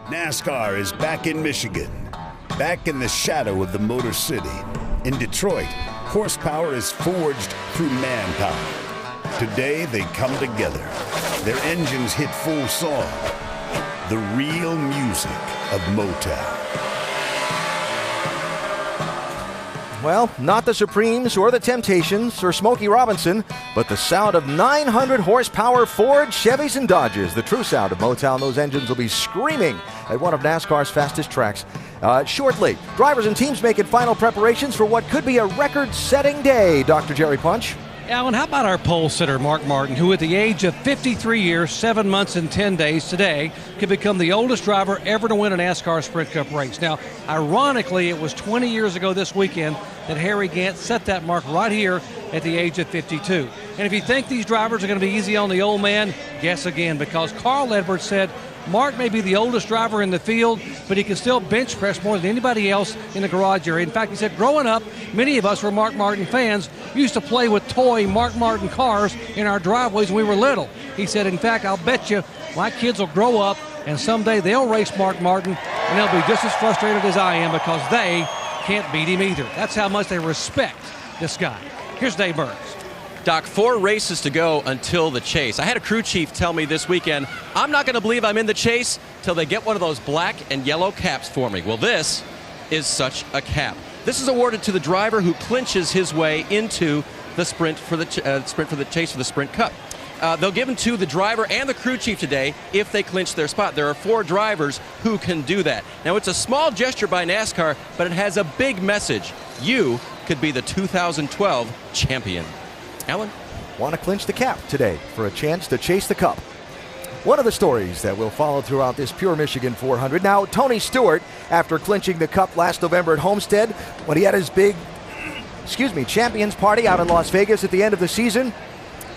NASCAR is back in Michigan, back in the shadow of the Motor City. In Detroit, horsepower is forged through manpower. Today, they come together. Their engines hit full song. The real music of Motown. Well, not the Supremes or the Temptations or Smokey Robinson, but the sound of 900 horsepower Ford, Chevys, and Dodges. The true sound of Motown. Those engines will be screaming at one of NASCAR's fastest tracks shortly. Drivers and teams making final preparations for what could be a record-setting day. Dr. Jerry Punch. Alan, how about our pole sitter, Mark Martin, who at the age of 53 years, 7 months, and 10 days today could become the oldest driver ever to win a NASCAR Sprint Cup race. Now, ironically, it was 20 years ago this weekend that Harry Gant set that mark right here at the age of 52. And if you think these drivers are going to be easy on the old man, guess again, because Carl Edwards said Mark may be the oldest driver in the field, but he can still bench press more than anybody else in the garage area. In fact, he said growing up, many of us were Mark Martin fans. We used to play with toy Mark Martin cars in our driveways when we were little. He said, in fact, I'll bet you my kids will grow up and someday they'll race Mark Martin and they'll be just as frustrated as I am because they can't beat him either. That's how much they respect this guy. Here's Dave Burns. Doc, 4 races to go until the chase. I had a crew chief tell me this weekend, I'm not going to believe I'm in the chase till they get one of those black and yellow caps for me. Well, this is such a cap. This is awarded to the driver who clinches his way into the sprint for the chase for the Sprint Cup. They'll give them to the driver and the crew chief today if they clinch their spot. There are 4 drivers who can do that. Now, it's a small gesture by NASCAR, but it has a big message. You could be the 2012 champion. Alan? Want to clinch the cap today for a chance to chase the cup. One of the stories that will follow throughout this Pure Michigan 400. Now, Tony Stewart, after clinching the cup last November at Homestead, when he had his big, champions party out in Las Vegas at the end of the season.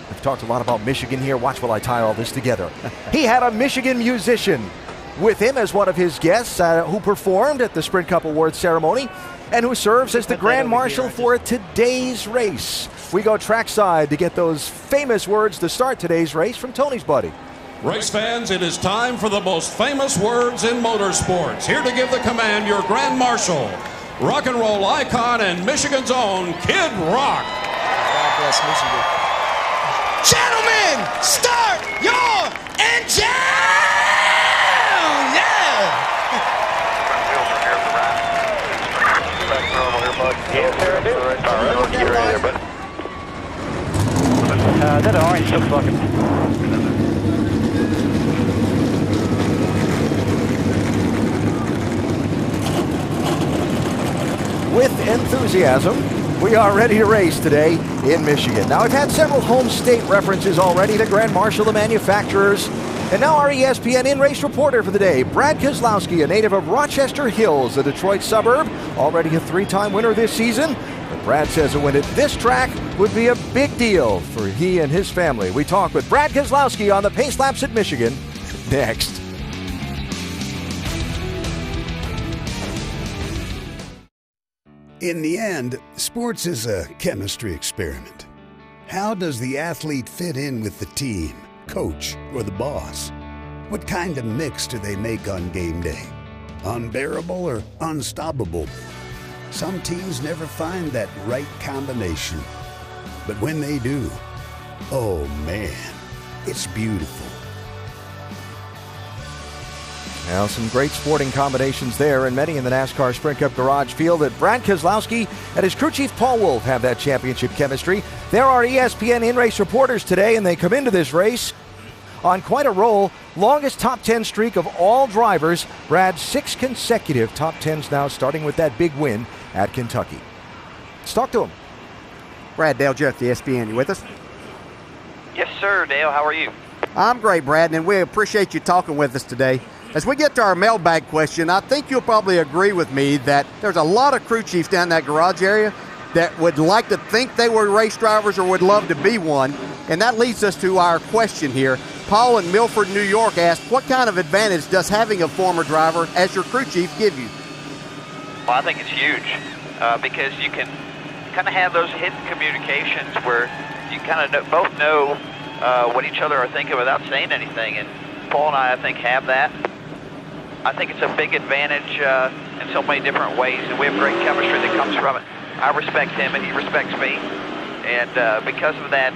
We've talked a lot about Michigan here. Watch while I tie all this together. He had a Michigan musician with him as one of his guests who performed at the Sprint Cup Awards ceremony and who serves as the Grand Marshal for today's race. We go trackside to get those famous words to start today's race from Tony's buddy. Race fans, it is time for the most famous words in motorsports. Here to give the command, your Grand Marshal, rock and roll icon and Michigan's own Kid Rock. God bless Michigan. Gentlemen, start your engine! Yeah! Yes, sir, I do. All right, let's get ready there, bud. That orange looks like it. With enthusiasm, we are ready to race today in Michigan. Now, I've had several home state references already, the Grand Marshal, the manufacturers, and now our ESPN in-race reporter for the day, Brad Keselowski, a native of Rochester Hills, a Detroit suburb, already a 3-time winner this season. But Brad says a win at this track would be a big deal for he and his family. We talk with Brad Keselowski on the Pace Laps at Michigan next. In the end, sports is a chemistry experiment. How does the athlete fit in with the team, coach, or the boss? What kind of mix do they make on game day? Unbearable or unstoppable? Some teams never find that right combination. But when they do, oh man, it's beautiful. Now, some great sporting combinations there, and many in the NASCAR Sprint Cup Garage feel that Brad Keselowski and his crew chief Paul Wolfe have that championship chemistry. There are ESPN in-race reporters today, and they come into this race on quite a roll. Longest top 10 streak of all drivers. Brad, 6 consecutive top 10s now, starting with that big win at Kentucky. Let's talk to him. Brad, Dale Jett, the ESPN. You with us? Yes, sir, Dale. How are you? I'm great, Brad, and we appreciate you talking with us today. As we get to our mailbag question, I think you'll probably agree with me that there's a lot of crew chiefs down in that garage area that would like to think they were race drivers or would love to be one. And that leads us to our question here. Paul in Milford, New York asked, what kind of advantage does having a former driver as your crew chief give you? Well, I think it's huge because you can kind of have those hidden communications where you kind of both know what each other are thinking without saying anything. And Paul and I think, have that. I think it's a big advantage in so many different ways, and we have great chemistry that comes from it. I respect him, and he respects me, and because of that,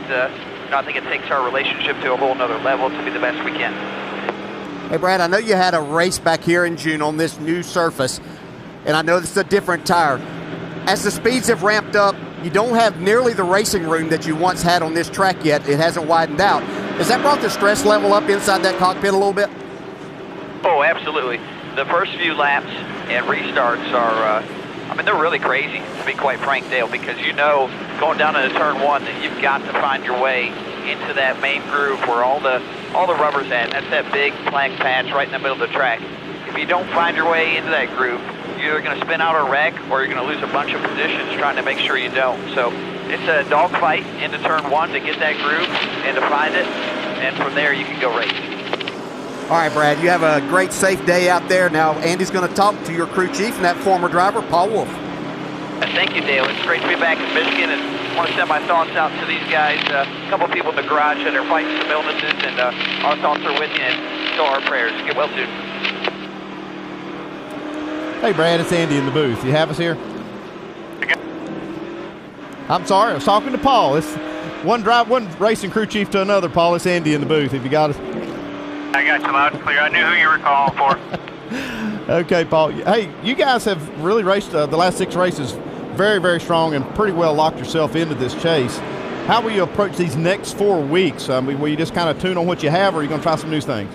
I think it takes our relationship to a whole nother level to be the best we can. Hey, Brad, I know you had a race back here in June on this new surface, and I know this is a different tire. As the speeds have ramped up, you don't have nearly the racing room that you once had on this track yet. It hasn't widened out. Has that brought the stress level up inside that cockpit a little bit? Oh, absolutely. The first few laps and restarts are, they're really crazy, to be quite frank, Dale, because going down into turn one that you've got to find your way into that main groove where all the rubber's at. That's that big black patch right in the middle of the track. If you don't find your way into that groove, you're either going to spin out or wreck, or you're going to lose a bunch of positions trying to make sure you don't. So it's a dogfight into turn one to get that groove and to find it, and from there you can go race. All right, Brad, you have a great, safe day out there. Now, Andy's going to talk to your crew chief and that former driver, Paul Wolf. Thank you, Dale. It's great to be back in Michigan, and I want to send my thoughts out to these guys. A couple people in the garage that are fighting some illnesses, and our thoughts are with you, and so are our prayers. Get well soon. Hey, Brad, it's Andy in the booth. You have us here? I'm sorry, I was talking to Paul. It's one racing crew chief to another, Paul. It's Andy in the booth, if you got us. I got you loud and clear. I knew who you were calling for. Okay, Paul. Hey, you guys have really raced the last 6 races very, very strong and pretty well locked yourself into this chase. How will you approach these next 4 weeks? Will you just kind of tune on what you have, or are you going to try some new things?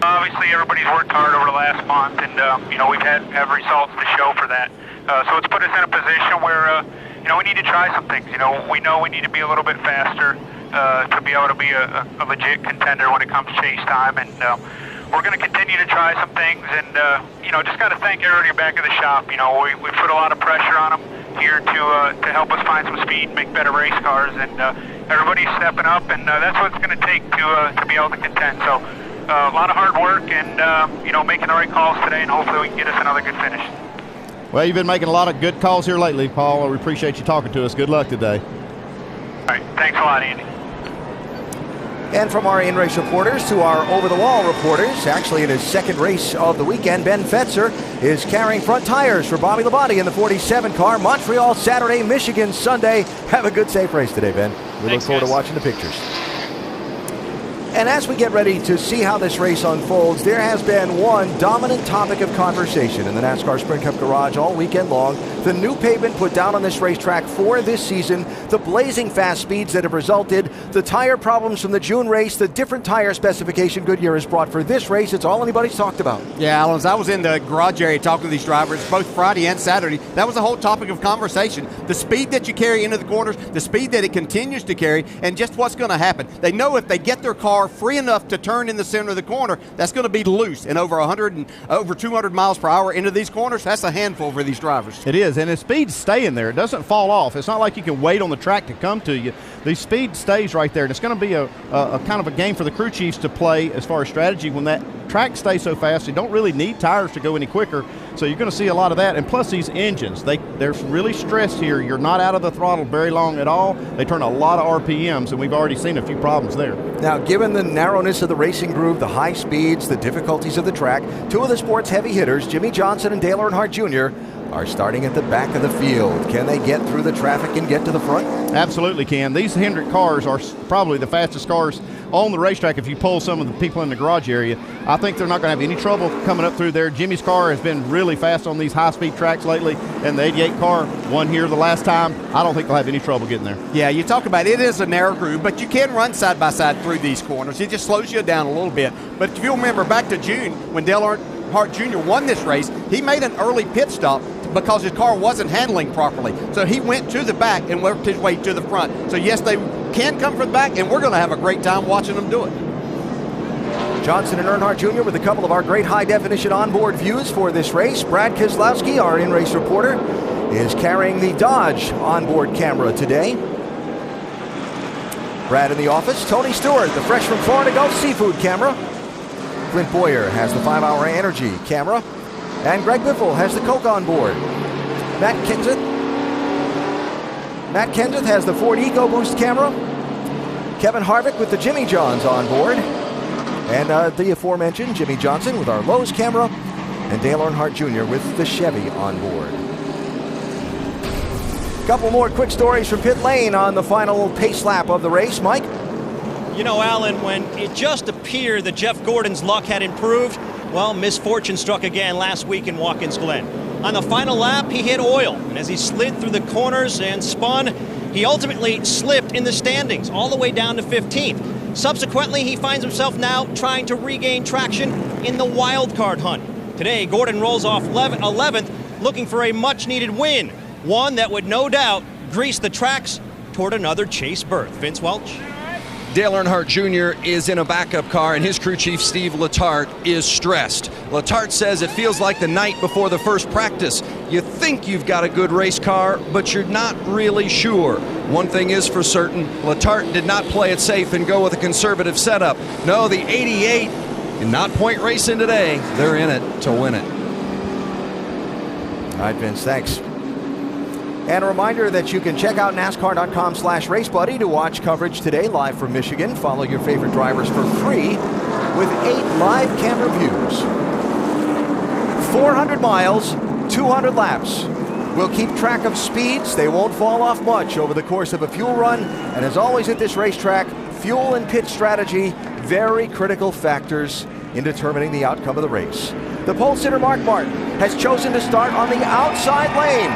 Obviously, everybody's worked hard over the last month, and we've had results to show for that. So it's put us in a position where we need to try some things. We know we need to be a little bit faster to be able to be a legit contender when it comes to chase time, and we're going to continue to try some things. And just got to thank everybody back at the shop. We put a lot of pressure on them here to help us find some speed, make better race cars, and everybody's stepping up, and that's what it's going to take to be able to contend. So. A lot of hard work and, making the right calls today, and hopefully we can get us another good finish. Well, you've been making a lot of good calls here lately, Paul. We appreciate you talking to us. Good luck today. All right. Thanks a lot, Andy. And from our in-race reporters to our over-the-wall reporters, actually in his second race of the weekend, Ben Fetzer is carrying front tires for Bobby Labonte in the 47 car. Montreal Saturday, Michigan Sunday. Have a good, safe race today, Ben. We look forward to watching the pictures. And as we get ready to see how this race unfolds, there has been one dominant topic of conversation in the NASCAR Sprint Cup garage all weekend long. The new pavement put down on this racetrack for this season, the blazing fast speeds that have resulted, the tire problems from the June race, the different tire specification Goodyear has brought for this race. It's all anybody's talked about. Yeah, Alan, as I was in the garage area talking to these drivers both Friday and Saturday, that was the whole topic of conversation. The speed that you carry into the corners, the speed that it continues to carry, and just what's going to happen. They know if they get their car free enough to turn in the center of the corner, that's going to be loose. And over 200 miles per hour into these corners, that's a handful for these drivers. It is, and the speed staying there. It doesn't fall off. It's not like you can wait on the track to come to you. The speed stays right there, and it's going to be a kind of a game for the crew chiefs to play as far as strategy. When that track stays so fast, you don't really need tires to go any quicker, so you're going to see a lot of that. And plus these engines, they're really stressed here. You're not out of the throttle very long at all. They turn a lot of RPMs, and we've already seen a few problems there. Now, given the narrowness of the racing groove, the high speeds, the difficulties of the track, two of the sport's heavy hitters, Jimmy Johnson and Dale Earnhardt Jr., are starting at the back of the field. Can they get through the traffic and get to the front? Absolutely can. These Hendrick cars are probably the fastest cars on the racetrack if you poll some of the people in the garage area. I think they're not going to have any trouble coming up through there. Jimmy's car has been really fast on these high-speed tracks lately, and the 88 car won here the last time. I don't think they'll have any trouble getting there. Yeah, you talk about it is a narrow groove, but you can run side-by-side through these corners. It just slows you down a little bit. But if you'll remember back to June when Dale Earnhardt Jr. won this race, he made an early pit stop because his car wasn't handling properly. So he went to the back and worked his way to the front. So yes, they can come from the back, and we're going to have a great time watching them do it. Johnson and Earnhardt Jr. with a couple of our great high-definition onboard views for this race. Brad Keselowski, our in-race reporter, is carrying the Dodge onboard camera today. Brad in the office. Tony Stewart, the fresh from Florida Gulf Seafood camera. Clint Boyer has the 5-hour energy camera. And Greg Biffle has the Coke on board. Matt Kenseth has the Ford EcoBoost camera. Kevin Harvick with the Jimmy Johns on board. And the aforementioned Jimmy Johnson with our Lowe's camera, and Dale Earnhardt Jr. with the Chevy on board. Couple more quick stories from pit lane on the final pace lap of the race. Mike? You know, Alan, when it just appeared that Jeff Gordon's luck had improved, well, misfortune struck again last week in Watkins Glen. On the final lap, he hit oil, and as he slid through the corners and spun, he ultimately slipped in the standings all the way down to 15th. Subsequently, he finds himself now trying to regain traction in the wild card hunt. Today, Gordon rolls off 11th, looking for a much-needed win, one that would no doubt grease the tracks toward another chase berth. Vince Welch? Dale Earnhardt Jr. is in a backup car, and his crew chief, Steve Letarte, is stressed. Letarte says it feels like the night before the first practice. You think you've got a good race car, but you're not really sure. One thing is for certain, Letarte did not play it safe and go with a conservative setup. No, the 88, and not point racing today. They're in it to win it. All right, Vince, thanks. And a reminder that you can check out NASCAR.com/RaceBuddy to watch coverage today live from Michigan. Follow your favorite drivers for free with 8 live camera views. 400 miles, 200 laps. We'll keep track of speeds. They won't fall off much over the course of a fuel run. And as always at this racetrack, fuel and pit strategy, very critical factors in determining the outcome of the race. The pole sitter Mark Martin has chosen to start on the outside lane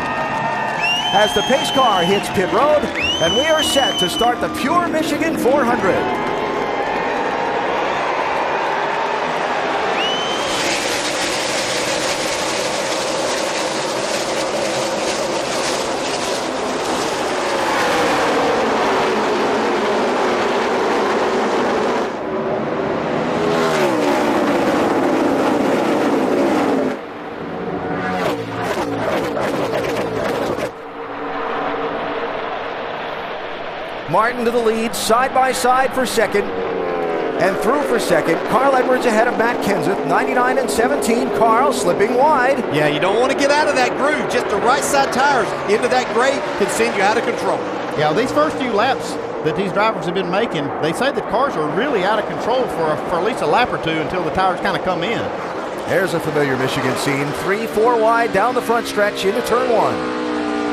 as the pace car hits pit road, and we are set to start the Pure Michigan 400. Martin to the lead, side by side for second, and through for second. Carl Edwards ahead of Matt Kenseth, 99 and 17. Carl slipping wide. Yeah, you don't want to get out of that groove. Just the right side tires into that grade can send you out of control. Yeah, these first few laps that these drivers have been making, they say that cars are really out of control for at least a lap or two until the tires kind of come in. There's a familiar Michigan scene. 3-4 wide down the front stretch into turn 1.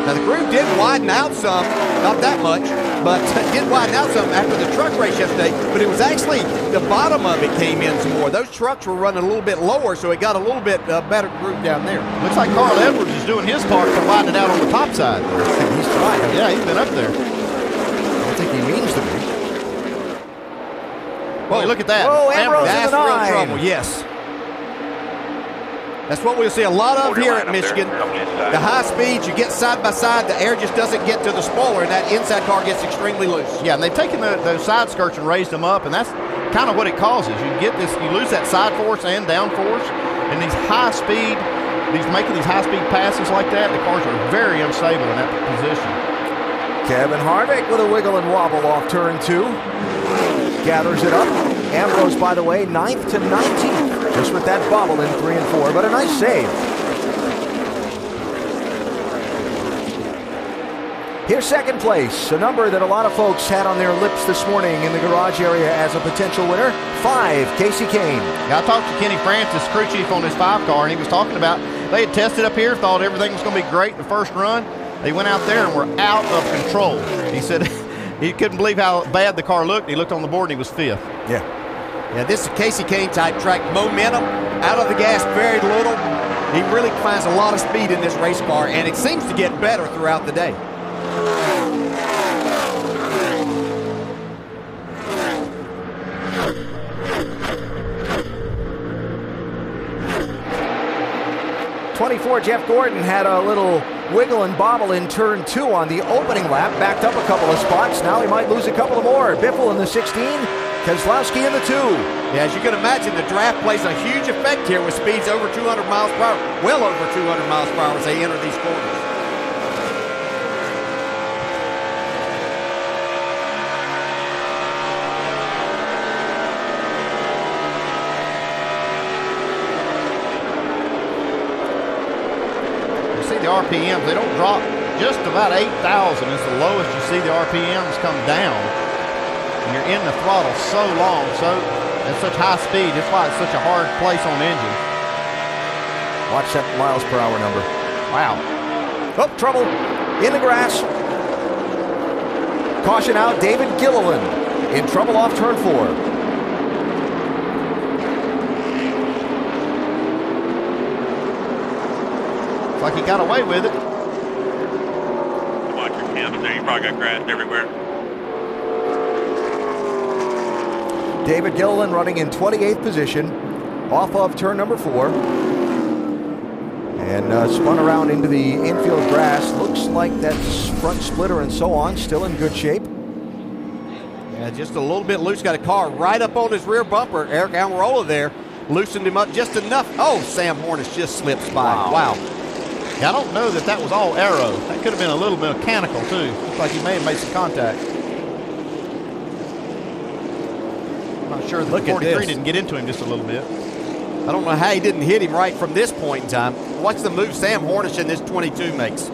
Now the groove did widen out some, not that much, but did widen out some after the truck race yesterday, but it was actually the bottom of it came in some more. Those trucks were running a little bit lower, so it got a little bit better groove down there. Looks like Carl Edwards is doing his part to widen it out on the top side. He's trying. Yeah, he's been up there. I don't think he means to be. Well, look at that. Oh, Ambrose in the 9. That's real trouble, yes. That's what we'll see a lot of here at Michigan. The high speeds, you get side by side, the air just doesn't get to the spoiler, and that inside car gets extremely loose. Yeah, and they've taken those side skirts and raised them up, and that's kind of what it causes. You get this, you lose that side force and down force, and these high speed, making these high speed passes like that, the cars are very unstable in that position. Kevin Harvick with a wiggle and wobble off turn 2. Gathers it up. Ambrose, by the way, 9th to 19th. Just with that bobble in 3 and 4, but a nice save. Here's second place, a number that a lot of folks had on their lips this morning in the garage area as a potential winner. 5, Casey Kane. Yeah, I talked to Kenny Francis, crew chief on his 5 car, and he was talking about they had tested up here, thought everything was going to be great in the first run. They went out there and were out of control. He said he couldn't believe how bad the car looked. He looked on the board and he was 5th. Yeah, this is a Casey Kane type track. Momentum, out of the gas very little. He really finds a lot of speed in this race car, and it seems to get better throughout the day. '24 Jeff Gordon had a little wiggle and bobble in turn 2 on the opening lap. Backed up a couple of spots. Now he might lose a couple of more. Biffle in the 16. Keselowski in the 2. Yeah, as you can imagine, the draft plays a huge effect here with speeds over 200 miles per hour, well over 200 miles per hour as they enter these corners. You see the RPMs, they don't drop. Just about 8,000 is the lowest you see the RPMs come down. And you're in the throttle so long. So That's such high speed. That's why it's such a hard place on the engine. Watch that miles per hour number. Wow. Oh, trouble in the grass. Caution out, David Gilliland in trouble off turn 4. Looks like he got away with it. Watch your camps there. You probably got grass everywhere. David Gilliland running in 28th position off of turn number 4. And spun around into the infield grass. Looks like that front splitter and so on still in good shape. Yeah, just a little bit loose. Got a car right up on his rear bumper. Eric Almirola there loosened him up just enough. Oh, Sam Hornish just slips by. Wow. Yeah, I don't know that was all aero. That could have been a little bit mechanical too. Looks like he may have made some contact. I'm not sure that the 43 didn't get into him just a little bit. I don't know how he didn't hit him right from this point in time. Watch the move Sam Hornish in this 22 makes.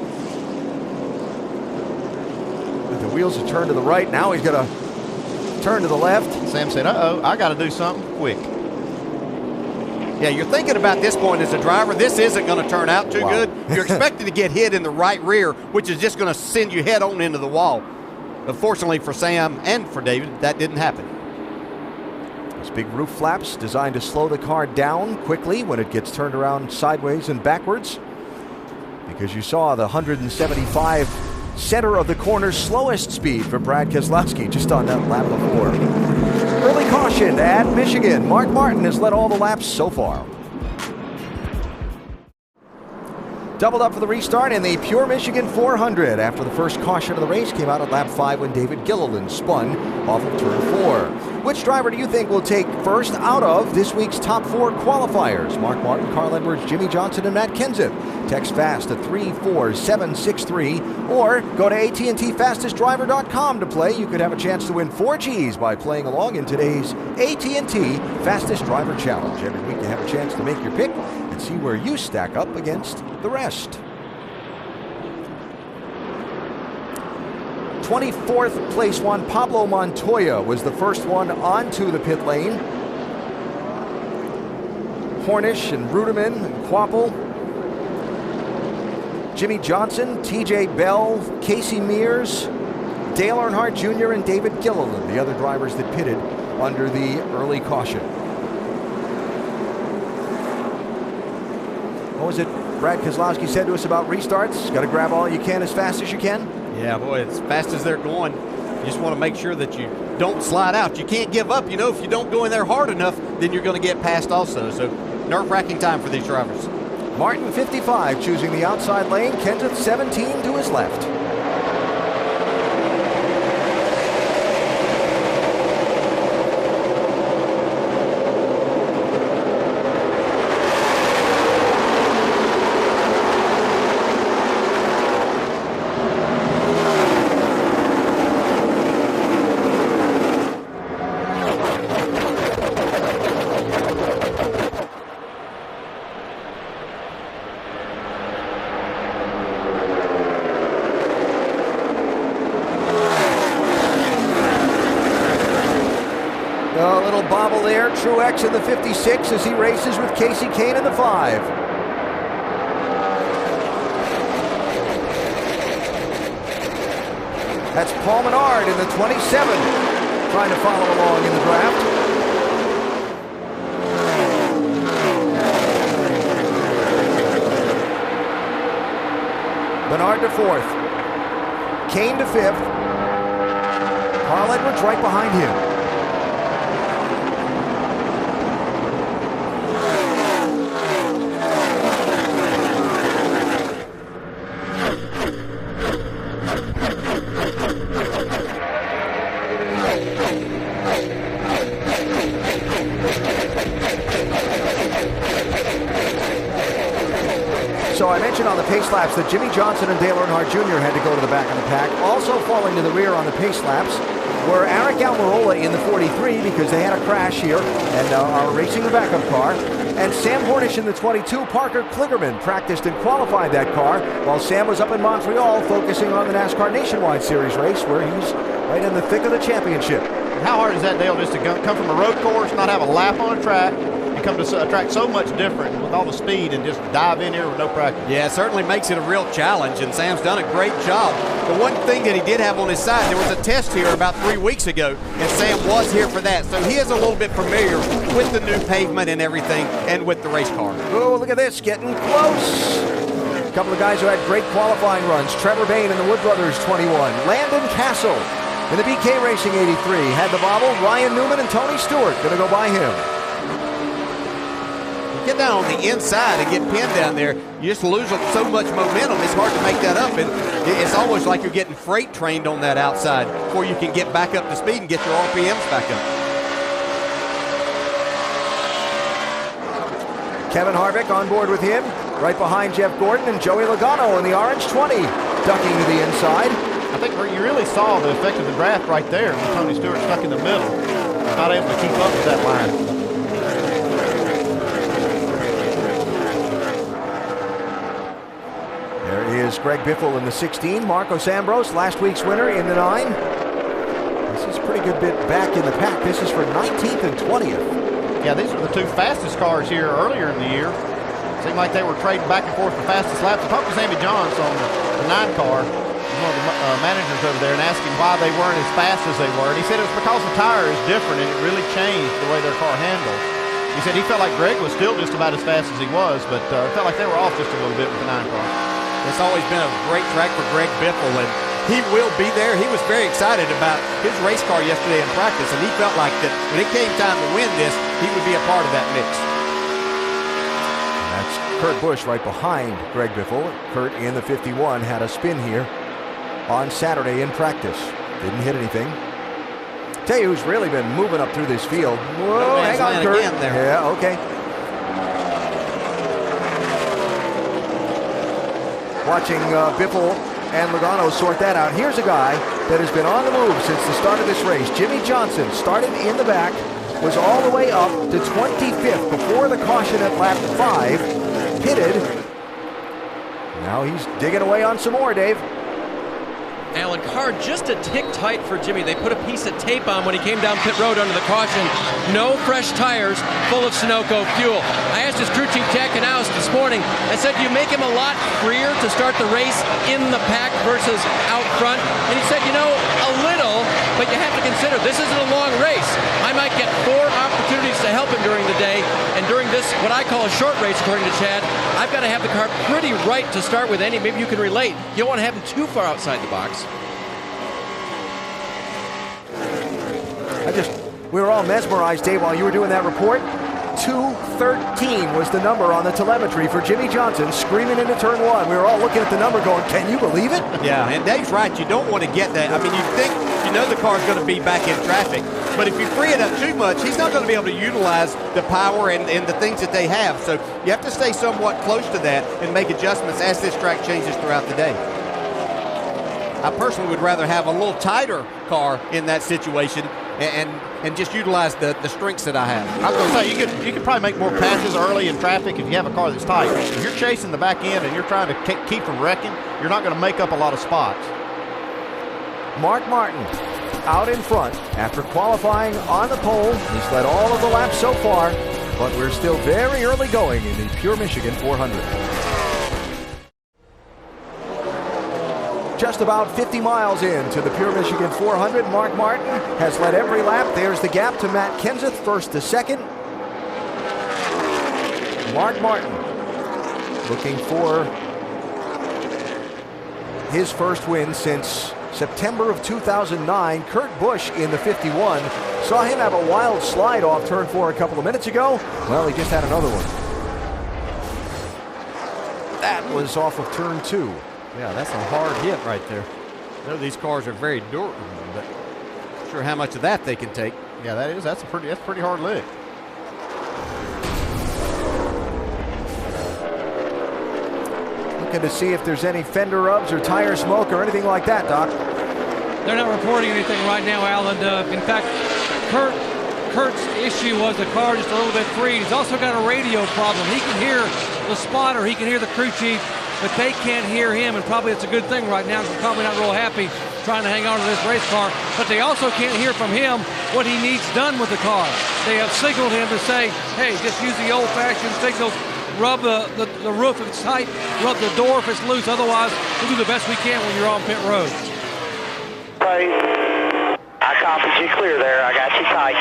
The wheels have turned to the right. Now he's going to turn to the left. Sam said, uh-oh, I got to do something quick. Yeah, you're thinking about this point as a driver. This isn't going to turn out too good. You're expecting to get hit in the right rear, which is just going to send you head on into the wall. But fortunately for Sam and for David, that didn't happen. Those big roof flaps designed to slow the car down quickly when it gets turned around sideways and backwards. Because you saw the 175 center of the corner's slowest speed for Brad Keselowski just on that lap before. Early caution at Michigan. Mark Martin has led all the laps so far. Doubled up for the restart in the Pure Michigan 400 after the first caution of the race came out at lap 5 when David Gilliland spun off of turn 4. Which driver do you think will take first out of this week's top 4 qualifiers? Mark Martin, Carl Edwards, Jimmy Johnson, and Matt Kenseth. Text FAST to 34763 or go to AT&TFastestDriver.com to play. You could have a chance to win 4 Gs by playing along in today's AT&T Fastest Driver Challenge. Every week you have a chance to make your pick and see where you stack up against the rest. 24th place Juan Pablo Montoya was the first one onto the pit lane. Hornish and Ruderman and Quapple. Jimmy Johnson, TJ Bell, Casey Mears, Dale Earnhardt Jr. and David Gilliland, the other drivers that pitted under the early caution. What was it Brad Keselowski said to us about restarts? Got to grab all you can as fast as you can? Yeah, boy, as fast as they're going, you just want to make sure that you don't slide out. You can't give up. You know, if you don't go in there hard enough, then you're going to get past also. So nerve-wracking time for these drivers. Martin, 55, choosing the outside lane. Kenseth, 17 to his left. Truex in the 56 as he races with Casey Kane in the 5. That's Paul Menard in the 27, trying to follow along in the draft. Menard to 4th. Kane to 5th. Carl Edwards right behind him. So I mentioned on the pace laps that Jimmy Johnson and Dale Earnhardt Jr. had to go to the back of the pack. Also falling to the rear on the pace laps were Eric Almirola in the 43 because they had a crash here and are racing the backup car. And Sam Hornish in the 22. Parker Kligerman practiced and qualified that car while Sam was up in Montreal focusing on the NASCAR Nationwide Series race where he's right in the thick of the championship. how hard is that, Dale, just to come from a road course, not have a lap on a track, and come to a track so much different with all the speed and just dive in here with no practice? Yeah, it certainly makes it a real challenge, and Sam's done a great job. The one thing that he did have on his side, there was a test here about 3 weeks ago, and Sam was here for that. So he is a little bit familiar with the new pavement and everything, and with the race car. Oh, look at this, getting close. A couple of guys who had great qualifying runs. Trevor Bayne in the Wood Brothers 21. Landon Castle in the BK Racing 83. Had the bobble. Ryan Newman and Tony Stewart going to go by him. Get down on the inside and get pinned down there, you just lose so much momentum. It's hard to make that up, and it's almost like you're getting freight trained on that outside before you can get back up to speed and get your RPMs back up. Kevin Harvick on board with him, right behind Jeff Gordon and Joey Logano in the orange 20, ducking to the inside. I think where you really saw the effect of the draft right there when Tony Stewart stuck in the middle, not able to keep up with that line. Is Greg Biffle in the 16. Marcos Ambrose, last week's winner, in the 9. This is a pretty good bit back in the pack. This is for 19th and 20th. Yeah, these are the two fastest cars here earlier in the year. Seemed like they were trading back and forth the fastest laps. I talked to Sammy Johns on the 9 car, one of the managers over there, and asked him why they weren't as fast as they were. And he said it was because the tire is different and it really changed the way their car handled. He said he felt like Greg was still just about as fast as he was, but felt like they were off just a little bit with the 9 car. It's always been a great track for Greg Biffle, and he will be there. He was very excited about his race car yesterday in practice, and he felt like that when it came time to win this, he would be a part of that mix. And that's Kurt Busch right behind Greg Biffle. Kurt in the 51 had a spin here on Saturday in practice. Didn't hit anything. Tell you who's really been moving up through this field. Whoa, hang on, Kurt. Yeah, okay. Watching Biffle and Logano sort that out. Here's a guy that has been on the move since the start of this race. Jimmy Johnson started in the back, was all the way up to 25th before the caution at lap 5, pitted. Now he's digging away on some more, Dave. Alan, car just a tick tight for Jimmy. They put a piece of tape on when he came down pit road under the caution. No fresh tires, full of Sunoco fuel. I asked his crew chief, Jack Knaus, this morning. I said, do you make him a lot freer to start the race in the pack versus out front? And he said, you know, a little, but you have to consider this isn't a long race. I might get 4 opportunities to help him during the day, and during this, what I call a short race, according to Chad, I've got to have the car pretty right to start with. Andy, maybe you can relate. You don't want to have him too far outside the box. We were all mesmerized, Dave, while you were doing that report. 2:13 was the number on the telemetry for Jimmy Johnson screaming into turn 1. We were all looking at the number going, can you believe it? Yeah, and Dave's right. You don't want to get that. I mean, you think, you know the car's going to be back in traffic, but if you free it up too much, he's not going to be able to utilize the power and the things that they have. So you have to stay somewhat close to that and make adjustments as this track changes throughout the day. I personally would rather have a little tighter car in that situation and just utilize the strengths that I have. I was going to say, you could probably make more passes early in traffic if you have a car that's tight. If you're chasing the back end and you're trying to keep from wrecking, you're not going to make up a lot of spots. Mark Martin out in front after qualifying on the pole. He's led all of the laps so far, but we're still very early going in the Pure Michigan 400. Just about 50 miles into the Pure Michigan 400. Mark Martin has led every lap. There's the gap to Matt Kenseth, first to second. Mark Martin looking for his first win since September of 2009. Kurt Busch in the 51. Saw him have a wild slide off turn 4 a couple of minutes ago. Well, he just had another one. That was off of turn 2. Yeah, that's a hard hit right there. I know these cars are very durable, but not sure how much of that they can take. Yeah, that's a pretty hard lick. Looking to see if there's any fender rubs or tire smoke or anything like that, Doc. They're not reporting anything right now, Alan. In fact, Kurt's issue was the car just a little bit free. He's also got a radio problem. He can hear the spotter. He can hear the crew chief but they can't hear him, and probably it's a good thing right now because they're probably not real happy trying to hang on to this race car, but they also can't hear from him what he needs done with the car. They have signaled him to say, hey, just use the old-fashioned signals, rub the roof if it's tight, rub the door if it's loose, otherwise we'll do the best we can when you're on pit road. Right. I copied you clear there. I got you tight.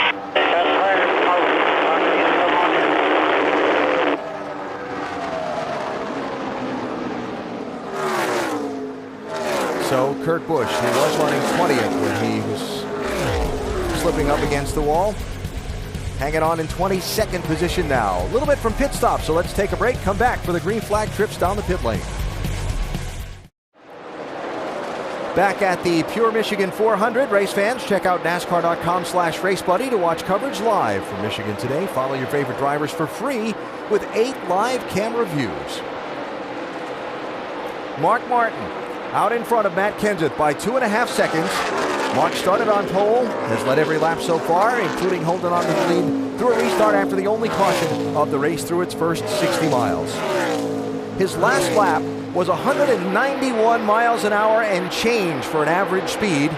So Kurt Busch, he was running 20th when he was slipping up against the wall. Hanging on in 22nd position now. A little bit from pit stop, so let's take a break. Come back for the green flag trips down the pit lane. Back at the Pure Michigan 400, race fans, check out NASCAR.com/RaceBuddy to watch coverage live from Michigan today. Follow your favorite drivers for free with 8 live camera views. Mark Martin out in front of Matt Kenseth by 2.5 seconds. Mark started on pole, has led every lap so far, including holding on to the lead through a restart after the only caution of the race through its first 60 miles. His last lap was 191 miles an hour and change for an average speed.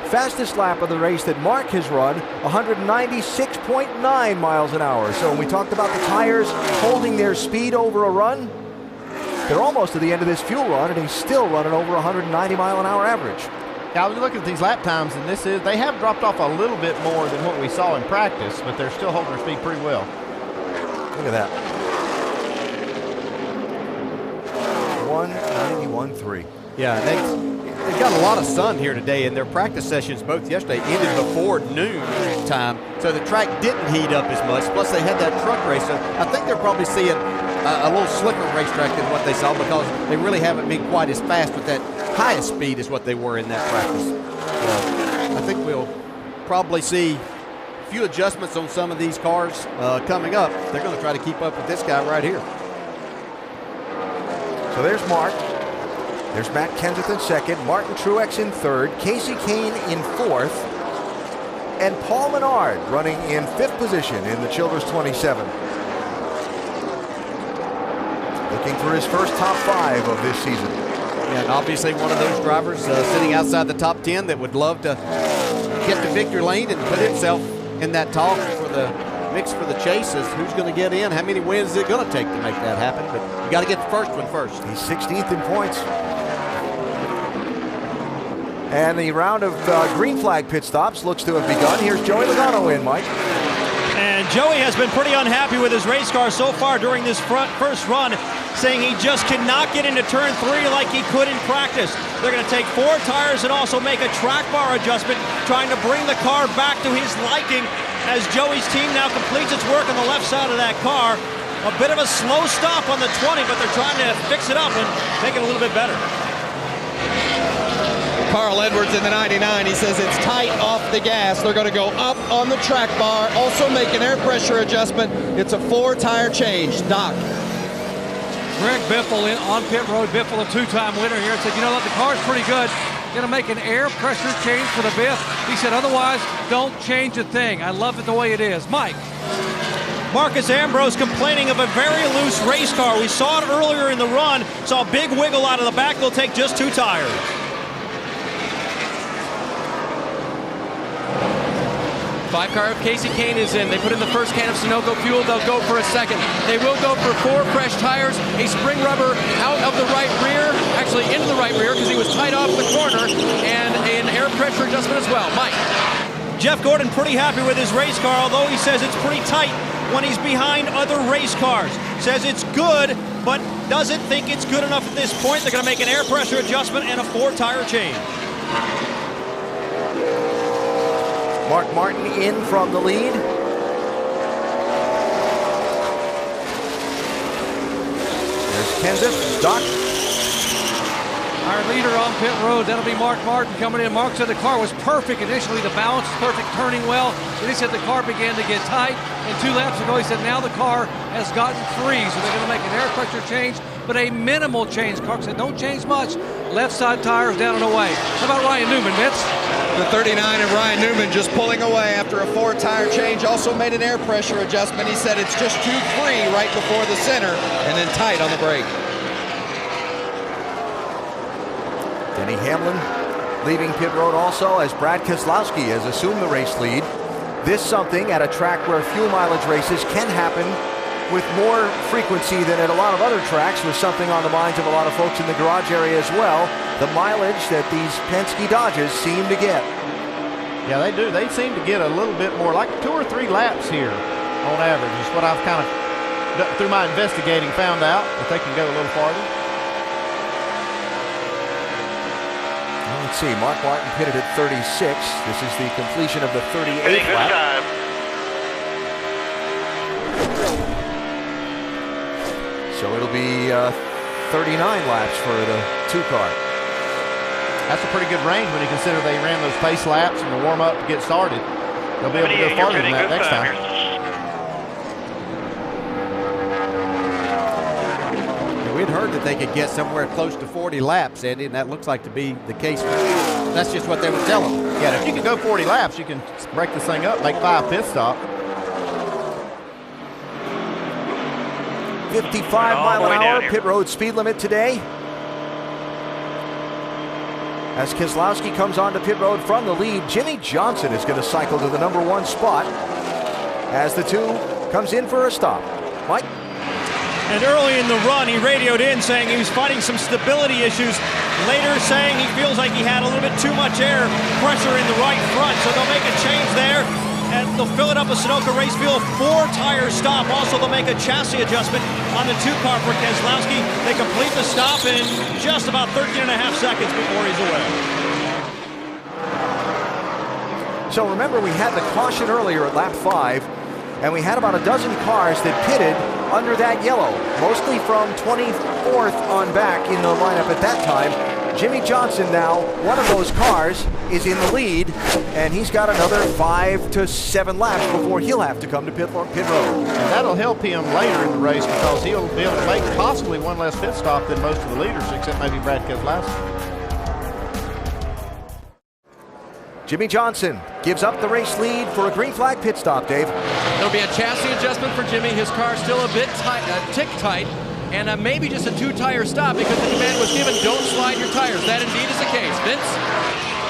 Fastest lap of the race that Mark has run, 196.9 miles an hour. So when we talked about the tires holding their speed over a run, they're almost to the end of this fuel run, and he's still running over 190 mile an hour average. Yeah, I was looking at these lap times, and they have dropped off a little bit more than what we saw in practice, but they're still holding their speed pretty well. Look at that. 191.3. Yeah, they've got a lot of sun here today, and their practice sessions both yesterday ended before noon time, so the track didn't heat up as much. Plus, they had that truck race, so I think they're probably seeing a little slicker racetrack than what they saw because they really haven't been quite as fast with that highest speed as what they were in that practice. I think we'll probably see a few adjustments on some of these cars coming up. They're going to try to keep up with this guy right here. So there's Mark. There's Matt Kenseth in second, Martin Truex in third, Casey Kane in fourth, and Paul Menard running in fifth position in the Childress 27. Looking for his first top 5 of this season. Yeah, and obviously one of those drivers sitting outside the top 10 that would love to get to victory lane and put himself in that talk for the mix for the chase is who's going to get in, how many wins is it going to take to make that happen, but you got to get the first one first. He's 16th in points. And the round of green flag pit stops looks to have begun. Here's Joey Logano in, Mike. And Joey has been pretty unhappy with his race car so far during this first run, saying he just cannot get into turn 3 like he could in practice. They're going to take 4 tires and also make a track bar adjustment, trying to bring the car back to his liking as Joey's team now completes its work on the left side of that car. A bit of a slow stop on the 20, but they're trying to fix it up and make it a little bit better. Carl Edwards in the 99, he says it's tight off the gas. They're going to go up on the track bar, also make an air pressure adjustment. It's a 4-tire change. Doc. Greg Biffle on pit road. Biffle, a 2-time winner here, said, you know what, the car's pretty good. Going to make an air pressure change for the Biff. He said, otherwise, don't change a thing. I love it the way it is. Mike. Marcus Ambrose complaining of a very loose race car. We saw it earlier in the run. Saw a big wiggle out of the back. They'll take just 2 tires. 5-car of Casey Kane is in. They put in the first can of Sunoco fuel. They'll go for a second. They will go for 4 fresh tires. A spring rubber out of the right rear, actually into the right rear because he was tied off the corner, and an air pressure adjustment as well. Mike. Jeff Gordon pretty happy with his race car, although he says it's pretty tight when he's behind other race cars. Says it's good, but doesn't think it's good enough at this point. They're going to make an air pressure adjustment and a 4-tire change. Mark Martin in from the lead. There's Kenseth, Doc. Our leader on pit road, that'll be Mark Martin coming in. Mark said the car was perfect initially, the balance was perfect, turning well. Then he said the car began to get tight, and 2 laps ago he said now the car has gotten free, so they're going to make an air pressure change, but a minimal change. Clark said don't change much. Left side tires down and away. How about Ryan Newman, Vince? The 39 of Ryan Newman just pulling away after a 4-tire change. Also made an air pressure adjustment. He said it's just too free right before the center and then tight on the brake. Denny Hamlin leaving pit road also as Brad Keselowski has assumed the race lead. This something at a track where fuel mileage races can happen with more frequency than at a lot of other tracks, was something on the minds of a lot of folks in the garage area as well. The mileage that these Penske Dodges seem to get. Yeah, they do. They seem to get a little bit more, like 2 or 3 laps here on average is what I've kind of, through my investigating, found out that they can go a little farther. Well, let's see, Mark Martin pitted at 36. This is the completion of the 38th lap. Time. So it'll be 39 laps for the 2-car. That's a pretty good range when you consider they ran those pace laps and the warm-up to get started. They'll be able to go farther than that next time. We'd heard that they could get somewhere close to 40 laps, Andy, and that looks like to be the case. That's just what they would tell them. Yeah, if you can go 40 laps, you can break this thing up, make 5 pit stops. 55-mile-an-hour pit road speed limit today. As Keselowski comes onto pit road from the lead, Jimmy Johnson is going to cycle to the number 1 spot as the 2 comes in for a stop. Mike? And early in the run, he radioed in saying he was fighting some stability issues. Later saying he feels like he had a little bit too much air pressure in the right front. So they'll make a change there. And they'll fill it up with Sunoco Race Fuel. 4-tire stop. Also, they'll make a chassis adjustment on the 2-car for Keselowski. They complete the stop in just about 13 and a half seconds before he's away. So remember, we had the caution earlier at lap 5, and we had about a dozen cars that pitted under that yellow, mostly from 24th on back in the lineup at that time. Jimmy Johnson now, one of those cars, is in the lead, and he's got another 5 to 7 laps before he'll have to come to pit road. And that'll help him later in the race because he'll be able to make possibly one less pit stop than most of the leaders, except maybe Brad Keselowski. Jimmy Johnson gives up the race lead for a green flag pit stop, Dave. There'll be a chassis adjustment for Jimmy. His car's still a bit tight, tick tight, and maybe just a 2-tire stop because the command was given, don't slide your tires. That indeed is the case. Vince?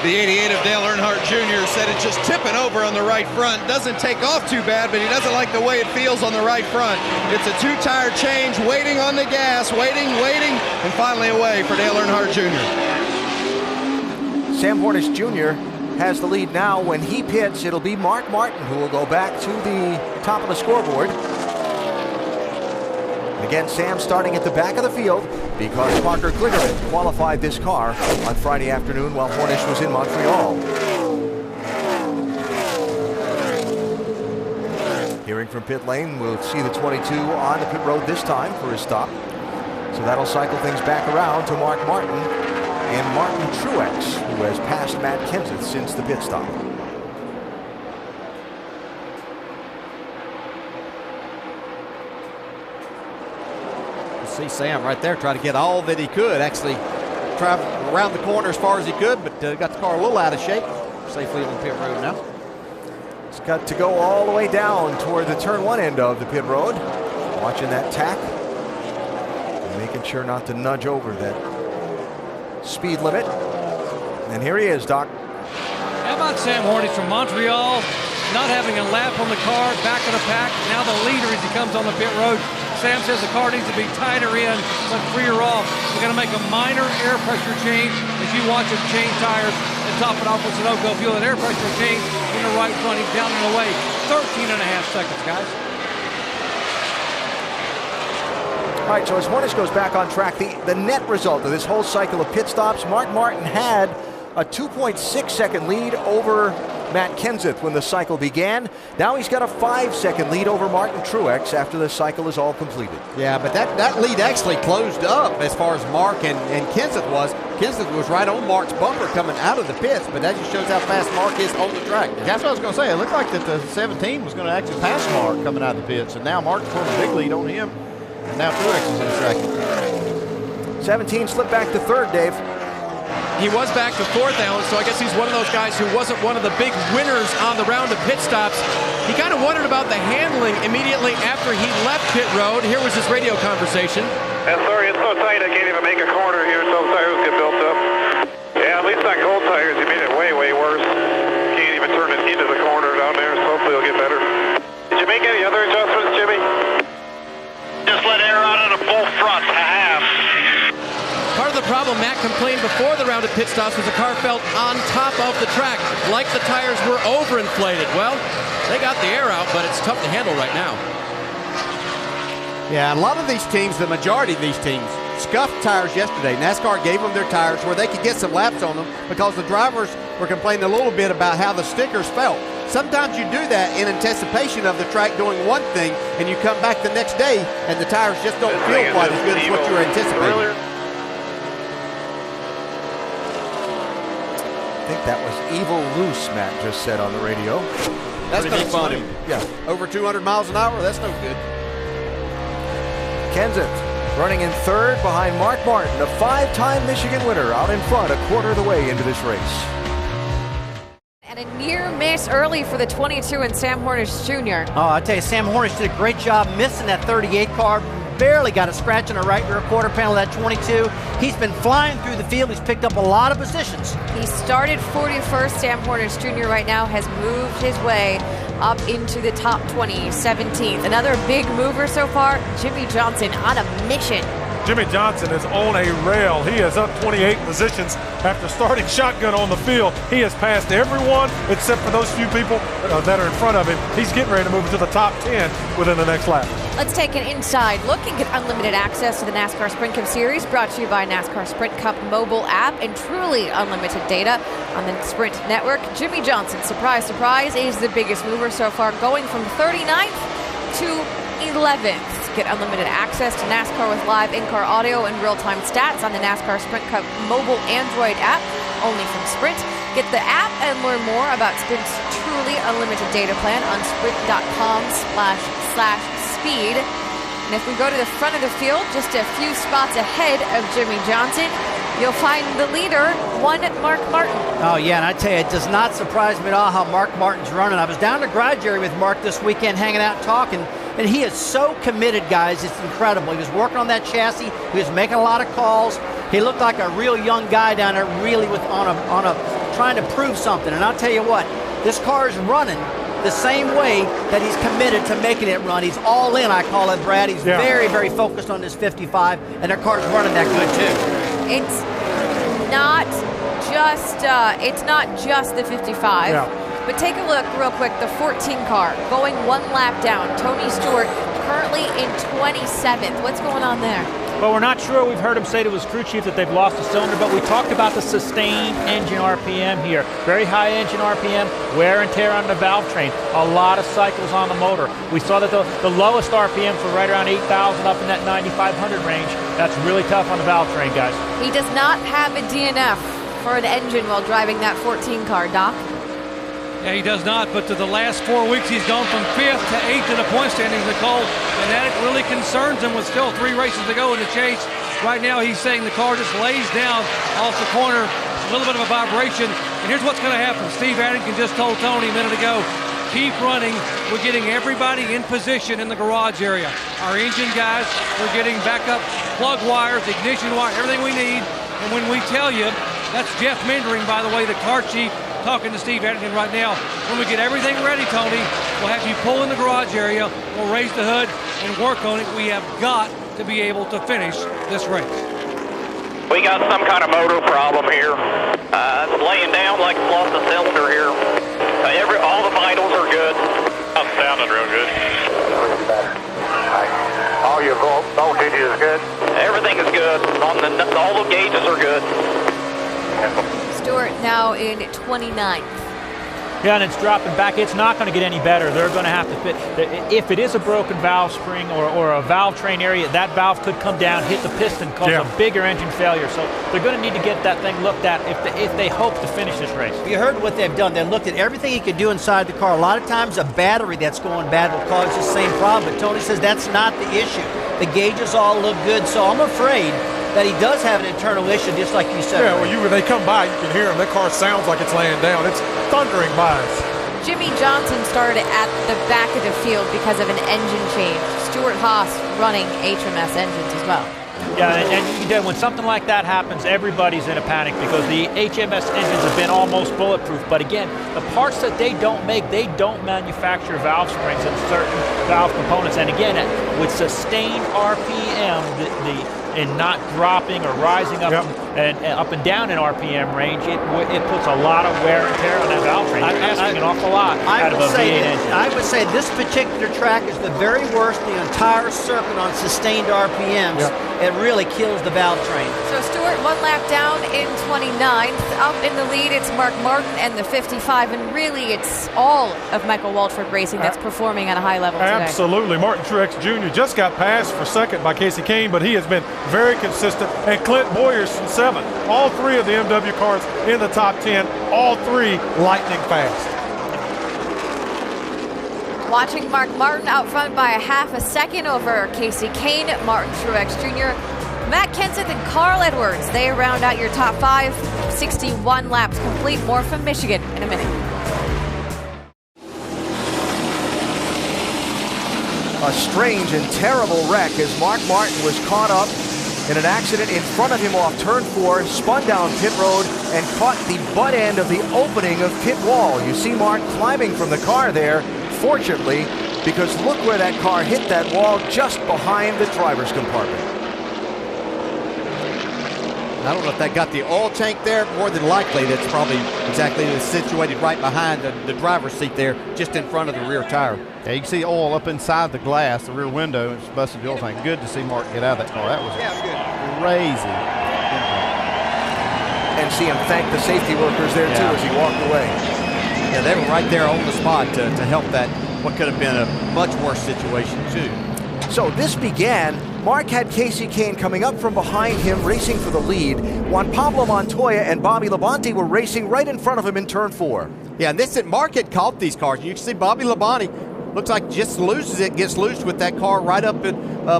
The 88 of Dale Earnhardt Jr. said it's just tipping over on the right front. Doesn't take off too bad, but he doesn't like the way it feels on the right front. It's a 2-tire change, waiting on the gas, waiting, and finally away for Dale Earnhardt Jr. Sam Hornish Jr. has the lead now. When he pits, it'll be Mark Martin who will go back to the top of the scoreboard. And again, Sam starting at the back of the field because Parker Kligerman qualified this car on Friday afternoon while Hornish was in Montreal. Hearing from pit lane, we'll see the 22 on the pit road this time for his stop. So that'll cycle things back around to Mark Martin and Martin Truex, who has passed Matt Kenseth since the pit stop. See Sam right there try to get all that he could. Actually travel around the corner as far as he could, but got the car a little out of shape. Safely on the pit road now. It's got to go all the way down toward the turn 1 end of the pit road. Watching that tack. And making sure not to nudge over that speed limit. And here he is, Doc. How about Sam Hornish from Montreal, not having a lap on the car, back of the pack, now the leader as he comes on the pit road. Sam says the car needs to be tighter in, but freer off. They're going to make a minor air pressure change as you watch him change tires and top it off with Sunoco fuel. An air pressure change in the right front. He's down and away. 13 and a half seconds, guys. All right, so as Hornish goes back on track, the net result of this whole cycle of pit stops, Mark Martin had a 2.6-second lead over Matt Kenseth when the cycle began. Now he's got a 5-second lead over Martin Truex after the cycle is all completed. Yeah, but that lead actually closed up as far as Mark and Kenseth was. Kenseth was right on Mark's bumper coming out of the pits, but that just shows how fast Mark is on the track. That's what I was going to say. It looked like that the 17 was going to actually pass Mark coming out of the pits, and now Mark's pulling a big lead on him, and now Truex is in second. 17 slipped back to third, Dave. He was back to fourth, Alan, so I guess he's one of those guys who wasn't one of the big winners on the round of pit stops. He kind of wondered about the handling immediately after he left pit road. Here was his radio conversation. Sorry, it's so tight I can't even make a corner here, so tires get built up. at least on cold tires, he made it way, way worse. Can't even turn it into the corner down there, so hopefully it'll get better. Did you make any other adjustments, Jimmy? Just let air out of the full front, half. Part of the problem Matt complained before the round of pit stops was the car felt on top of the track, like the tires were overinflated. Well, they got the air out, but it's tough to handle right now. Yeah, a lot of these teams, the majority of these teams, scuffed tires yesterday. NASCAR gave them their tires where they could get some laps on them because the drivers were complaining a little bit about how the stickers felt. Sometimes you do that in anticipation of the track doing one thing, and you come back the next day and the tires just don't feel quite as good as what you were anticipating. I think that was Evil Loose, Matt just said on the radio. That's no fun. Yeah, over 200 miles an hour, that's no good. Kenseth running in third behind Mark Martin, the 5-time Michigan winner, out in front a quarter of the way into this race. And a near miss early for the 22 and Sam Hornish Jr. Oh, I tell you, Sam Hornish did a great job missing that 38 car. Barely got a scratch on the right rear quarter panel of that 22. He's been flying through the field. He's picked up a lot of positions. He started 41st. Sam Hornish Jr. right now has moved his way up into the top 20, 17th. Another big mover so far, Jimmy Johnson on a mission. Jimmy Johnson is on a rail. He is up 28 positions after starting shotgun on the field. He has passed everyone except for those few people that are in front of him. He's getting ready to move into the top 10 within the next lap. Let's take an inside look and get unlimited access to the NASCAR Sprint Cup Series, brought to you by NASCAR Sprint Cup mobile app and truly unlimited data on the Sprint network. Jimmy Johnson, surprise, surprise, is the biggest mover so far, going from 39th to 11th. Get unlimited access to NASCAR with live in-car audio and real-time stats on the NASCAR Sprint Cup mobile Android app, only from Sprint. Get the app and learn more about Sprint's truly unlimited data plan on sprint.com/speed. And if we go to the front of the field, just a few spots ahead of Jimmy Johnson, you'll find the leader, one Mark Martin. Oh, yeah, and I tell you, it does not surprise me at all how Mark Martin's running. I was down to garage area with Mark this weekend hanging out and talking, and he is so committed, guys. It's incredible. He was working on that chassis. He was making a lot of calls. He looked like a real young guy down there, really trying to prove something. And I'll tell you what, this car is running the same way that he's committed to making it run. He's all in, I call it, Brad. He's very, very focused on this 55, and their car's running that good, too. It's not just the 55. Yeah. But take a look real quick, the 14 car going one lap down. Tony Stewart currently in 27th. What's going on there? Well, we're not sure. We've heard him say to his crew chief that they've lost a cylinder, but we talked about the sustained engine RPM here. Very high engine RPM, wear and tear on the valve train, a lot of cycles on the motor. We saw that the lowest RPM for right around 8,000 up in that 9,500 range. That's really tough on the valve train, guys. He does not have a DNF for an engine while driving that 14 car, Doc. Yeah, he does not, but to the last 4 weeks, he's gone from 5th to 8th in the point standings, Nicole, and that really concerns him with still 3 races to go in the chase. Right now, he's saying the car just lays down off the corner, a little bit of a vibration, and here's what's going to happen. Steve Addington just told Tony a minute ago, keep running. We're getting everybody in position in the garage area. Our engine guys, we're getting backup plug wires, ignition wire, everything we need, and when we tell you, that's Jeff Mindering, by the way, the car chief, talking to Steve Addington right now. When we get everything ready, Tony, we'll have you pull in the garage area, we'll raise the hood and work on it. We have got to be able to finish this race. We got some kind of motor problem here. It's laying down like it's lost a cylinder here. All the vitals are good. I'm sounding real good. All your voltage is good? Everything is good. All the gauges are good. Stewart now in 29th. Yeah, and it's dropping back. It's not going to get any better. They're going to have to fit. If it is a broken valve spring or a valve train area, that valve could come down, hit the piston, cause a bigger engine failure. So they're going to need to get that thing looked at if they hope to finish this race. You heard what they've done. They looked at everything he could do inside the car. A lot of times a battery that's going bad will cause the same problem. But Tony says that's not the issue. The gauges all look good. So I'm afraid that he does have an internal issue, just like you said. Yeah, well, when they come by, you can hear them. That car sounds like it's laying down. It's thundering by us. Jimmy Johnson started at the back of the field because of an engine change. Stuart Haas running HMS engines as well. Yeah, and again, when something like that happens, everybody's in a panic because the HMS engines have been almost bulletproof. But again, the parts that they don't make, they don't manufacture valve springs and certain valve components. And again, with sustained RPM, and not dropping or rising up and up and down in RPM range, it puts a lot of wear and tear on that valve train. You're asking an awful lot out of a V8 engine. I would say this particular track is the very worst in the entire circuit on sustained RPMs. It really kills the valve train. So Stewart, 1 lap down in 29th. Up in the lead, it's Mark Martin and the 55, and really it's all of Michael Waltrip Racing that's performing at a high level today. Absolutely. Martin Truex Jr. just got passed for second by Casey Kane, but he has been very consistent. And Clint Boyers in 7th. All 3 of the MW cars in the top 10, all 3 lightning fast. Watching Mark Martin out front by a half a second over Casey Kane, Martin Truex Jr., Matt Kenseth and Carl Edwards. They round out your top 5. 61 laps complete. More from Michigan in a minute. A strange and terrible wreck as Mark Martin was caught up in an accident in front of him off turn 4, spun down pit road, and caught the butt end of the opening of pit wall. You see Mark climbing from the car there, fortunately, because look where that car hit that wall just behind the driver's compartment. I don't know if that got the oil tank there. More than likely, that's probably exactly situated right behind the driver's seat there, just in front of the rear tire. Yeah, you can see oil up inside the glass, the rear window, and it's busted the oil tank. Good to see Mark get out of that car. That was crazy. And see him thank the safety workers there, too, as he walked away. Yeah, they were right there on the spot to help that, what could have been a much worse situation, too. So this began. Mark had Casey Kane coming up from behind him, racing for the lead. Juan Pablo Montoya and Bobby Labonte were racing right in front of him in turn 4. Yeah, and Mark had caught these cars. You can see Bobby Labonte looks like just loses it, gets loose with that car right up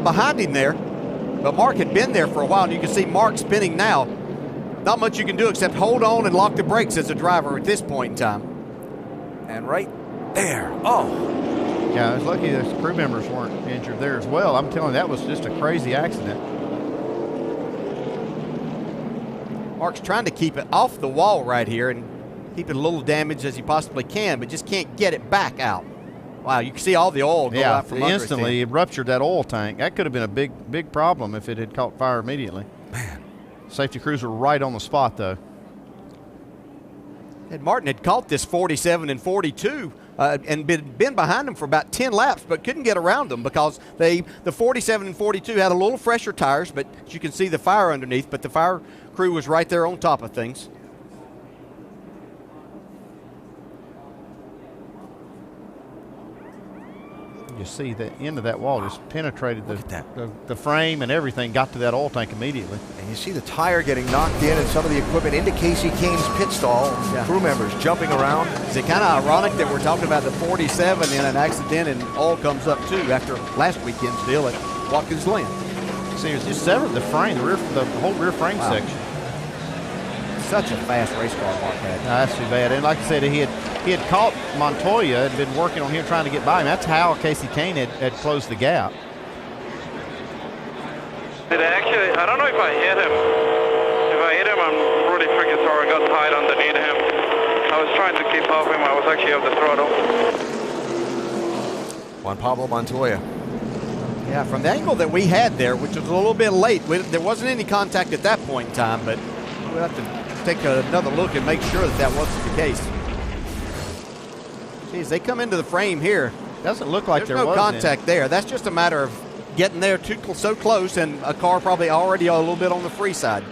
behind him there. But Mark had been there for a while, and you can see Mark spinning now. Not much you can do except hold on and lock the brakes as a driver at this point in time. And right there, yeah, I was lucky the crew members weren't injured there as well. I'm telling you, that was just a crazy accident. Mark's trying to keep it off the wall right here and keep it a little damaged as he possibly can, but just can't get it back out. Wow, you can see all the oil go out from under it. Instantly, it ruptured that oil tank. That could have been a big problem if it had caught fire immediately. Man. Safety crews were right on the spot, though. And Martin had caught this 47 and 42 and been behind them for about 10 laps, but couldn't get around them because the 47 and 42 had a little fresher tires, but you can see the fire underneath, but the fire crew was right there on top of things. You see the end of that wall just penetrated the frame and everything, got to that oil tank immediately. And you see the tire getting knocked in and some of the equipment into Casey Kane's pit stall. Yeah. Crew members jumping around. Is it kind of ironic that we're talking about the 47 in an accident and oil comes up too after last weekend's deal at Watkins Glen? See, it just severed the frame, the whole rear frame section. Such a fast race car Mark had. No, that's too bad. And like I said, he had caught Montoya and been working on him trying to get by him. That's how Casey Kane had closed the gap. I don't know if I hit him. If I hit him, I'm really freaking sorry. I got tied underneath him. I was trying to keep off him. I was actually off the throttle. Juan Pablo Montoya. Yeah, from the angle that we had there, which was a little bit late, there wasn't any contact at that point in time, but we'll have to take another look and make sure that wasn't the case. Geez, they come into the frame here. Doesn't look like there's no contact there. That's just a matter of getting there so close, and a car probably already a little bit on the free side.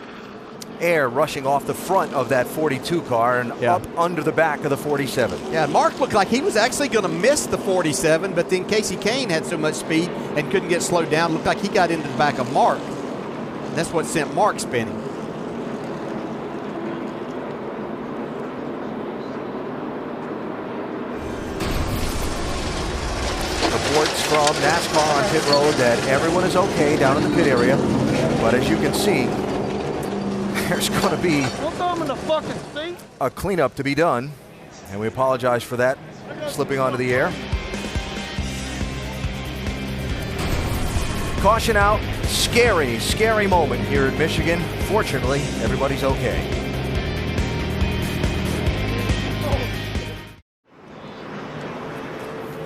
Air rushing off the front of that 42 car and up under the back of the 47. Yeah, Mark looked like he was actually going to miss the 47, but then Casey Kane had so much speed and couldn't get slowed down. Looked like he got into the back of Mark. And that's what sent Mark spinning. Reports from NASCAR on pit road that everyone is okay down in the pit area, but as you can see, there's going to be a cleanup to be done, and we apologize for that slipping onto the air. Caution out Scary, scary moment here in Michigan. Fortunately, everybody's okay.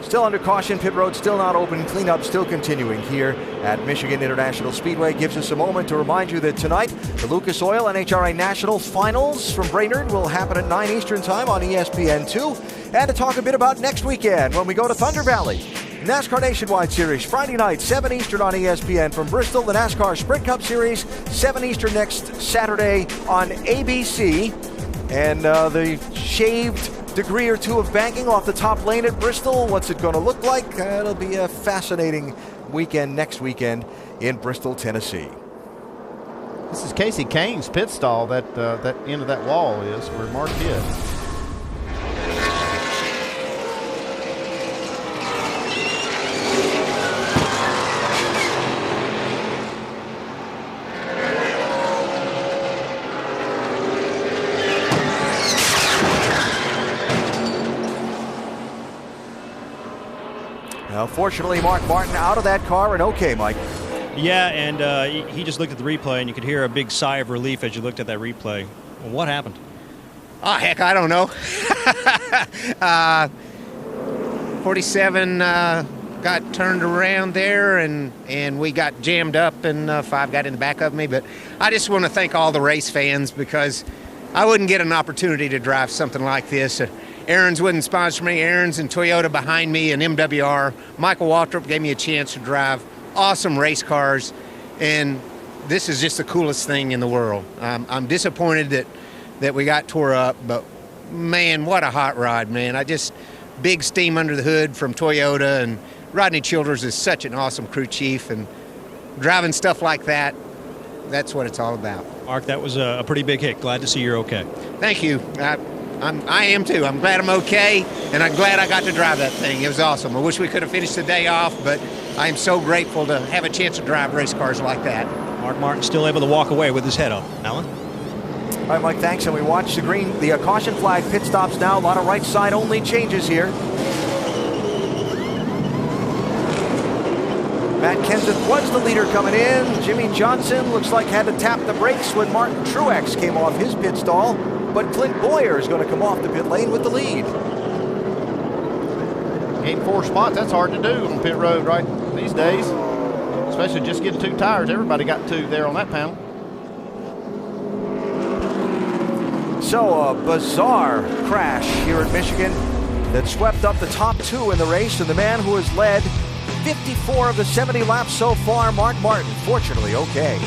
Still under caution, pit road still not open, cleanup still continuing here at Michigan International Speedway. Gives us a moment to remind you that tonight the Lucas Oil NHRA National Finals from Brainerd will happen at 9 Eastern Time on ESPN2. And to talk a bit about next weekend when we go to Thunder Valley. NASCAR Nationwide Series, Friday night, 7 Eastern on ESPN from Bristol. The NASCAR Sprint Cup Series, 7 Eastern next Saturday on ABC. And the shaved degree or two of banking off the top lane at Bristol. What's it going to look like? It'll be a fascinating weekend next weekend in Bristol, Tennessee. This is Casey Kane's pit stall. That end of that wall is where Mark hit. Now, fortunately, Mark Martin out of that car and okay, Mike. Yeah, and he just looked at the replay, and you could hear a big sigh of relief as you looked at that replay. Well, what happened? Oh, heck, I don't know. 47 got turned around there, and we got jammed up, and 5 got in the back of me. But I just want to thank all the race fans because I wouldn't get an opportunity to drive something like this. Aaron's wouldn't sponsor me. Aaron's and Toyota behind me and MWR. Michael Waltrip gave me a chance to drive awesome race cars, and this is just the coolest thing in the world. I'm disappointed that we got tore up, but man, what a hot rod, man. Big steam under the hood from Toyota, and Rodney Childers is such an awesome crew chief, and driving stuff like that, that's what it's all about. Mark, that was a pretty big hit. Glad to see you're okay. Thank you. I am too. I'm glad I'm okay, and I'm glad I got to drive that thing. It was awesome. I wish we could have finished the day off, but I am so grateful to have a chance to drive race cars like that. Mark Martin still able to walk away with his head up. Alan? All right, Mike, thanks. And we watch the caution flag pit stops now. A lot of right side only changes here. Matt Kenseth was the leader coming in. Jimmy Johnson looks like had to tap the brakes when Martin Truex came off his pit stall. But Clint Boyer is going to come off the pit lane with the lead. Gain 4 spots, that's hard to do on pit road right these days. Especially just getting 2 tires. Everybody got 2 there on that panel. So a bizarre crash here at Michigan that swept up the top 2 in the race, and the man who has led 54 of the 70 laps so far, Mark Martin, fortunately okay.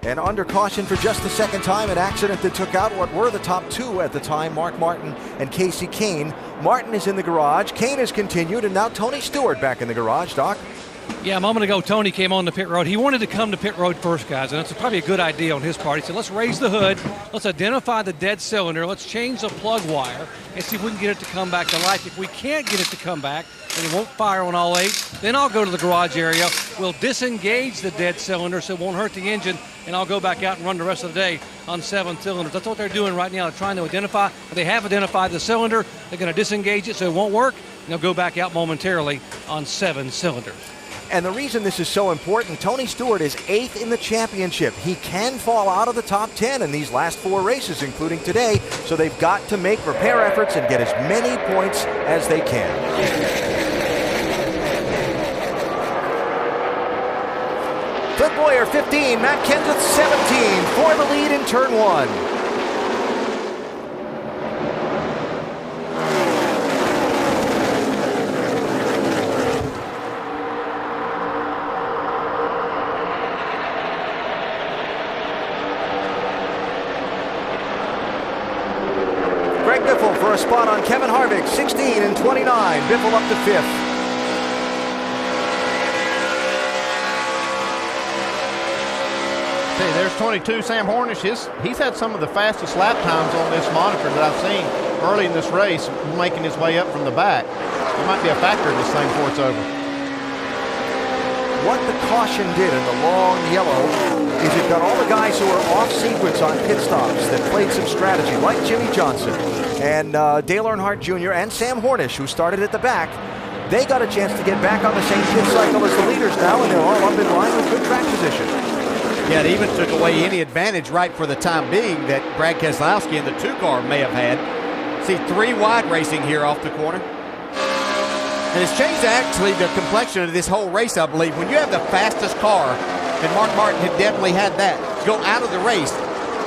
And under caution for just the second time, an accident that took out what were the top 2 at the time, Mark Martin and Casey Kane. Martin is in the garage, Kane has continued, and now Tony Stewart back in the garage, Doc. Yeah, a moment ago, Tony came on the pit road. He wanted to come to pit road first, guys, and that's probably a good idea on his part. He said, let's raise the hood, let's identify the dead cylinder, let's change the plug wire, and see if we can get it to come back to life. If we can't get it to come back, and it won't fire on all 8, then I'll go to the garage area. We'll disengage the dead cylinder so it won't hurt the engine, and I'll go back out and run the rest of the day on 7 cylinders. That's what they're doing right now. They're trying to identify. They have identified the cylinder. They're going to disengage it so it won't work, and they'll go back out momentarily on 7 cylinders. And the reason this is so important, Tony Stewart is 8th in the championship. He can fall out of the top 10 in these last 4 races, including today, so they've got to make repair efforts and get as many points as they can. Clint Boyer 15, Matt Kenseth 17 for the lead in turn 1. For a spot on Kevin Harvick, 16 and 29. Biffle up to 5th. See, there's 22, Sam Hornish. He's had some of the fastest lap times on this monitor that I've seen early in this race, making his way up from the back. It might be a factor in this thing before it's over. What the caution did in the long yellow is it got all the guys who were off sequence on pit stops that played some strategy, like Jimmy Johnson and Dale Earnhardt Jr. and Sam Hornish, who started at the back. They got a chance to get back on the same pit cycle as the leaders now, and they're all up in line with good track position. Yeah, it even took away any advantage right for the time being that Brad Keselowski and the 2-car may have had. See 3 wide racing here off the corner. And it's changed actually the complexion of this whole race, I believe. When you have the fastest car, and Mark Martin had definitely had that, go out of the race,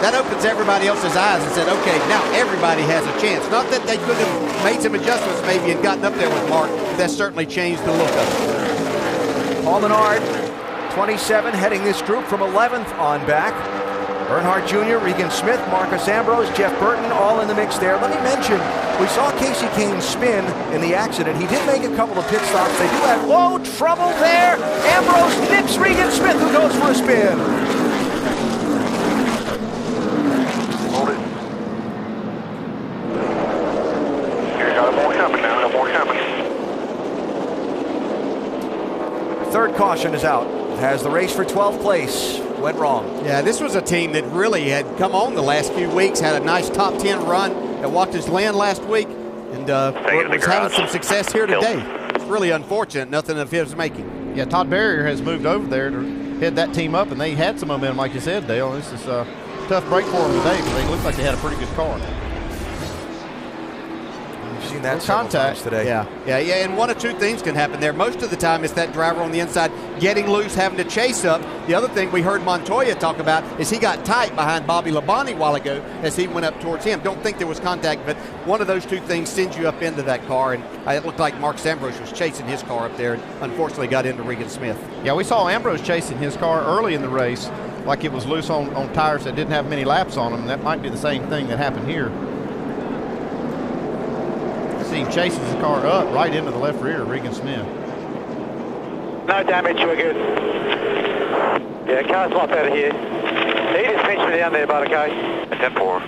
that opens everybody else's eyes and said, okay, now everybody has a chance. Not that they could have made some adjustments maybe and gotten up there with Mark, but that certainly changed the look of it. Paul Menard, 27, heading this group from 11th on back. Earnhardt Jr., Regan Smith, Marcus Ambrose, Jeff Burton, all in the mix there. Let me mention, we saw Casey Kane spin in the accident. He did make a couple of pit stops. They do have, whoa, trouble there. Ambrose nips Regan Smith, who goes for a spin. Hold it. Here, got more coming now, got more coming. Third caution is out. Has the race for 12th place. Went wrong. Yeah, this was a team that really had come on the last few weeks, had a nice top 10 run at Watkins Glen last week, and was having some success here today. It's really unfortunate, nothing of his making. Yeah, Todd Barrier has moved over there to head that team up, and they had some momentum, like you said, Dale. This is a tough break for them today, but they look like they had a pretty good car. We've seen that contact today. Yeah, and one of two things can happen there. Most of the time, it's that driver on the inside getting loose, having to chase up. The other thing we heard Montoya talk about is he got tight behind Bobby Labonte a while ago as he went up towards him. Don't think there was contact, but one of those two things sends you up into that car, and it looked like Marcus Ambrose was chasing his car up there and unfortunately got into Regan Smith. Yeah, we saw Ambrose chasing his car early in the race like it was loose on tires that didn't have many laps on them, and that might be the same thing that happened here. See him chases the car up right into the left rear of Regan Smith. No damage, we're good. Yeah, car's a lot better here. He just pinched me down there, but okay. 10-4.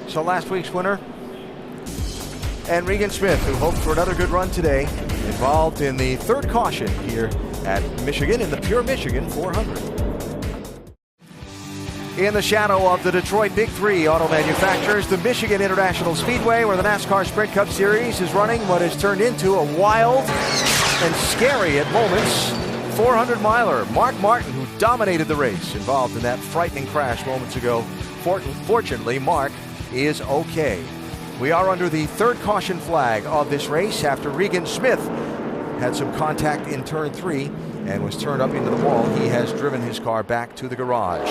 So last week's winner, and Regan Smith, who hopes for another good run today, involved in the third caution here at Michigan in the Pure Michigan 400. In the shadow of the Detroit Big Three auto manufacturers, the Michigan International Speedway, where the NASCAR Sprint Cup Series is running what has turned into a wild and scary at moments 400-miler. Mark Martin, who dominated the race, involved in that frightening crash moments ago. Fortunately, Mark is okay. We are under the third caution flag of this race after Regan Smith had some contact in turn 3 and was turned up into the wall. He has driven his car back to the garage.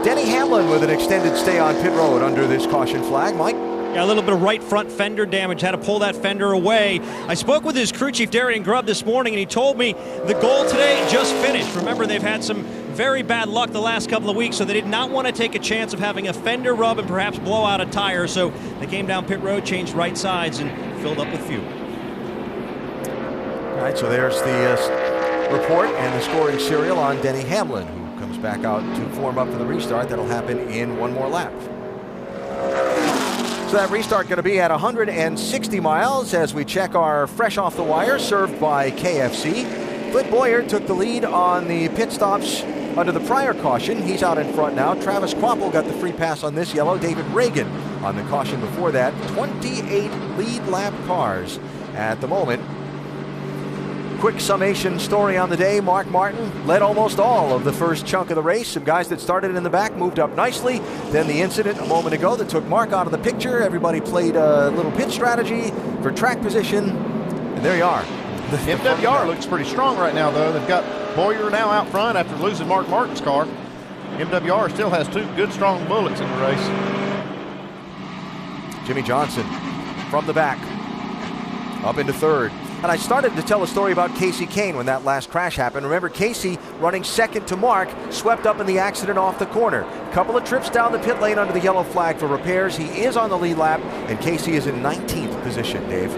Denny Hamlin with an extended stay on pit road under this caution flag. Mike? Yeah, a little bit of right front fender damage. Had to pull that fender away. I spoke with his crew chief, Darian Grubb, this morning, and he told me the goal today just finished. Remember, they've had some very bad luck the last couple of weeks, so they did not want to take a chance of having a fender rub and perhaps blow out a tire. So they came down pit road, changed right sides, and filled up with fuel. All right, so there's the report and the scoring serial on Denny Hamlin, who comes back out to form up for the restart. That'll happen in one more lap. So that restart going to be at 160 miles as we check our fresh off the wire served by KFC. Clint Boyer took the lead on the pit stops under the prior caution. He's out in front now. Travis Kvapil got the free pass on this yellow. David Reagan on the caution before that. 28 lead lap cars at the moment. Quick summation story on the day. Mark Martin led almost all of the first chunk of the race. Some guys that started in the back moved up nicely. Then the incident a moment ago that took Mark out of the picture. Everybody played a little pit strategy for track position. And there you are. The MWR looks pretty strong right now, though. They've got Boyer now out front after losing Mark Martin's car. MWR still has two good, strong bullets in the race. Jimmy Johnson from the back up into third. And I started to tell a story about Casey Kane when that last crash happened. Remember, Casey running second to Mark, swept up in the accident off the corner. Couple of trips down the pit lane under the yellow flag for repairs. He is on the lead lap, and Casey is in 19th position, Dave.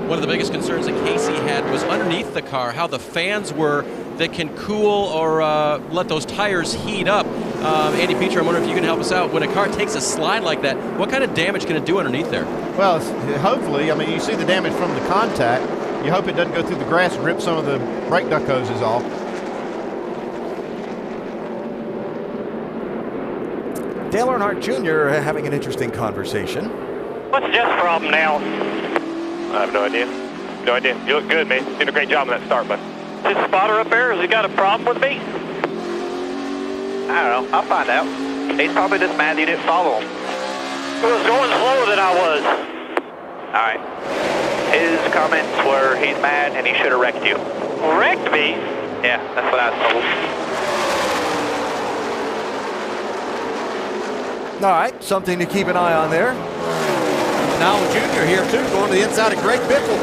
One of the biggest concerns that Casey had was underneath the car, how the fans were that can cool or let those tires heat up. Andy Peter, I'm wondering if you can help us out. When a car takes a slide like that, what kind of damage can it do underneath there? Well, hopefully, I mean, you see the damage from the contact. You hope it doesn't go through the grass and rip some of the brake duct hoses off. Dale Earnhardt Jr. having an interesting conversation. What's Jeff's problem now? I have no idea. No idea. You look good, man. Did a great job on that start, bud. Is his spotter up there? Has he got a problem with me? I don't know. I'll find out. He's probably just mad you didn't follow him. He was going slower than I was. All right. His comments were he's mad and he should have wrecked you. Wrecked me? Yeah, that's what I was told. All right, something to keep an eye on there. Now Jr. here too, going to the inside of Greg Biffle.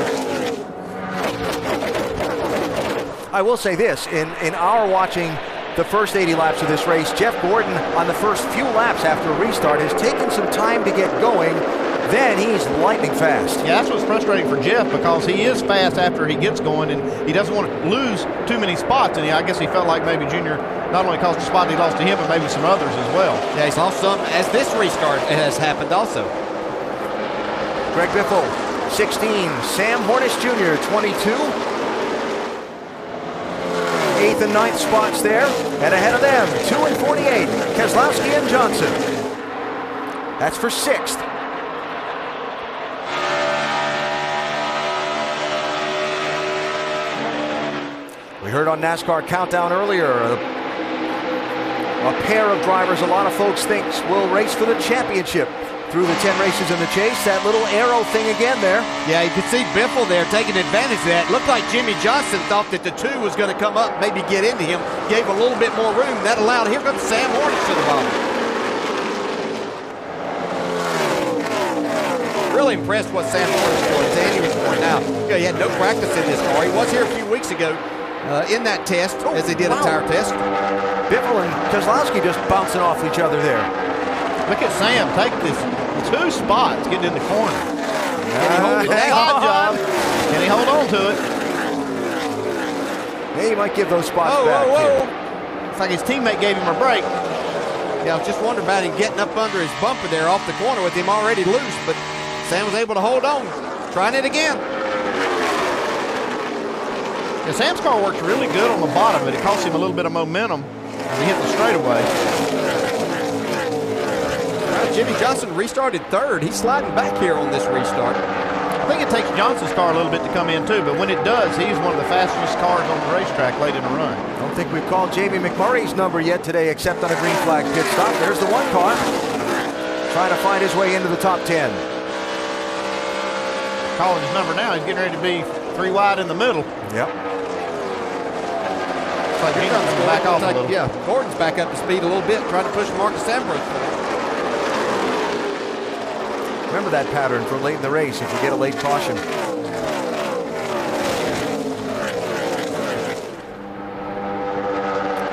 I will say this, in our watching the first 80 laps of this race, Jeff Gordon on the first few laps after a restart has taken some time to get going. Then he's lightning fast. Yeah, that's what's frustrating for Jeff, because he is fast after he gets going, and he doesn't want to lose too many spots. And I guess he felt like maybe Junior not only caused a spot he lost to him, but maybe some others as well. Yeah, he's lost some as this restart has happened also. Greg Biffle, 16. Sam Hornish Jr., 22. 8th and 9th spots there. And ahead of them, 2 and 48, Keselowski and Johnson. That's for 6th. We heard on NASCAR Countdown earlier, a pair of drivers a lot of folks think will race for the championship through the 10 races in the chase. That little arrow thing again there. Yeah, you can see Biffle there taking advantage of that. Looked like Jimmy Johnson thought that the 2 was going to come up, maybe get into him. Gave a little bit more room. That allowed, here comes Sam Hornish to the bottom. Really impressed what Sam Hornish was. Andy was pointing out. Yeah, he had no practice in this car. He was here a few weeks ago in that test, as they did a tire test. Biffle and Keselowski just bouncing off each other there. Look at Sam take this 2 spots getting in the corner. Can he hold that hot job? Can he hold on to it? Yeah, he might give those spots back. Whoa. It's like his teammate gave him a break. Yeah, I was just wondering about him getting up under his bumper there off the corner with him already loose, but Sam was able to hold on. Trying it again. Yeah, Sam's car works really good on the bottom, but it costs him a little bit of momentum as he hit the straightaway. Jimmy Johnson restarted 3rd. He's sliding back here on this restart. I think it takes Johnson's car a little bit to come in too, but when it does, he's one of the fastest cars on the racetrack late in the run. I don't think we've called Jamie McMurray's number yet today, except on a green flag pit stop. There's the 1 car trying to find his way into the top 10. Calling his number now. He's getting ready to be 3 wide in the middle. Yep. It's like he's back off a little. Yeah, Gordon's back up to speed a little bit, trying to push Marcus Ambrose. Remember that pattern for late in the race if you get a late caution.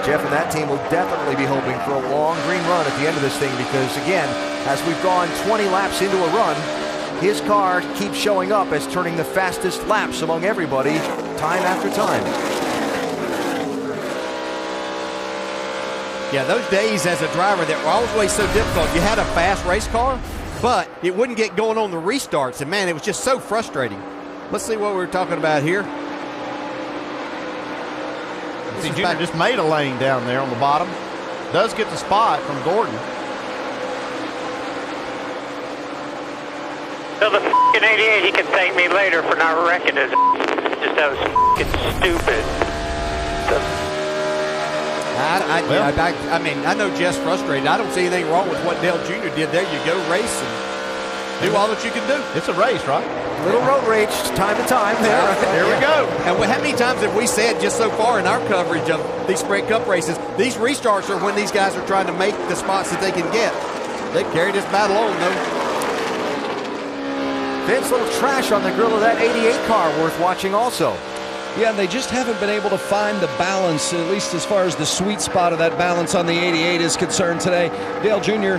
Jeff and that team will definitely be hoping for a long green run at the end of this thing, because again, as we've gone 20 laps into a run, his car keeps showing up as turning the fastest laps among everybody time after time. Yeah, those days as a driver that were always so difficult. You had a fast race car, but it wouldn't get going on the restarts. And man, it was just so frustrating. Let's see what we're talking about here. See, Junior just made a lane down there on the bottom. Does get the spot from Gordon. So the f***ing 88, he can thank me later for not wrecking his just that was f***ing stupid. I mean, I know Jeff's frustrated. I don't see anything wrong with what Dale Jr. did there. You go race and do all that you can do. It's a race, right? Little road rage, time to time there. There we go. And how many times have we said just so far in our coverage of these Sprint Cup races, these restarts are when these guys are trying to make the spots that they can get. They've carried this battle on, though. Vince, little trash on the grill of that 88 car worth watching also. Yeah, they just haven't been able to find the balance, at least as far as the sweet spot of that balance on the 88 is concerned today. Dale Jr.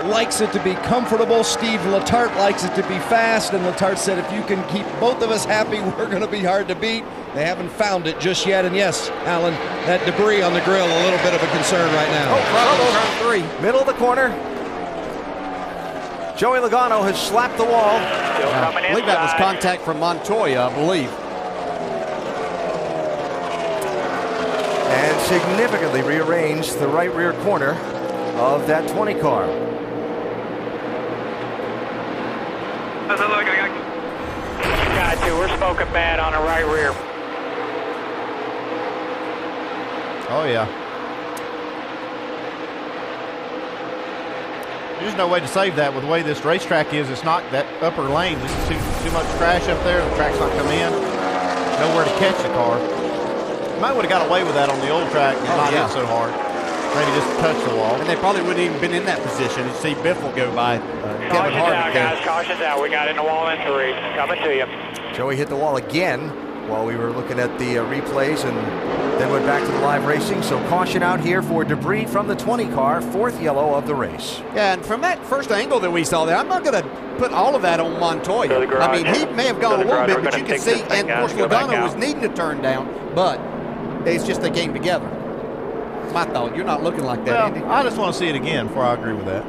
Likes it to be comfortable. Steve Letarte likes it to be fast. And Letarte said, if you can keep both of us happy, we're going to be hard to beat. They haven't found it just yet. And yes, Alan, that debris on the grill, a little bit of a concern right now. Oh, trouble. Turn 3. Middle of the corner. Joey Logano has slapped the wall. I believe that was contact from Montoya, I believe. And significantly rearranged the right rear corner of that 20 car. How's it look? Got you. We're smoking bad on the right rear. Oh, yeah. There's no way to save that with the way this racetrack is. It's not that upper lane. This is too much crash up there. The track's not coming in. Nowhere to catch the car. Might would have got away with that on the old track and not hit so hard. Maybe just touch the wall. And they probably wouldn't even been in that position. You see Biffle go by. Caution down, guys. Caution down. We got in the wall in 3. Coming to you. Joey hit the wall again while we were looking at the replays and then went back to the live racing. So caution out here for debris from the 20 car, 4th yellow of the race. Yeah, and from that first angle that we saw there, I'm not going to put all of that on Montoya. I mean, he may have gone a little bit, but you can see, and of course Logano was needing to turn down, but it's just they came together. My thought. You're not looking like that, Andy. I just want to see it again before I agree with that.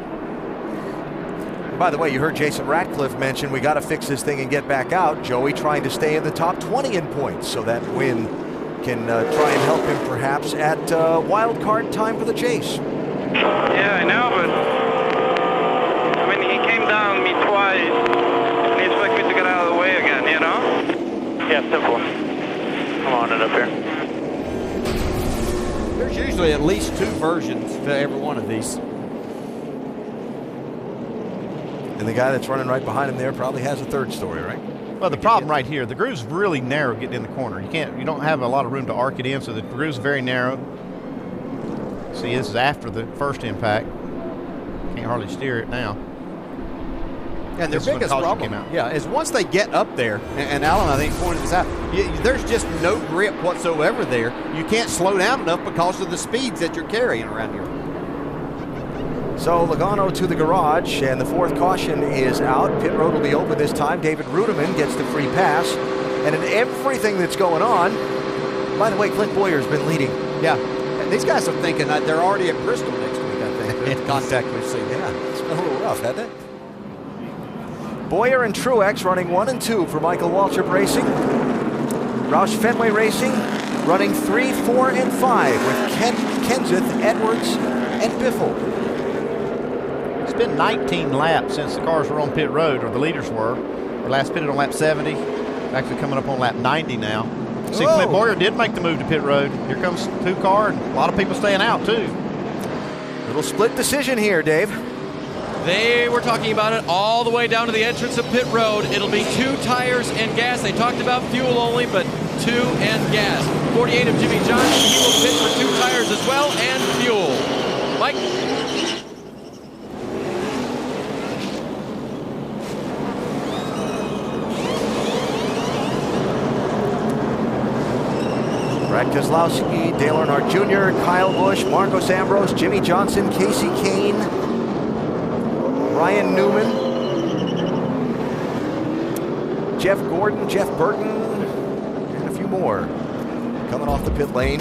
By the way, you heard Jason Ratcliffe mention we got to fix this thing and get back out. Joey trying to stay in the top 20 in points, so that win can try and help him perhaps at wild card time for the chase. Yeah, I know, but I mean, he came down me twice, and he expects me to get out of the way again, you know? Yeah, simple. Come on it up here. There's usually at least 2 versions to every one of these. And the guy that's running right behind him there probably has a 3rd story, right? Well, the problem right here, the groove's really narrow getting in the corner. You don't have a lot of room to arc it in, so the groove's very narrow. See, this is after the first impact. Can't hardly steer it now. And their biggest problem, is once they get up there, and Alan, I think, pointed this out, there's just no grip whatsoever there. You can't slow down enough because of the speeds that you're carrying around here. So Logano to the garage, and the 4th caution is out. Pit road will be open this time. David Ruderman gets the free pass. And in everything that's going on, by the way, Clint Boyer's been leading. Yeah, and these guys are thinking that they're already at Bristol next week, I think. The contact we've seen. Yeah, it's been a little rough, hasn't it? Boyer and Truex running 1 and 2 for Michael Waltrip Racing. Roush Fenway Racing running 3, 4, and 5 with Kenseth, Edwards, and Biffle. It's been 19 laps since the cars were on pit road, or the leaders were. They last pitted on lap 70. Actually coming up on lap 90 now. See, Clint Boyer did make the move to pit road. Here comes 2 car, and a lot of people staying out, too. Little split decision here, Dave. They were talking about it all the way down to the entrance of pit road. It'll be 2 tires and gas. They talked about fuel only, but 2 and gas. 48 of Jimmy Johnson. He will pit for 2 tires as well and fuel. Mike? Brad Keselowski, Dale Earnhardt Jr., Kyle Busch, Marcos Ambrose, Jimmy Johnson, Casey Kane, Ryan Newman, Jeff Gordon, Jeff Burton, and a few more coming off the pit lane.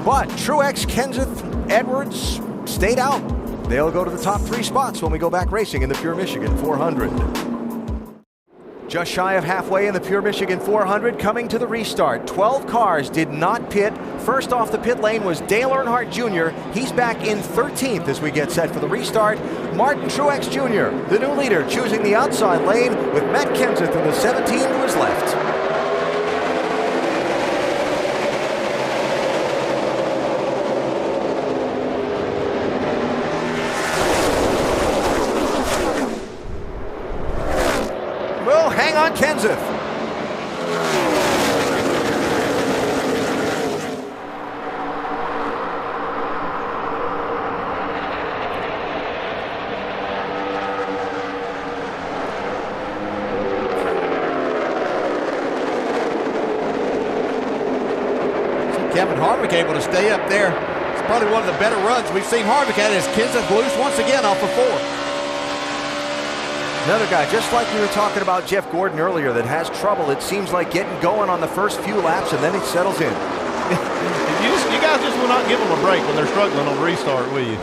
But Truex, Kenseth, Edwards stayed out. They'll go to the top 3 spots when we go back racing in the Pure Michigan 400. Just shy of halfway in the Pure Michigan 400, coming to the restart. 12 cars did not pit. First off the pit lane was Dale Earnhardt Jr. He's back in 13th as we get set for the restart. Martin Truex Jr., the new leader, choosing the outside lane with Matt Kenseth in the 17 to his left. Well, hang on, Kenseth. Kevin Harvick able to stay up there. It's probably one of the better runs we've seen Harvick at as Kenseth loose once again off of 4. Another guy, just like we were talking about Jeff Gordon earlier, that has trouble, it seems like, getting going on the first few laps, and then he settles in. You guys just will not give them a break when they're struggling on restart, will you?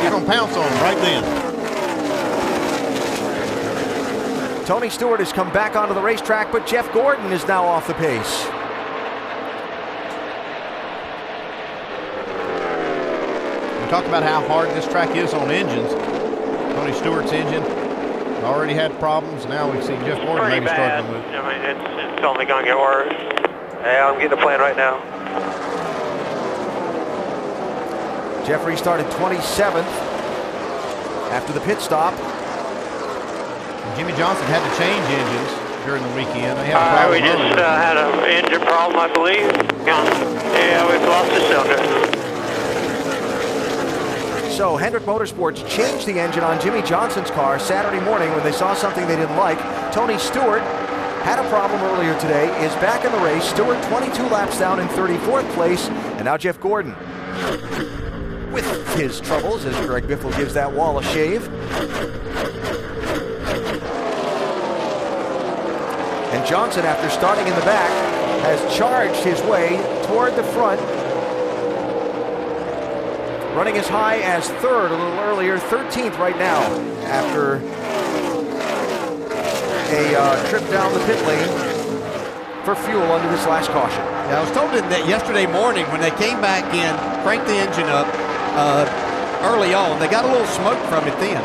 You're going to pounce on them right then. Tony Stewart has come back onto the racetrack, but Jeff Gordon is now off the pace. We talk about how hard this track is on engines. Tony Stewart's engine, already had problems. Now we see Jeff Gordon Pretty maybe bad. struggling with it. I mean, it's only going to get worse. Yeah, I'm getting a plan right now. Jeffrey started 27th after the pit stop. Jimmy Johnson had to change engines during the weekend. They had a problem We just had an engine problem, I believe. Yeah, we've lost a cylinder. So Hendrick Motorsports changed the engine on Jimmy Johnson's car Saturday morning when they saw something they didn't like. Tony Stewart had a problem earlier today, is back in the race. Stewart 22 laps down in 34th place, and now Jeff Gordon with his troubles as Greg Biffle gives that wall a shave. And Johnson, after starting in the back, has charged his way toward the front, running as high as third a little earlier, 13th right now after a trip down the pit lane for fuel under this last caution. Yeah, I was told that yesterday morning when they came back in, cranked the engine up early on, they got a little smoke from it then.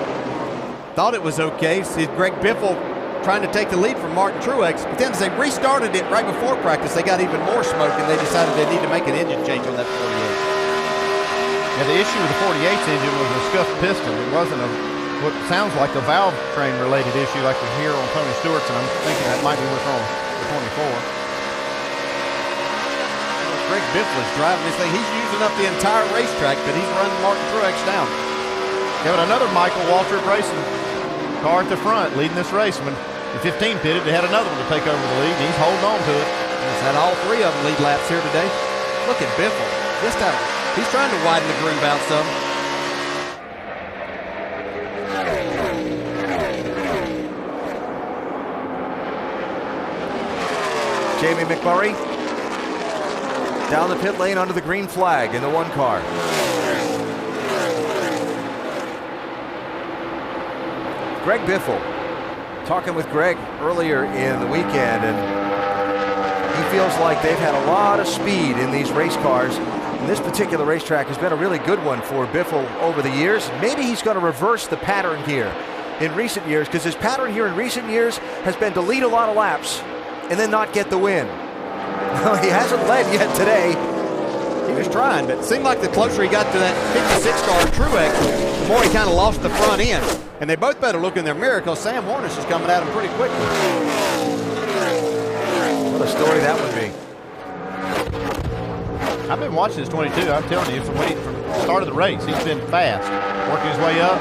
Thought it was okay. See Greg Biffle trying to take the lead from Martin Truex, but then as they restarted it right before practice, they got even more smoke, and they decided they need to make an engine change on that 48. Yeah, the issue with the 48's engine was a scuffed piston. It wasn't what sounds like a valve train related issue like we hear on Tony Stewart's, and I'm thinking that might be what's wrong with 24. Greg Biffle is driving this thing. He's using up the entire racetrack, but he's running Martin Truex down. Yeah, but another Michael Waltrip Racing car at the front leading this race. When the 15 pitted, they had another one to take over the lead, and he's holding on to it. He's had all three of them lead laps here today. Look at Biffle. This time, he's trying to widen the groove out some. Jamie McMurray down the pit lane under the green flag in the one car. Greg Biffle, talking with Greg earlier in the weekend, and he feels like they've had a lot of speed in these race cars. And this particular racetrack has been a really good one for Biffle over the years. Maybe he's going to reverse the pattern here in recent years, because his pattern here in recent years has been to lead a lot of laps and then not get the win. He hasn't led yet today. He was trying, but it seemed like the closer he got to that 56 car Truex, the more he kind of lost the front end. And they both better look in their mirror because Sam Hornish is coming at him pretty quickly. What a story that would be. I've been watching this 22. I'm telling you, from the start of the race, he's been fast, working his way up.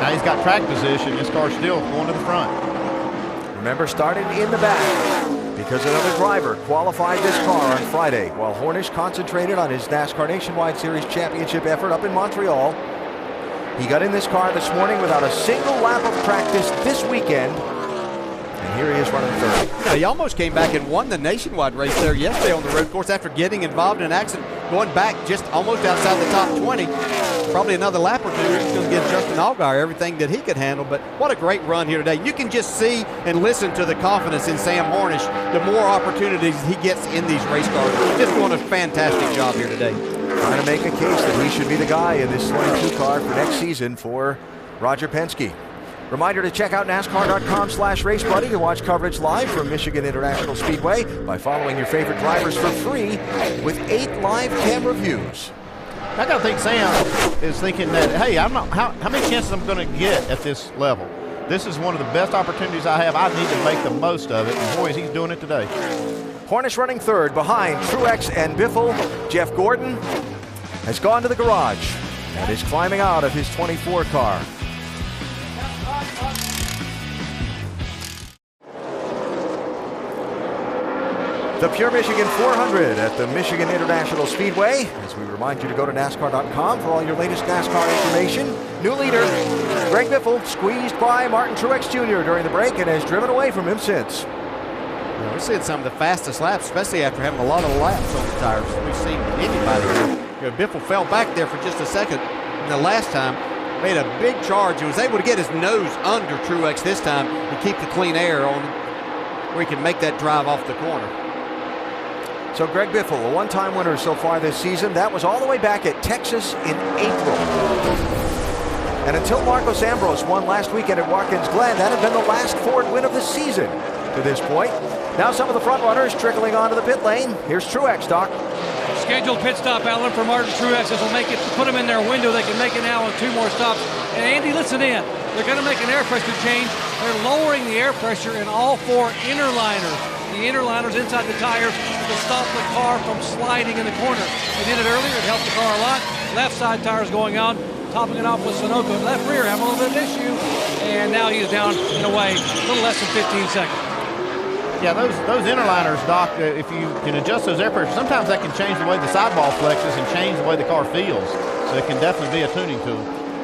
Now he's got track position. This car's still going to the front. Remember, started in the back because another driver qualified this car on Friday while Hornish concentrated on his NASCAR Nationwide Series championship effort up in Montreal. He got in this car this morning without a single lap of practice this weekend, and here he is running third. You know, he almost came back and won the Nationwide race there yesterday on the road course after getting involved in an accident, going back just almost outside the top 20. Probably another lap or two. He's going to give Justin Allgaier everything that he could handle, but what a great run here today. You can just see and listen to the confidence in Sam Hornish the more opportunities he gets in these race cars. Just doing a fantastic job here today. Trying to make a case that he should be the guy in this 22 car for next season for Roger Penske. Reminder to check out NASCAR.com/RaceBuddy to watch coverage live from Michigan International Speedway by following your favorite drivers for free with 8 live camera views. I gotta think Sam is thinking that, hey, how many chances I'm going to get at this level? This is one of the best opportunities I have. I need to make the most of it, and boy, he's doing it today. Hornish running third behind Truex and Biffle. Jeff Gordon has gone to the garage and is climbing out of his 24 car. The Pure Michigan 400 at the Michigan International Speedway. As we remind you to go to NASCAR.com for all your latest NASCAR information. New leader, Greg Biffle, squeezed by Martin Truex Jr. during the break and has driven away from him since. We're seeing some of the fastest laps, especially after having a lot of laps on the tires we've seen anybody here. You know, Biffle fell back there for just a second the last time, made a big charge and was able to get his nose under Truex this time and keep the clean air on where he can make that drive off the corner. So Greg Biffle, a one-time winner so far this season. That was all the way back at Texas in April. And until Marcos Ambrose won last weekend at Watkins Glen, that had been the last Ford win of the season to this point. Now some of the front runners trickling onto the pit lane. Here's Truex, Doc. Scheduled pit stop, Alan, for Martin Truex. This will make it, put them in their window. They can make it now on 2 more stops. And Andy, listen in. They're going to make an air pressure change. They're lowering the air pressure in all 4 inner liners. The inner liners inside the tires to stop the car from sliding in the corner. They did it earlier. It helped the car a lot. Left side tires going on, topping it off with Sunoco. Left rear having a little bit of issue. And now he's down in a way, a little less than 15 seconds. Yeah, those inner liners, Doc, if you can adjust those air pressures, sometimes that can change the way the sidewall flexes and change the way the car feels. So it can definitely be a tuning tool.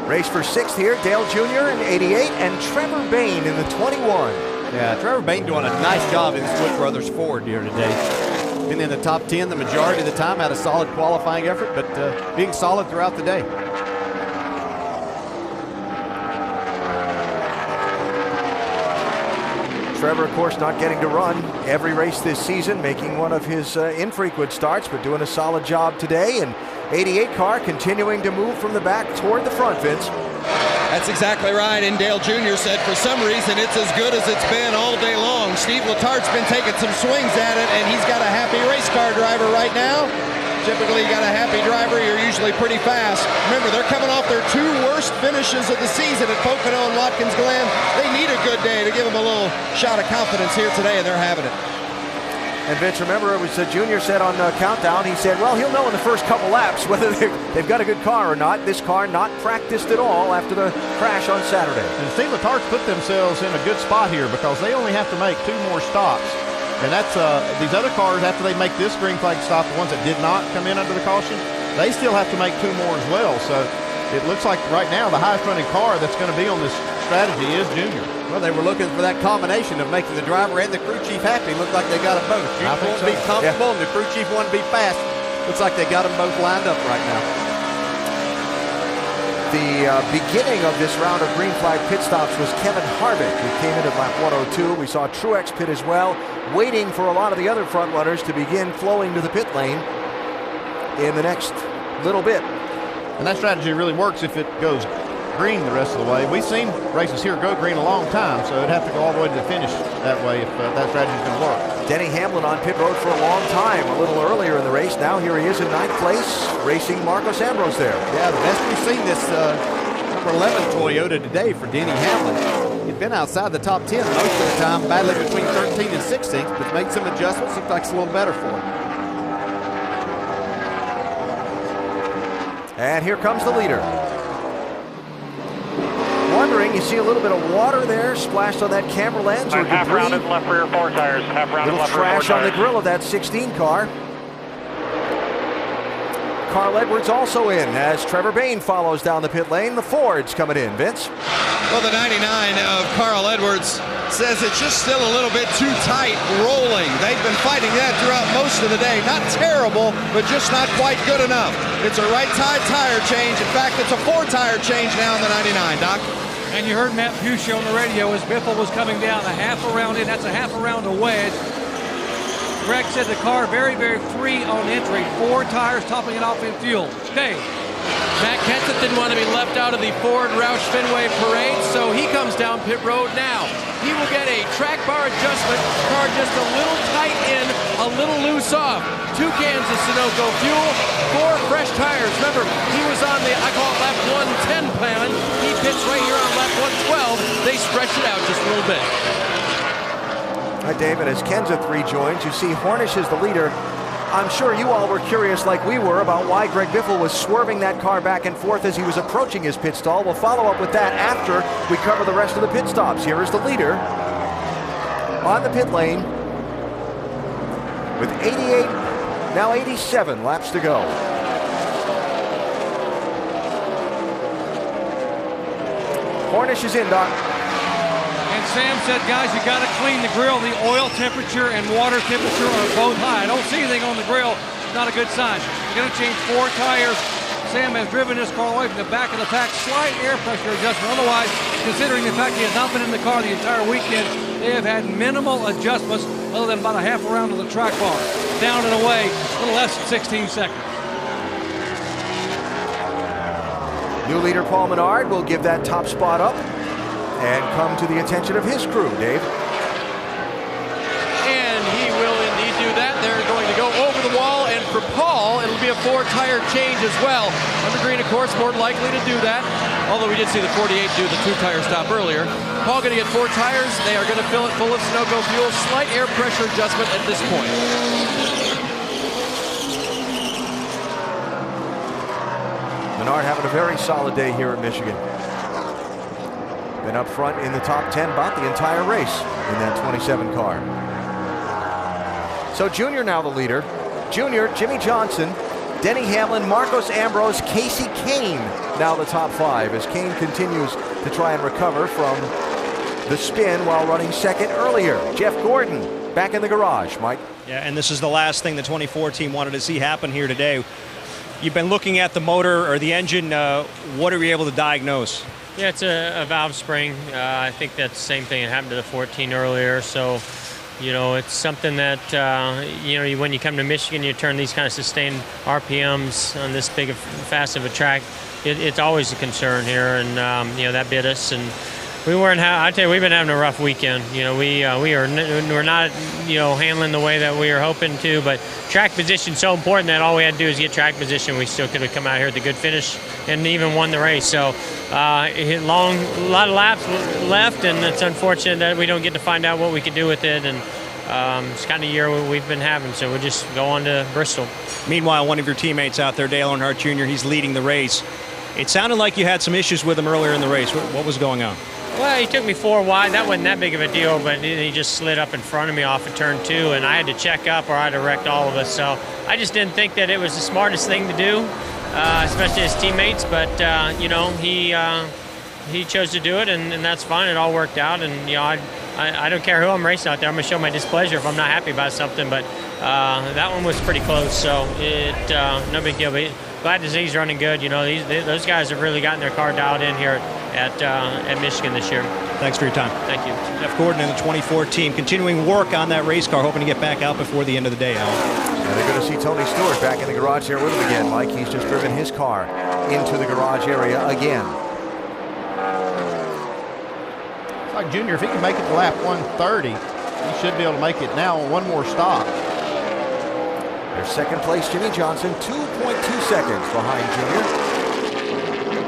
Race for 6th here, Dale Jr. in 88 and Trevor Bayne in the 21. Yeah, Trevor Bayne doing a nice job in this Wood Brothers Ford here today. Been in the top 10 the majority of the time, had a solid qualifying effort, but being solid throughout the day. Trevor, of course, not getting to run every race this season, making one of his infrequent starts, but doing a solid job today. And 88 car continuing to move from the back toward the front, Vince. That's exactly right. And Dale Jr. said for some reason it's as good as it's been all day long. Steve Letart's been taking some swings at it, and he's got a happy race car driver right now. Typically, you got a happy driver, you're usually pretty fast. Remember, they're coming off their 2 worst finishes of the season at Pocono and Watkins Glen. They need a good day to give them a little shot of confidence here today, and they're having it. And Vince, remember, it was Junior said on Countdown, he said, well, he'll know in the first couple laps whether they've got a good car or not. This car not practiced at all after the crash on Saturday. And Steve Letarte put themselves in a good spot here because they only have to make 2 more stops. And that's these other cars, after they make this green flag stop, the ones that did not come in under the caution, they still have to make 2 more as well. So it looks like right now the highest running car that's going to be on this strategy is Junior. Well, they were looking for that combination of making the driver and the crew chief happy. Looked like they got them both. Junior wants to be comfortable, and the crew chief wanted to be fast. Looks like they got them both lined up right now. The beginning of this round of green flag pit stops was Kevin Harvick, who came in at lap 102. We saw Truex pit as well, waiting for a lot of the other front runners to begin flowing to the pit lane in the next little bit. And that strategy really works if it goes green the rest of the way. We've seen races here go green a long time, so it'd have to go all the way to the finish that way if that strategy is going to work. Denny Hamlin on pit road for a long time, a little earlier in the race. Now here he is in 9th place, racing Marcos Ambrose there. Yeah, the best we've seen this number 11 Toyota today for Denny Hamlin. He'd been outside the top 10 most of the time, battling between 13 and 16th, but made some adjustments. Looks like it's a little better for him. And here comes the leader. Wondering, you see a little bit of water there splashed on that camera lens or half debris. rounded left rear 4 tires. Half rounded Little left rear 4 trash tires. on the grill of that 16 car. Carl Edwards also in as Trevor Bayne follows down the pit lane. The Ford's coming in, Vince. Well, the 99 of Carl Edwards says it's just still a little bit too tight rolling. They've been fighting that throughout most of the day. Not terrible, but just not quite good enough. It's a right side tire change. In fact, it's a 4 tire change now in the 99, Doc. And you heard Matt Pusey on the radio as Biffle was coming down a half a round in. That's a half a round a wedge. Greg said the car very, very free on entry. 4 tires topping it off in fuel. Dave. Matt Kenseth didn't want to be left out of the Ford Roush Fenway parade, so he comes down pit road now. He will get a track bar adjustment. Car just a little tight in, a little loose off. 2 cans of Sunoco fuel, 4 fresh tires. Remember, he was on the, I call it lap 110 plan. He pits right here on lap 112. They stretch it out just a little bit. Hi, David. As Kenseth rejoins, you see Hornish is the leader. I'm sure you all were curious like we were about why Greg Biffle was swerving that car back and forth as he was approaching his pit stall. We'll follow up with that after we cover the rest of the pit stops. Here is the leader on the pit lane with 88, now 87 laps to go. Hornish is in, Doc. Sam said, guys, you got to clean the grill. The oil temperature and water temperature are both high. I don't see anything on the grill. Not a good sign. You're going to change 4 tires. Sam has driven this car away from the back of the pack. Slight air pressure adjustment. Otherwise, considering the fact he has not been in the car the entire weekend, they have had minimal adjustments other than about a half a round of the track bar. Down and away, a little less than 16 seconds. New leader Paul Menard will give that top spot up and come to the attention of his crew, Dave. And he will indeed do that. They're going to go over the wall, and for Paul, it'll be a 4-tire change as well. Under Green, of course, more likely to do that, although we did see the 48 do the 2-tire stop earlier. Paul going to get 4 tires. They are going to fill it full of Sunoco fuel. Slight air pressure adjustment at this point. Menard having a very solid day here at Michigan. Been up front in the top 10 about the entire race in that 27 car. So Junior now the leader. Junior, Jimmy Johnson, Denny Hamlin, Marcos Ambrose, Casey Kane now the top 5 as Kane continues to try and recover from the spin while running second earlier. Jeff Gordon back in the garage, Mike. Yeah, and this is the last thing the 24 team wanted to see happen here today. You've been looking at the motor or the engine. What are we able to diagnose? Yeah, it's a valve spring. I think that's the same thing that happened to the 14 earlier. So, you know, it's something that, you know, when you come to Michigan, you turn these kind of sustained RPMs on this big, fast of a track. It's always a concern here, and, you know, that bit us. And we weren't, I tell you, we've been having a rough weekend. You know, we're not, you know, handling the way that we were hoping to, but track position is so important that all we had to do is get track position. We still could have come out here with a good finish and even won the race. So a lot of laps left, and it's unfortunate that we don't get to find out what we could do with it. And it's kind of the year we've been having, so we'll just go on to Bristol. Meanwhile, one of your teammates out there, Dale Earnhardt Jr., he's leading the race. It sounded like you had some issues with him earlier in the race. What was going on? Well, he took me 4 wide. That wasn't that big of a deal, but he just slid up in front of me off of turn 2, and I had to check up or I'd have wrecked all of us. So I just didn't think that it was the smartest thing to do, especially his teammates. But, you know, he chose to do it, and that's fine. It all worked out. And, you know, I don't care who I'm racing out there. I'm going to show my displeasure if I'm not happy about something. But that one was pretty close, so no big deal. But glad to see he's running good. You know, those guys have really gotten their car dialed in here at Michigan this year. Thanks for your time. Thank you. Jeff Gordon and the 24 team continuing work on that race car, hoping to get back out before the end of the day, Alan. And they're going to see Tony Stewart back in the garage here with him again. Mike, he's just driven his car into the garage area again. It's like Junior, if he can make it to lap 130, he should be able to make it now on one more stop. There's second place Jimmy Johnson, 2.2 seconds behind Junior.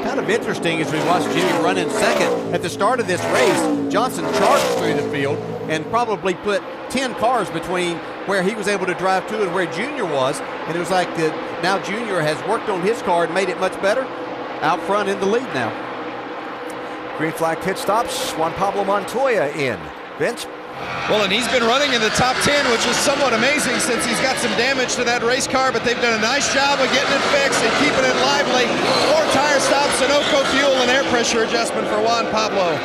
Kind of interesting as we watch Jimmy run in second. At the start of this race, Johnson charged through the field and probably put 10 cars between where he was able to drive to and where Junior was. And it was like now Junior has worked on his car and made it much better. Out front in the lead now. Green flag pit stops. Juan Pablo Montoya in. Vince? Well, and he's been running in the top 10, which is somewhat amazing since he's got some damage to that race car, but they've done a nice job of getting it fixed and keeping it lively. 4 tire stops, Sunoco fuel, and air pressure adjustment for Juan Pablo.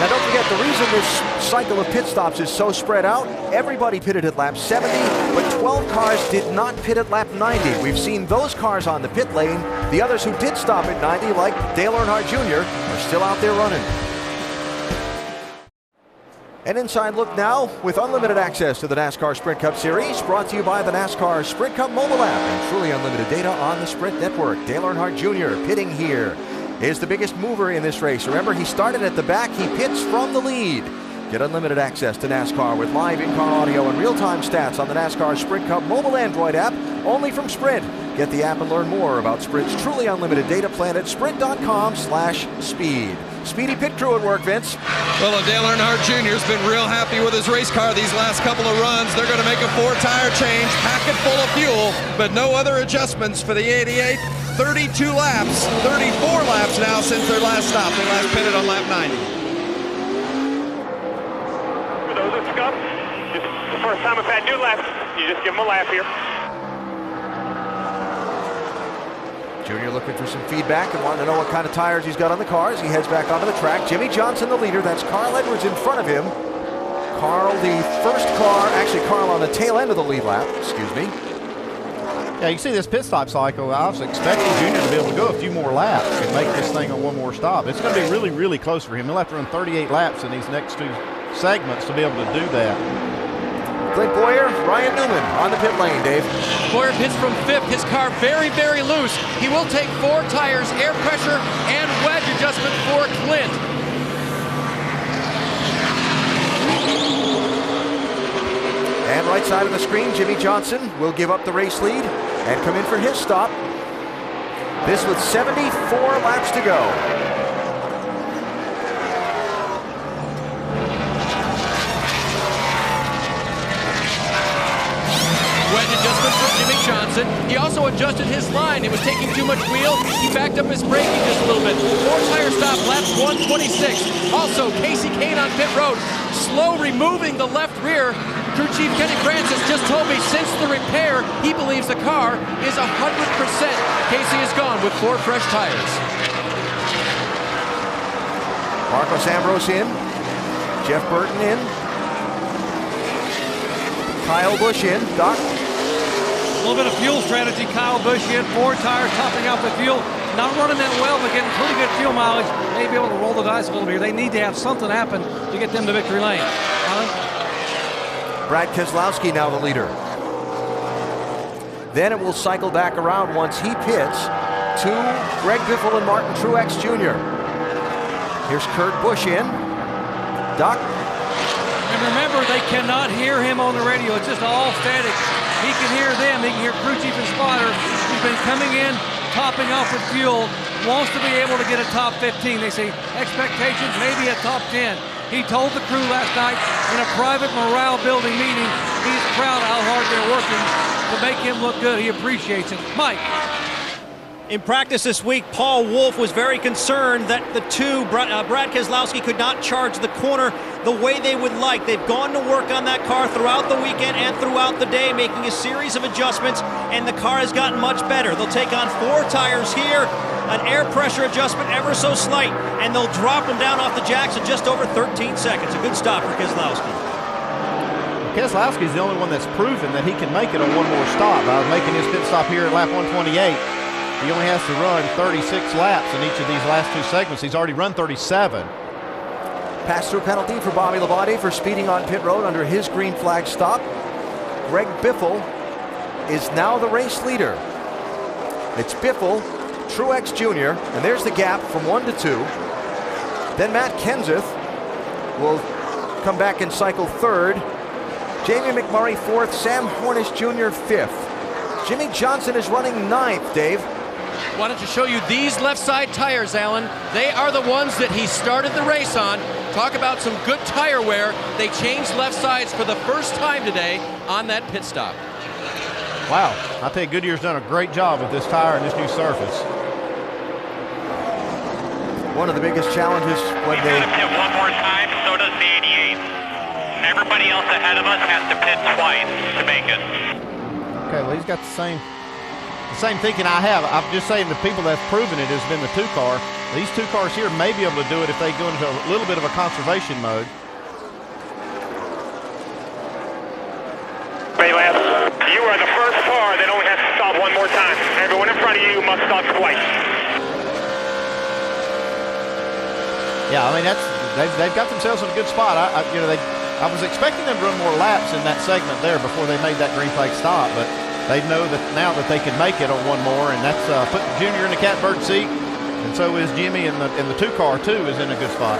Now don't forget, the reason this cycle of pit stops is so spread out, everybody pitted at lap 70, but 12 cars did not pit at lap 90. We've seen those cars on the pit lane. The others who did stop at 90, like Dale Earnhardt Jr., are still out there running. An inside look now with unlimited access to the NASCAR Sprint Cup Series, brought to you by the NASCAR Sprint Cup mobile app and truly unlimited data on the Sprint network. Dale Earnhardt Jr. pitting here is the biggest mover in this race. Remember, he started at the back. He pits from the lead. Get unlimited access to NASCAR with live in-car audio and real-time stats on the NASCAR Sprint Cup mobile Android app, only from Sprint. Get the app and learn more about Sprint's truly unlimited data plan at sprint.com/speed. Speedy pit crew at work, Vince. Well, Dale Earnhardt Jr. has been real happy with his race car these last couple of runs. They're going to make a 4-tire change, pack it full of fuel, but no other adjustments for the 88. 32 laps, 34 laps now since their last stop. They last pitted on lap 90. For those at Scuff, just the first time I've had new laps, you just give them a lap here. Junior looking for some feedback and wanting to know what kind of tires he's got on the cars. He heads back onto the track. Jimmy Johnson, the leader. That's Carl Edwards in front of him. Carl, the first car, actually Carl on the tail end of the lead lap, excuse me. Yeah, you see this pit stop cycle. I was expecting Junior to be able to go a few more laps and make this thing on one more stop. It's going to be really, really close for him. He'll have to run 38 laps in these next 2 segments to be able to do that. Clint Boyer, Ryan Newman on the pit lane, Dave. Boyer pits from 5th. His car very, very loose. He will take 4 tires, air pressure, and wedge adjustment for Clint. And right side of the screen, Jimmy Johnson will give up the race lead and come in for his stop. This with 74 laps to go. Wedge adjustment for Jimmy Johnson. He also adjusted his line. It was taking too much wheel. He backed up his braking just a little bit. 4 tire stop, lap 126. Also, Casey Kane on pit road. Slow removing the left rear. Crew Chief Kenny Francis just told me since the repair, he believes the car is 100%. Casey is gone with 4 fresh tires. Marcos Ambrose in. Jeff Burton in. Kyle Busch in. Doc? A little bit of fuel strategy. Kyle Busch in. 4 tires, topping out the fuel. Not running that well, but getting pretty good fuel mileage. May be able to roll the dice a little bit here. They need to have something happen to get them to victory lane. Brad Keselowski now the leader. Then it will cycle back around once he pits to Greg Biffle and Martin Truex Jr. Here's Kurt Busch in. Doc? And remember, they cannot hear him on the radio. It's just all static. He can hear them. He can hear crew chief and spotter. He's been coming in, topping off with fuel, wants to be able to get a top 15. They say expectations, maybe a top 10. He told the crew last night in a private morale building meeting, he's proud of how hard they're working to make him look good. He appreciates it. Mike. In practice this week, Paul Wolfe was very concerned that the two, Brad Keselowski, could not charge the corner the way they would like. They've gone to work on that car throughout the weekend and throughout the day, making a series of adjustments, and the car has gotten much better. They'll take on 4 tires here, an air pressure adjustment ever so slight, and they'll drop them down off the jacks in just over 13 seconds. A good stop for Keselowski. Keselowski's the only one that's proven that he can make it on one more stop. By making his pit stop here at lap 128, he only has to run 36 laps in each of these last 2 segments. He's already run 37. Pass-through penalty for Bobby Labonte for speeding on pit road under his green flag stop. Greg Biffle is now the race leader. It's Biffle, Truex Jr., and there's the gap from 1 to 2. Then Matt Kenseth will come back and cycle 3rd. Jamie McMurray 4th, Sam Hornish Jr. 5th. Jimmy Johnson is running 9th, Dave. Why don't you show you these left side tires, Alan? They are the ones that he started the race on. Talk about some good tire wear. They changed left sides for the first time today on that pit stop. Wow, I think Goodyear's done a great job with this tire and this new surface. One of the biggest challenges when they pit one more time, so does the 88. Everybody else ahead of us has to pit twice to make it. Okay, well, he's got the same thinking I have. I'm just saying the people that have proven it has been the 2 car. These 2 cars here may be able to do it if they go into a little bit of a conservation mode. You are the first car that only has to stop one more time. Everyone in front of you must stop twice. Yeah, I mean they've got themselves in a good spot. I was expecting them to run more laps in that segment there before they made that green flag stop, but they know that now that they can make it on one more, and that's putting Junior in the catbird seat, and so is Jimmy, and the 2 car too is in a good spot.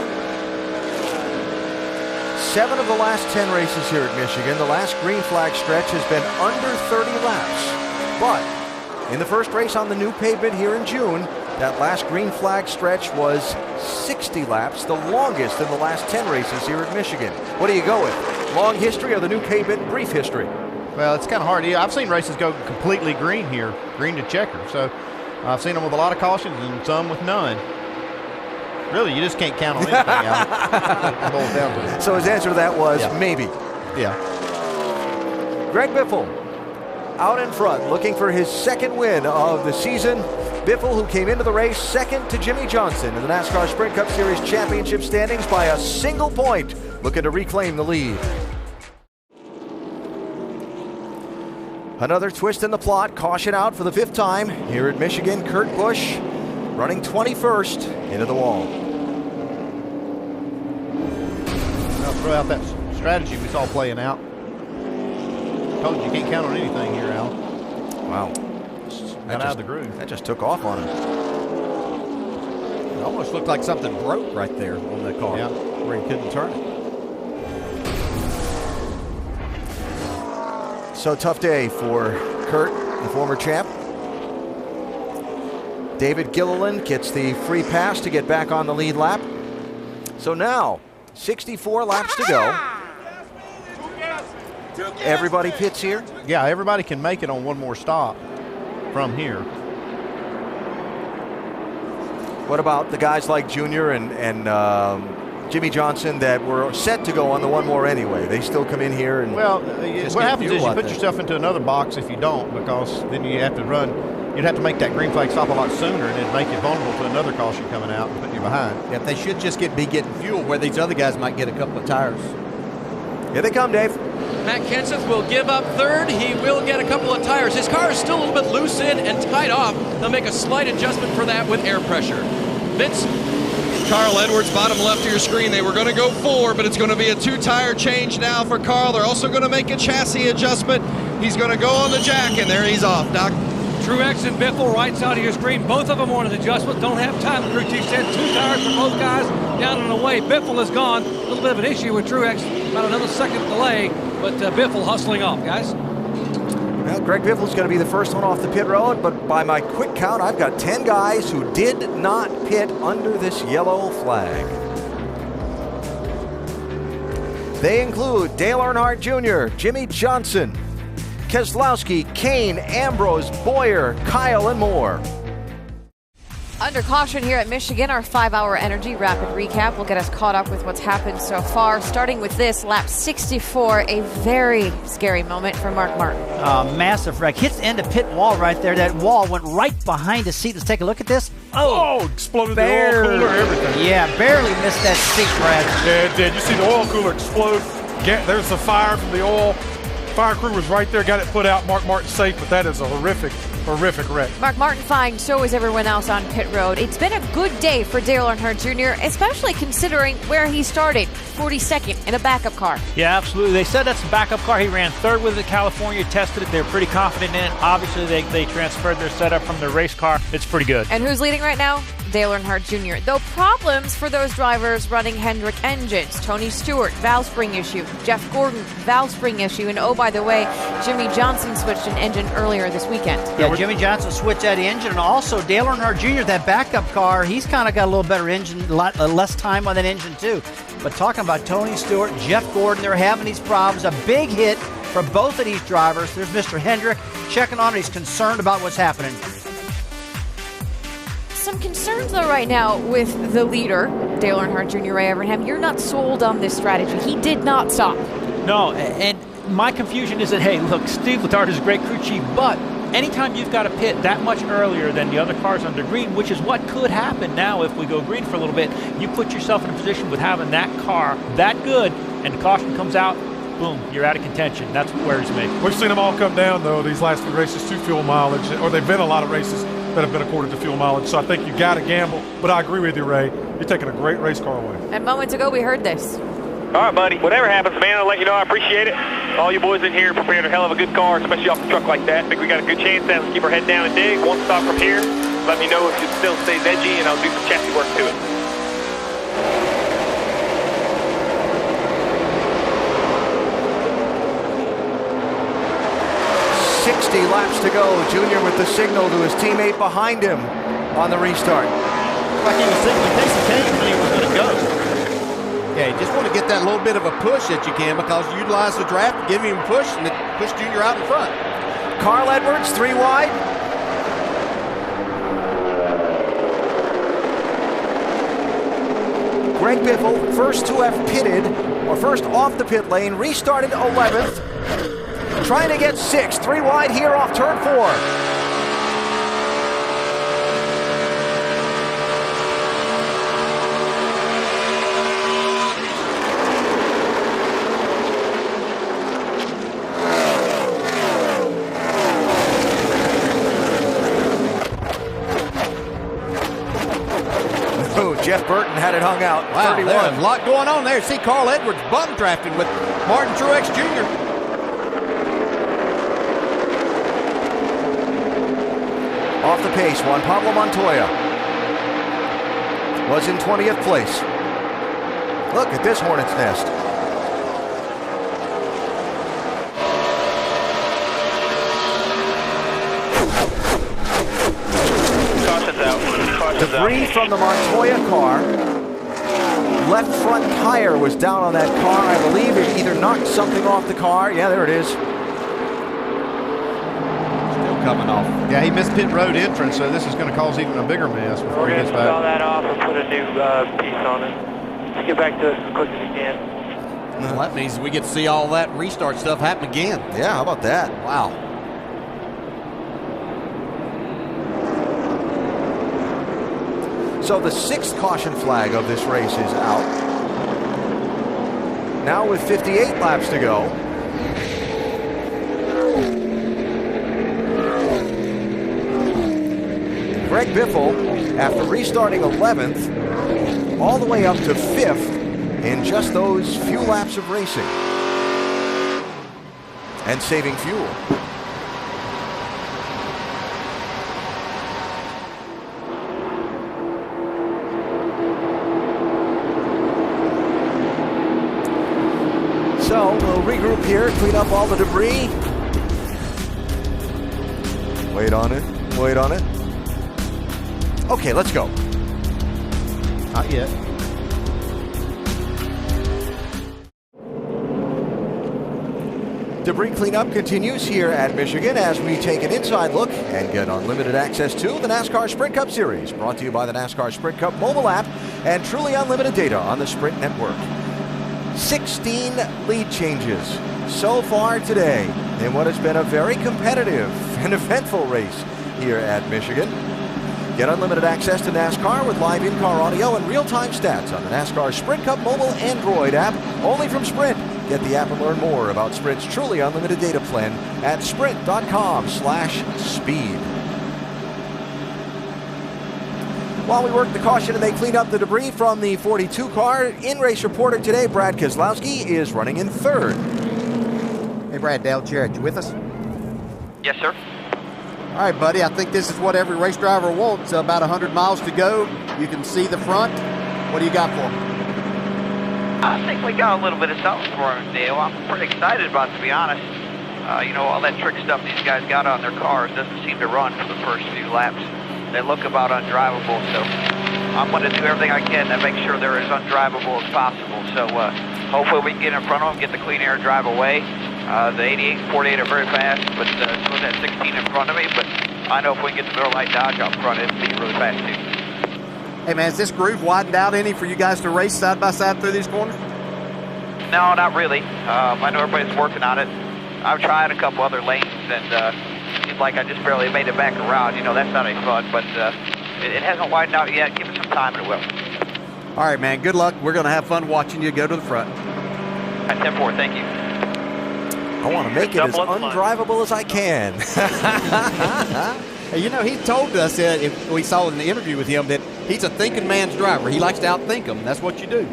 7 of the last 10 races here at Michigan, the last green flag stretch has been under 30 laps. But in the first race on the new pavement here in June, that last green flag stretch was 60 laps, the longest in the last 10 races here at Michigan. What do you go with? Long history or the new pavement brief history? Well, it's kind of hard. I've seen races go completely green here, green to checker. So I've seen them with a lot of cautions and some with none. Really, you just can't count on anything, Alan. So his answer to that was maybe. Yeah. Greg Biffle out in front, looking for his 2nd win of the season. Biffle, who came into the race 2nd to Jimmy Johnson in the NASCAR Sprint Cup Series championship standings by a single point, looking to reclaim the lead. Another twist in the plot, caution out for the 5th time here at Michigan. Kurt Busch running 21st into the wall. I'll throw out that strategy we saw playing out. told you can't count on anything here, Al. Wow. Got out of the groove. That just took off on him. It almost looked like something broke right there on the car, where he couldn't turn it. So tough day for Kurt, the former champ. David Gilliland gets the free pass to get back on the lead lap. So now, 64 laps to go. Everybody pits here? Yeah, everybody can make it on one more stop from here. What about the guys like Junior and Jimmy Johnson that were set to go on the one more anyway? They still come in here and what happens is you put yourself into another box if you don't, because then you have to run. You'd have to make that green flag stop a lot sooner, and it'd make you vulnerable to another caution coming out and putting you behind. Yeah, they should just be getting fuel where these other guys might get a couple of tires. Here they come, Dave. Matt Kenseth will give up third. He will get a couple of tires. His car is still a little bit loose in and tied off. They'll make a slight adjustment for that with air pressure. Vince? Carl Edwards, bottom left of your screen. They were going to go 4, but it's going to be a 2-tire change now for Carl. They're also going to make a chassis adjustment. He's going to go on the jack, and there he's off, Doc. Truex and Biffle, right side of your screen. Both of them on an adjustment. Don't have time. The crew chief said 2 tires for both guys down and away. Biffle is gone. A little bit of an issue with Truex. About another second delay, but Biffle hustling off, guys. Well, Greg Biffle's going to be the first one off the pit road, but by my quick count, I've got 10 guys who did not pit under this yellow flag. They include Dale Earnhardt Jr., Jimmy Johnson, Keselowski, Kane, Ambrose, Boyer, Kyle, and more. Under caution here at Michigan, our 5-hour energy rapid recap will get us caught up with what's happened so far. Starting with this, lap 64, a very scary moment for Mark Martin. Massive wreck. Hits the end of pit wall right there. That wall went right behind his seat. Let's take a look at this. Oh, exploded the oil cooler, everything. Yeah, barely missed that seat, Brad. Yeah, it did. You see the oil cooler explode. There's the fire from the oil. Fire crew was right there, got it put out. Mark Martin safe, but that is a horrific wreck. Mark Martin fine, so is everyone else on pit road. It's been a good day for Dale Earnhardt Jr., especially considering where he started, 42nd in a backup car. Yeah, absolutely. They said that's a backup car. He ran third with it. California tested it. They were pretty confident in it. Obviously, they transferred their setup from their race car. It's pretty good. And who's leading right now? Dale Earnhardt Jr. Though problems for those drivers running Hendrick engines. Tony Stewart, valve spring issue. Jeff Gordon, valve spring issue. And oh, by the way, Jimmy Johnson switched an engine earlier this weekend. Yeah, Jimmy Johnson switched that engine. And also Dale Earnhardt Jr., that backup car, he's kind of got a little better engine, a lot less time on that engine too. But talking about Tony Stewart, Jeff Gordon, they're having these problems. A big hit for both of these drivers. There's Mr. Hendrick checking on it. He's concerned about what's happening. Some concerns, though, right now with the leader, Dale Earnhardt Jr., Ray Evernham. You're not sold on this strategy. He did not stop. No, and my confusion is that, hey, look, Steve Letarte is a great crew chief, but anytime you've got to pit that much earlier than the other cars under green, which is what could happen now if we go green for a little bit, you put yourself in a position with having that car that good, and the caution comes out, boom, you're out of contention. That's what worries me. We've seen them all come down, though, these last 3 races to fuel mileage, or they've been a lot of races that have been accorded to fuel mileage. So I think you got to gamble. But I agree with you, Ray. You're taking a great race car away. And moments ago, we heard this. All right, buddy. Whatever happens, man, I'll let you know I appreciate it. All you boys in here prepared a hell of a good car, especially off the truck like that. I think we got a good chance now. Let's keep our head down and dig. One stop from here. Let me know if it still stays edgy, and I'll do some chassis work to it. 60 laps to go. Junior with the signal to his teammate behind him on the restart. Like he was signaling Casey Kane when he was going to go. Yeah, you just want to get that little bit of a push that you can, because you utilize the draft, give him a push, and push Junior out in front. Carl Edwards, 3 wide. Greg Biffle, first to have pitted, or first off the pit lane, restarted 11th. Trying to get 6th, 3 wide here off turn 4. Jeff Burton had it hung out. Wow, 31. there's a lot going on there. See Carl Edwards bum drafting with Martin Truex Jr. Off the pace, Juan Pablo Montoya was in 20th place. Look at this hornet's nest. Caution's out. Caution's Debris out. from the Montoya car. Left front tire was down on that car. I believe it either knocked something off the car. Yeah, there it is. Still coming off. Yeah, he missed pit road entrance, so this is going to cause even a bigger mess before We're he going gets to put all back. that off and put a new piece on it. Let's get back to it as quick as we can. Well, that means we get to see all that restart stuff happen again. Yeah, how about that? Wow. So the 6th caution flag of this race is out. Now with 58 laps to go. Greg Biffle, after restarting 11th, all the way up to 5th in just those few laps of racing. And saving fuel. So we'll regroup here, clean up all the debris. Wait on it, wait on it. Okay, let's go. Not yet. Debris cleanup continues here at Michigan as we take an inside look and get unlimited access to the NASCAR Sprint Cup Series, brought to you by the NASCAR Sprint Cup mobile app and truly unlimited data on the Sprint network. 16 lead changes so far today in what has been a very competitive and eventful race here at Michigan. Get unlimited access to NASCAR with live in-car audio and real-time stats on the NASCAR Sprint Cup mobile Android app, only from Sprint. Get the app and learn more about Sprint's truly unlimited data plan at sprint.com/speed. While we work the caution and they clean up the debris from the 42 car, in-race reporter today, Brad Keselowski, is running in 3rd. Hey, Brad, Dale Jarrett, you with us? Yes, sir. All right, buddy, I think this is what every race driver wants. About 100 miles to go. You can see the front. What do you got for him? I think we got a little bit of something for him, Dale. I'm pretty excited about it, to be honest. All that trick stuff these guys got on their cars doesn't seem to run for the first few laps. They look about undrivable, so I'm going to do everything I can to make sure they're as undrivable as possible. So hopefully we can get in front of them, get the clean air drive away. The 88 and 48 are very fast, but so is that 16 in front of me. But I know if we can get the Miller Lite Dodge out front, it'll be really fast too. Hey, man, has this groove widened out any for you guys to race side by side through these corners? No, not really. I know everybody's working on it. I've tried a couple other lanes, and it seems like I just barely made it back around. That's not any fun, but it hasn't widened out yet. Give it some time, and it will. All right, man, good luck. We're going to have fun watching you go to the front. At 10-4, thank you. I want to make it as undrivable as I can. Hey, he told us, if we saw in the interview with him, that he's a thinking man's driver. He likes to outthink them. That's what you do.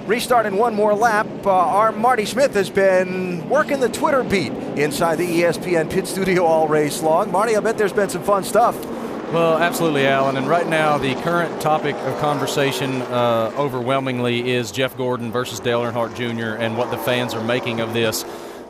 Restarting one more lap, our Marty Smith has been working the Twitter beat inside the ESPN pit studio all race long. Marty, I bet there's been some fun stuff. Well, absolutely, Alan. And right now, the current topic of conversation overwhelmingly is Jeff Gordon versus Dale Earnhardt Jr. and what the fans are making of this.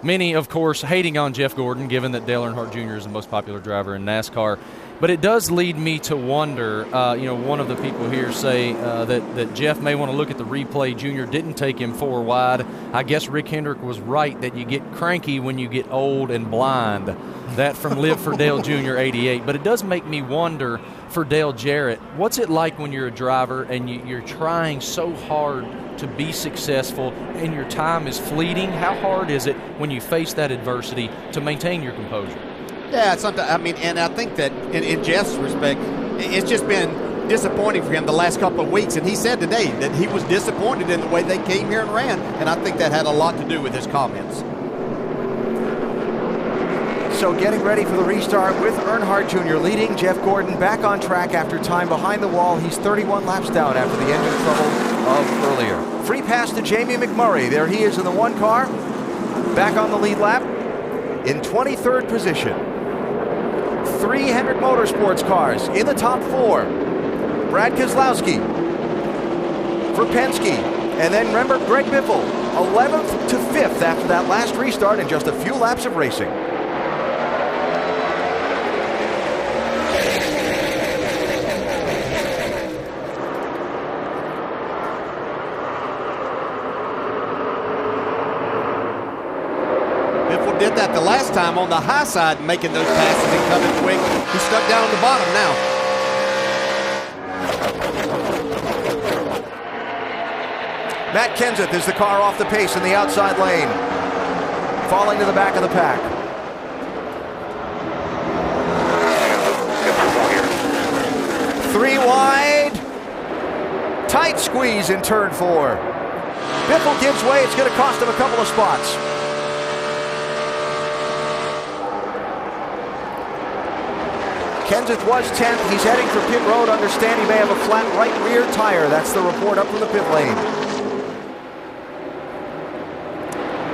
Many, of course, hating on Jeff Gordon, given that Dale Earnhardt Jr. is the most popular driver in NASCAR. But it does lead me to wonder, one of the people here say that Jeff may want to look at the replay. Junior didn't take him 4 wide. I guess Rick Hendrick was right that you get cranky when you get old and blind. That from Live for Dale Jr. 88. But it does make me wonder for Dale Jarrett, what's it like when you're a driver and you're trying so hard to be successful and your time is fleeting? How hard is it when you face that adversity to maintain your composure? Yeah, it's something. And I think that in Jeff's respect, it's just been disappointing for him the last couple of weeks. And he said today that he was disappointed in the way they came here and ran. And I think that had a lot to do with his comments. So getting ready for the restart with Earnhardt Jr. leading. Jeff Gordon back on track after time behind the wall. He's 31 laps down after the engine trouble of earlier. Free pass to Jamie McMurray. There he is in the 1 car. Back on the lead lap in 23rd position. 3 Hendrick Motorsports cars in the top 4. Brad Keselowski for Penske. And then remember Greg Biffle, 11th to 5th after that last restart in just a few laps of racing. Biffle did that the last time on the high side, making those passes and coming quick. He's stuck down on the bottom now. Matt Kenseth is the car off the pace in the outside lane, falling to the back of the pack. Three wide, tight squeeze in turn 4. Biffle gives way, it's going to cost him a couple of spots. Kenseth was 10th. He's heading for pit road. Understand he may have a flat right rear tire. That's the report up from the pit lane.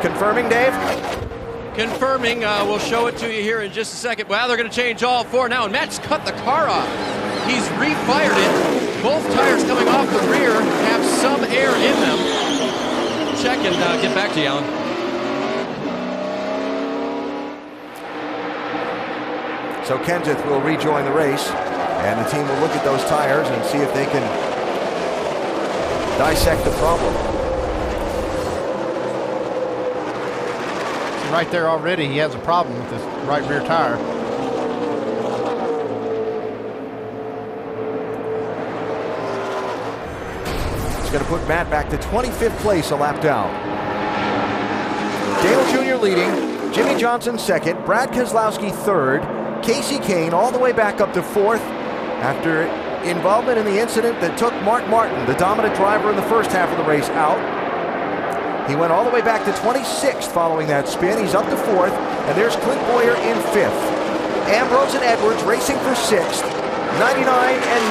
Confirming, Dave? Confirming. We'll show it to you here in just a second. Well, they're going to change all 4 now, and Matt's cut the car off. He's refired it. Both tires coming off the rear have some air in them. Check and get back to you, Alan. So Kenseth will rejoin the race, and the team will look at those tires and see if they can dissect the problem. Right there already, he has a problem with his right rear tire. It's going to put Matt back to 25th place, a lap down. Dale Jr. leading, Jimmy Johnson second, Brad Keselowski third, Casey Kane all the way back up to 4th after involvement in the incident that took Mark Martin, the dominant driver in the first half of the race, out. He went all the way back to 26th following that spin. He's up to 4th, and there's Clint Boyer in 5th. Ambrose and Edwards racing for 6th, 99 and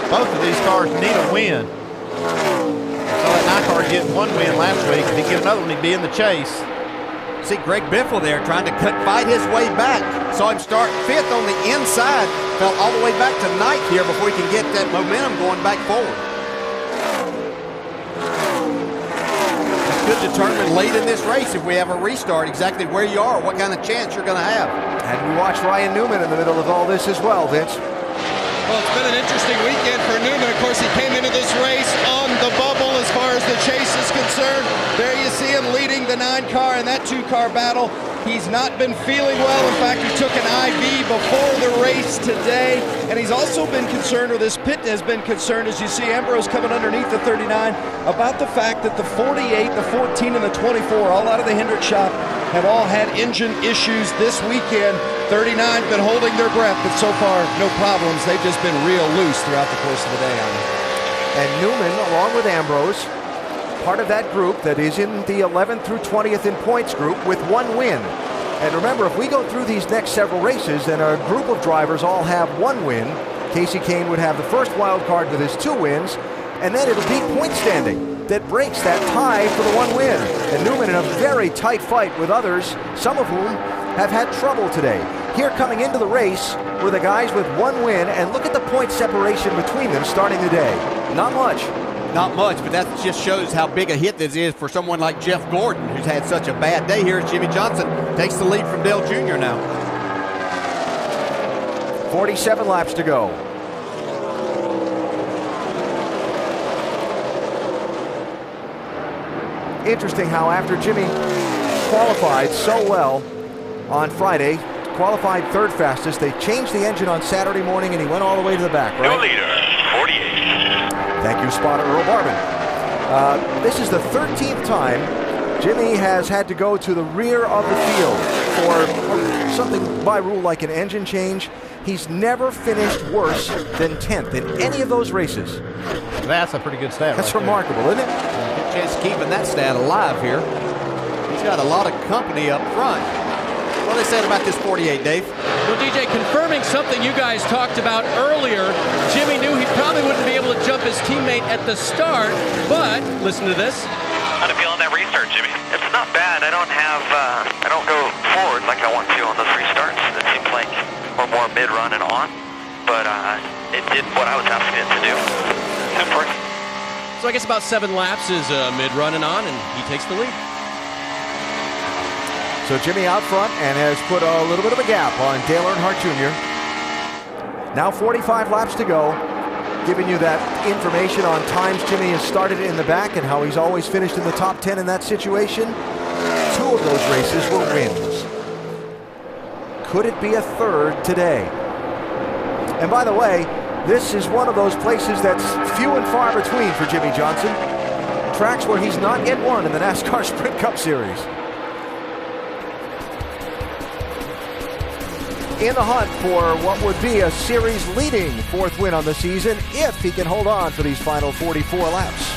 9. Both of these cars need a win. So that NASCAR getting 1 win last week. If he get another one, he'd be in the chase. See Greg Biffle there trying to fight his way back. Saw him start 5th on the inside. Fell all the way back to 9th here before he can get that momentum going back forward. Could determine late in this race if we have a restart exactly where you are, what kind of chance you're going to have. And we watch Ryan Newman in the middle of all this as well, Vince. Well, it's been an interesting weekend for Newman. Of course, he came into this race on the bubble as far as the chase is concerned. There you see him leading the 9-car in that 2-car battle. He's not been feeling well. In fact, he took an IV before the race today. And he's also been concerned, or this pit has been concerned, as you see Ambrose coming underneath the 39, about the fact that the 48, the 14, and the 24, all out of the Hendrick shop, have all had engine issues this weekend. 39's been holding their breath, but so far, no problems. They've just been real loose throughout the course of the day. And Newman, along with Ambrose, part of that group that is in the 11th through 20th in points group with 1 win. And remember, if we go through these next several races and a group of drivers all have 1 win, Casey Kane would have the first wild card with his 2 wins, and then it'll be point standing that breaks that tie for the 1 win. And Newman in a very tight fight with others, some of whom have had trouble today. Here coming into the race were the guys with 1 win, and look at the point separation between them starting the day. Not much. Not much, but that just shows how big a hit this is for someone like Jeff Gordon, who's had such a bad day here as Jimmy Johnson takes the lead from Dale Jr. now. 47 laps to go. Interesting how after Jimmy qualified so well on Friday, qualified 3rd fastest, they changed the engine on Saturday morning and he went all the way to the back, right? New leader, 48. Thank you, spotter Earl Barban. This is the 13th time Jimmy has had to go to the rear of the field for something by rule like an engine change. He's never finished worse than 10th in any of those races. That's a pretty good stat. That's right remarkable, there. Isn't it? Good chance of keeping that stat alive here. He's got a lot of company up front. What they said about this 48, Dave? Well, DJ, confirming something you guys talked about earlier, Jimmy knew he probably wouldn't be able to jump his teammate at the start, but listen to this. How'd it feel on that restart, Jimmy? It's not bad. I don't go forward like I want to on those restarts. It seems like we're more mid-run and on, but it did what I was asking it to do. Good for it. So I guess about 7 laps is mid-run and on, and he takes the lead. So Jimmy out front and has put a little bit of a gap on Dale Earnhardt Jr. Now 45 laps to go. Giving you that information on times Jimmy has started in the back and how he's always finished in the top 10 in that situation. 2 of those races were wins. Could it be a third today? And by the way, this is one of those places that's few and far between for Jimmy Johnson. Tracks where he's not yet won in the NASCAR Sprint Cup Series. In the hunt for what would be a series-leading 4th win on the season if he can hold on for these final 44 laps.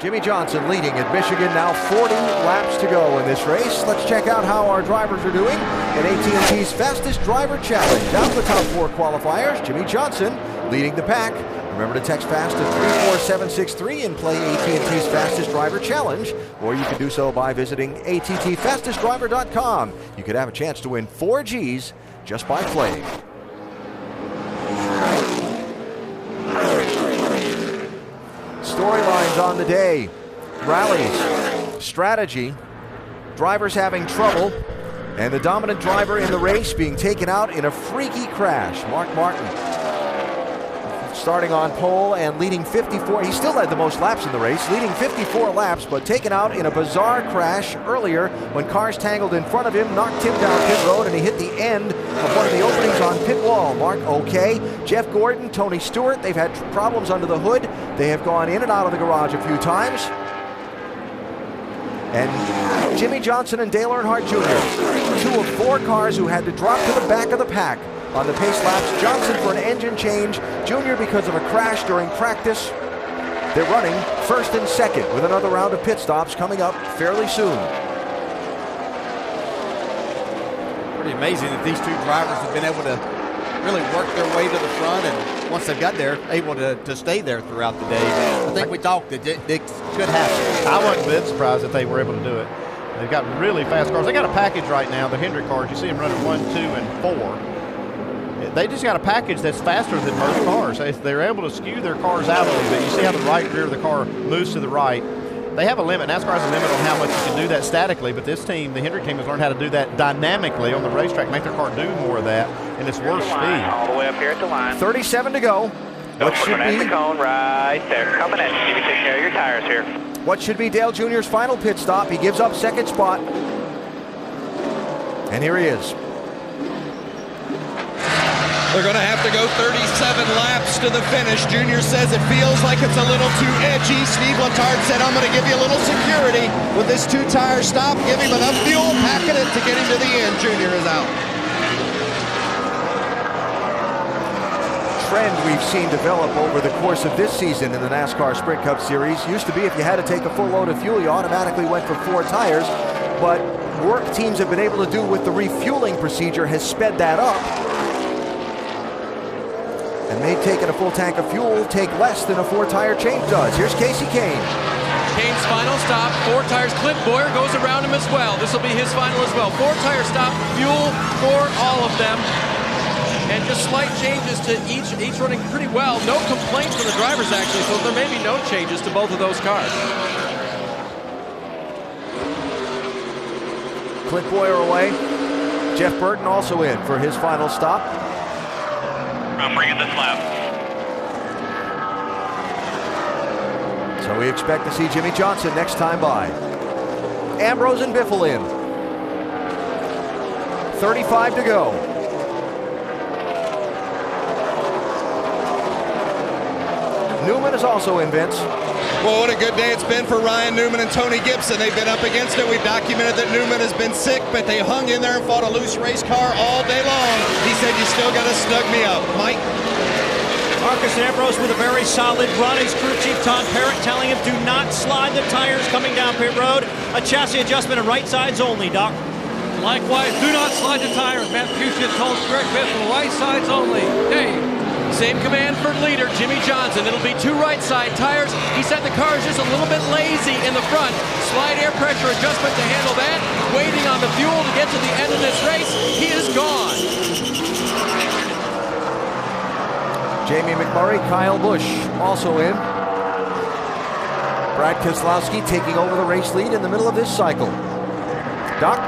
Jimmy Johnson leading at Michigan, now 40 laps to go in this race. Let's check out how our drivers are doing in AT&T's Fastest Driver Challenge. Out of the top 4 qualifiers, Jimmy Johnson leading the pack. Remember to text FAST to 34763 and play AT&T's Fastest Driver Challenge, or you can do so by visiting attfastestdriver.com. You could have a chance to win 4 Gs just by playing. Storylines on the day. Rallies, strategy, drivers having trouble, and the dominant driver in the race being taken out in a freaky crash. Mark Martin starting on pole and leading 54. He still had the most laps in the race, leading 54 laps, but taken out in a bizarre crash earlier when cars tangled in front of him, knocked him down pit road, and he hit the end of one of the openings on pit wall. Mark, okay. Jeff Gordon, Tony Stewart, they've had problems under the hood. They have gone in and out of the garage a few times. And Jimmy Johnson and Dale Earnhardt Jr., 2 of 4 cars who had to drop to the back of the pack on the pace laps. Johnson for an engine change, Jr. because of a crash during practice. They're running 1st and 2nd with another round of pit stops coming up fairly soon. Pretty amazing that these 2 drivers have been able to really work their way to the front, and once they've got there, able to stay there throughout the day. I think we talked that it should happen. I wasn't a bit surprised that they were able to do it. They've got really fast cars. They got a package right now, the Hendrick cars. You see them running 1, 2, and 4. They just got a package that's faster than most cars. They're able to skew their cars out a little bit. You see how the right rear of the car moves to the right. They have a limit. NASCAR has a limit on how much you can do that statically, but this team, the Hendrick team, has learned how to do that dynamically on the racetrack, make their car do more of that, and it's worth speed. All the way up here at the line. 37 to go. What should be the cone right there. Coming in. You take care of your tires here. What should be Dale Jr.'s final pit stop? He gives up 2nd spot. And here he is. They're going to have to go 37 laps to the finish. Junior says it feels like it's a little too edgy. Steve Letarte said, I'm going to give you a little security with this 2-tire stop. Give him enough fuel, packing it to get him to the end. Junior is out. Trend we've seen develop over the course of this season in the NASCAR Sprint Cup Series. Used to be if you had to take a full load of fuel, you automatically went for 4 tires. But work teams have been able to do with the refueling procedure has sped that up. And they've taken a full tank of fuel take less than a 4-tire change does. Here's Casey Kane. Kane's final stop, 4 tires. Clint Boyer goes around him as well. This will be his final as well. 4-tire stop, fuel for all of them. And just slight changes to each running pretty well. No complaints from the drivers, actually, so there may be no changes to both of those cars. Clint Boyer away. Jeff Burton also in for his final stop. I'm bringing this lap. So we expect to see Jimmy Johnson next time by. Ambrose and Biffle in. 35 to go. Newman is also in, Vince. Well, what a good day it's been for Ryan Newman and Tony Gibson. They've been up against it. We've documented that Newman has been sick, but they hung in there and fought a loose race car all day long. He said, you still got to snug me up. Mike? Marcus Ambrose with a very solid run. His crew chief Tom Parrott telling him, do not slide the tires coming down pit road. A chassis adjustment and right sides only, Doc. Likewise, do not slide the tires. Matt Fuchsia told Greg Biffle, right sides only. Dave. Same command for leader Jimmy Johnson. It'll be 2 right side tires. He said the car is just a little bit lazy in the front. Slide air pressure adjustment to handle that. Waiting on the fuel to get to the end of this race. He is gone. Jamie McMurray, Kyle Busch also in. Brad Keselowski taking over the race lead in the middle of this cycle. Doc?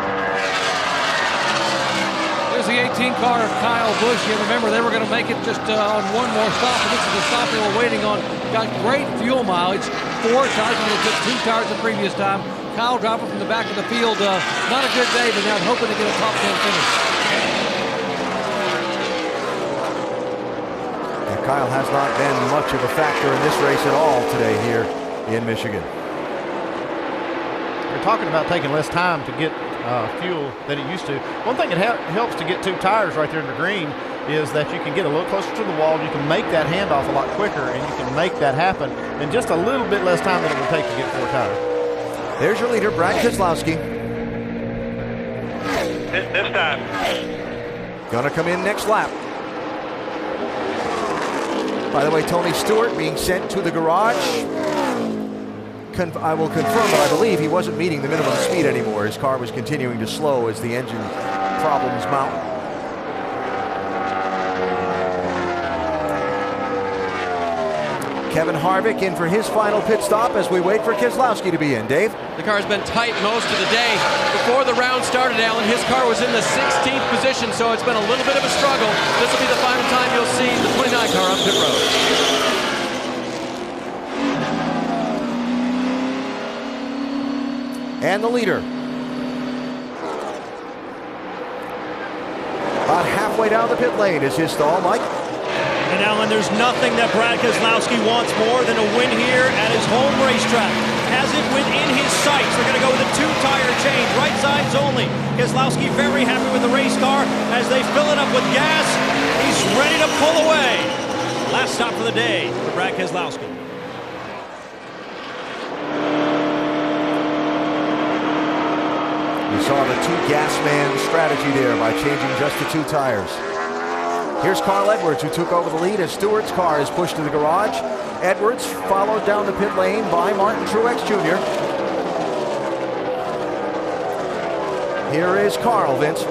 There's the 18 car of Kyle Busch. You remember they were going to make it just on one more stop, and this is the stop they were waiting on. Got great fuel mileage. 4 tires, and they took 2 tires the previous time. Kyle driving from the back of the field. Not a good day, but now hoping to get a top 10 finish. And Kyle has not been much of a factor in this race at all today here in Michigan. We're talking about taking less time to get fuel than it used to. One thing that helps to get 2 tires right there in the green is that you can get a little closer to the wall. You can make that handoff a lot quicker, and you can make that happen in just a little bit less time than it would take to get 4 tires. There's your leader, Brad Keselowski. This time. Gonna come in next lap. By the way, Tony Stewart being sent to the garage. I will confirm, but I believe he wasn't meeting the minimum speed anymore. His car was continuing to slow as the engine problems mount. Kevin Harvick in for his final pit stop as we wait for Keselowski to be in. Dave? The car's been tight most of the day. Before the round started, Alan, his car was in the 16th position, so it's been a little bit of a struggle. This will be the final time you'll see the 29 car on pit road. And the leader. About halfway down the pit lane is his stall. Mike? And Alan, there's nothing that Brad Keselowski wants more than a win here at his home racetrack. Has it within his sights. They're going to go with a 2-tire change, right sides only. Keselowski very happy with the race car as they fill it up with gas. He's ready to pull away. Last stop for the day for Brad Keselowski. You saw the 2-gas man strategy there by changing just the 2 tires. Here's Carl Edwards, who took over the lead as Stewart's car is pushed to the garage. Edwards followed down the pit lane by Martin Truex Jr. Here is Carl, Vince.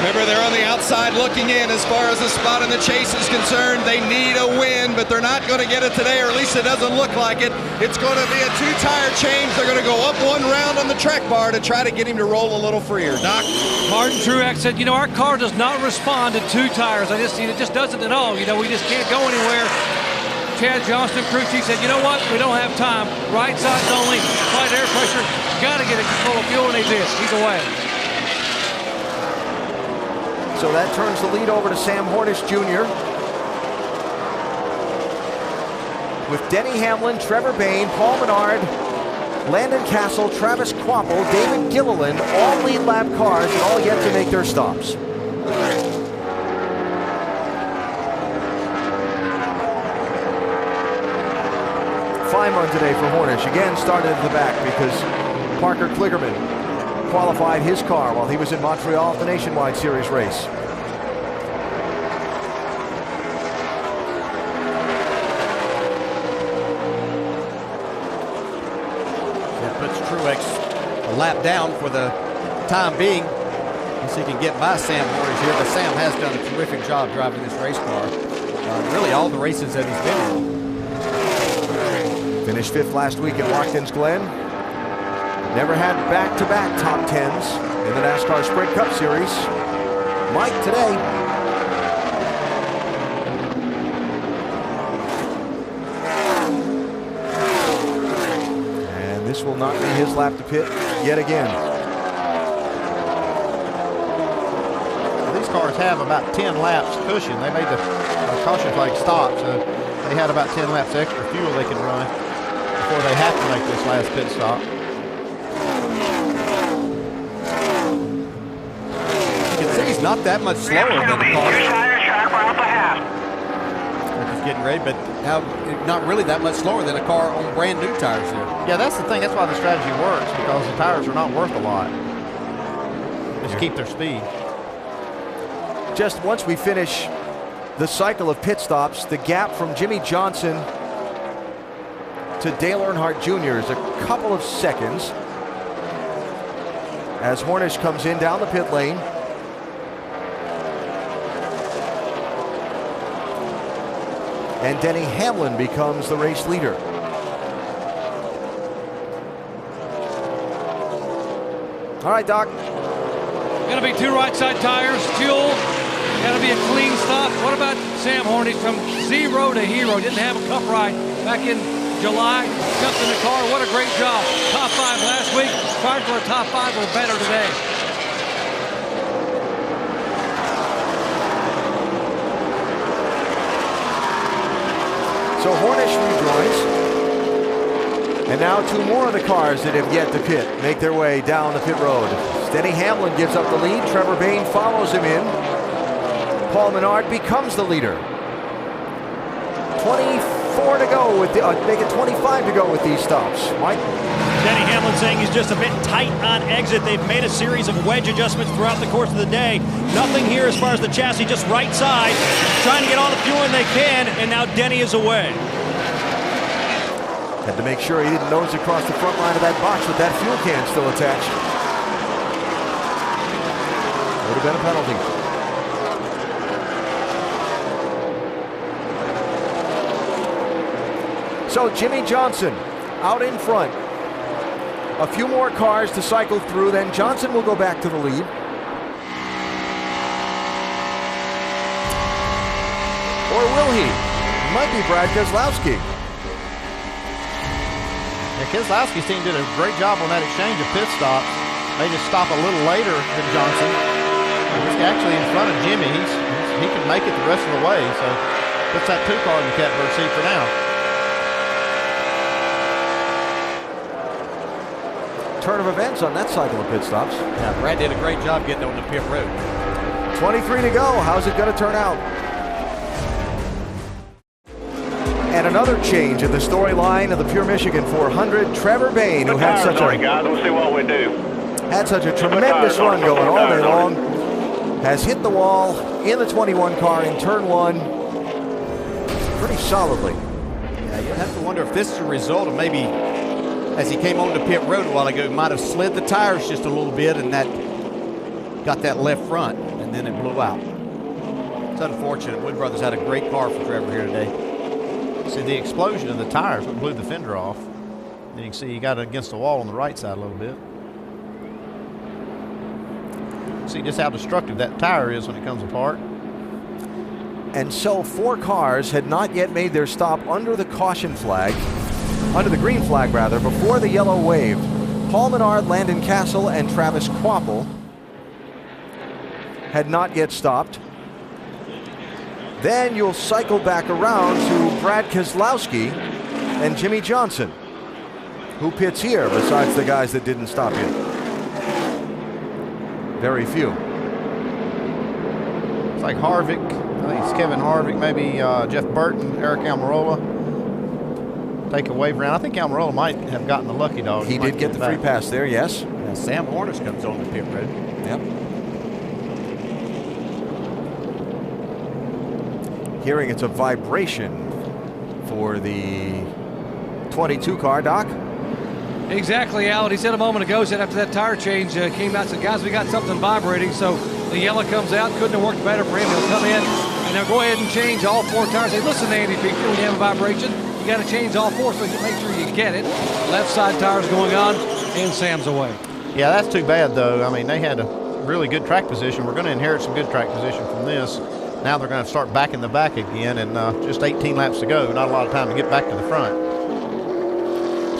Remember, they're on the outside looking in as far as the spot in the chase is concerned. They need a win, but they're not going to get it today, or at least it doesn't look like it. It's going to be a 2-tire change. They're going to go up 1 round on the track bar to try to get him to roll a little freer. Doc? Martin Truex said, you know, our car does not respond to 2 tires. It just doesn't at all. You know, we just can't go anywhere. Chad Johnston, crew chief, said, you know what? We don't have time. Right sides only, slight air pressure. Got to get a control of fuel, and he did. He's away. So that turns the lead over to Sam Hornish Jr. with Denny Hamlin, Trevor Bayne, Paul Menard, Landon Castle, Travis Kvapil, David Gilliland, all lead lap cars and all yet to make their stops. Fine run today for Hornish. Again, started at the back because Parker Kligerman qualified his car while he was in Montreal at the Nationwide Series race. That puts Truex a lap down for the time being. As he can get by Sam Hornish here, but Sam has done a terrific job driving this race car. Really all the races that he's been in. Finished 5th last week at Watkins Glen. Never had back-to-back top 10s in the NASCAR Sprint Cup Series. Mike today. And this will not be his lap to pit yet again. These cars have about 10 laps cushion. They made the caution flag stop, so they had about 10 laps extra fuel they can run before they have to make this last pit stop. He's not that much slower than the car. He's getting ready, but now not really that much slower than a car on brand new tires here. Yeah, that's the thing. That's why the strategy works, because the tires are not worth a lot. Just keep their speed. Just once we finish the cycle of pit stops, the gap from Jimmy Johnson to Dale Earnhardt Jr. is a couple of seconds as Hornish comes in down the pit lane. And Denny Hamlin becomes the race leader. All right, Doc. Going to be 2 right side tires, fuel. Got to be a clean stop. What about Sam Hornish from 0 to hero? Didn't have a cup ride back in July. Jumped in the car. What a great job. Top 5 last week. Tried for a top 5 or better today. So Hornish rejoins. And now 2 more of the cars that have yet to pit make their way down the pit road. Denny Hamlin gives up the lead. Trevor Bayne follows him in. Paul Menard becomes the leader. 24 to go with make it 25 to go with these stops. Mike? Denny Hamlin saying he's just a bit tight on exit. They've made a series of wedge adjustments throughout the course of the day. Nothing here as far as the chassis, just right side. Trying to get all the fuel in they can, and now Denny is away. Had to make sure he didn't nose across the front line of that box with that fuel can still attached. Would have been a penalty. So Jimmy Johnson out in front. A few more cars to cycle through, then Johnson will go back to the lead. Or will he? Might be Brad Keselowski. Yeah, Keselowski's team did a great job on that exchange of pit stops. They just stop a little later than Johnson. He's actually in front of Jimmy. He can make it the rest of the way, so puts that 2 car in the catbird seat for now. Turn of events on that cycle of pit stops. Yeah, Brad did a great job getting on the pit road. 23 to go. How's it going to turn out? And another change in the storyline of the Pure Michigan 400. Trevor Bayne, who had such a guys, we'll see what we do. Had such a tremendous run going all day long, has hit the wall in the 21 car in turn 1 pretty solidly. Yeah, you have to wonder if this is a result of maybe as he came on the pit road a while ago, he might have slid the tires just a little bit and that got that left front and then it blew out. It's unfortunate. Wood Brothers had a great car for Trevor here today. See, the explosion of the tires what blew the fender off. And you can see he got it against the wall on the right side a little bit. See just how destructive that tire is when it comes apart. And so 4 cars had not yet made their stop under the caution flag, under the green flag rather, before the yellow waved. Paul Menard, Landon Castle, and Travis Kvapil had not yet stopped. Then you'll cycle back around to Brad Keselowski and Jimmy Johnson, who pits here besides the guys that didn't stop yet. Very few. It's like Harvick, I think it's Kevin Harvick, maybe Jeff Burton, Eric Almirola. Take a wave around. I think Almirola might have gotten the lucky dog. He did get the free pass there, yes. Yeah, Sam Hornish comes on the pit road. Yep. Hearing it's a vibration for the 22 car, Doc. Exactly, Alan. He said a moment ago, said after that tire change came out, said, guys, we got something vibrating. So the yellow comes out. Couldn't have worked better for him. He'll come in and they'll go ahead and change all 4 tires. Hey, listen, Andy Peter, when you have a vibration, you got to change all 4 so you make sure you get it. Left side tires going on, and Sam's away. Yeah, that's too bad, though. I mean, they had a really good track position. We're going to inherit some good track position from this. Now they're going to start back in the back again, and just 18 laps to go. Not a lot of time to get back to the front.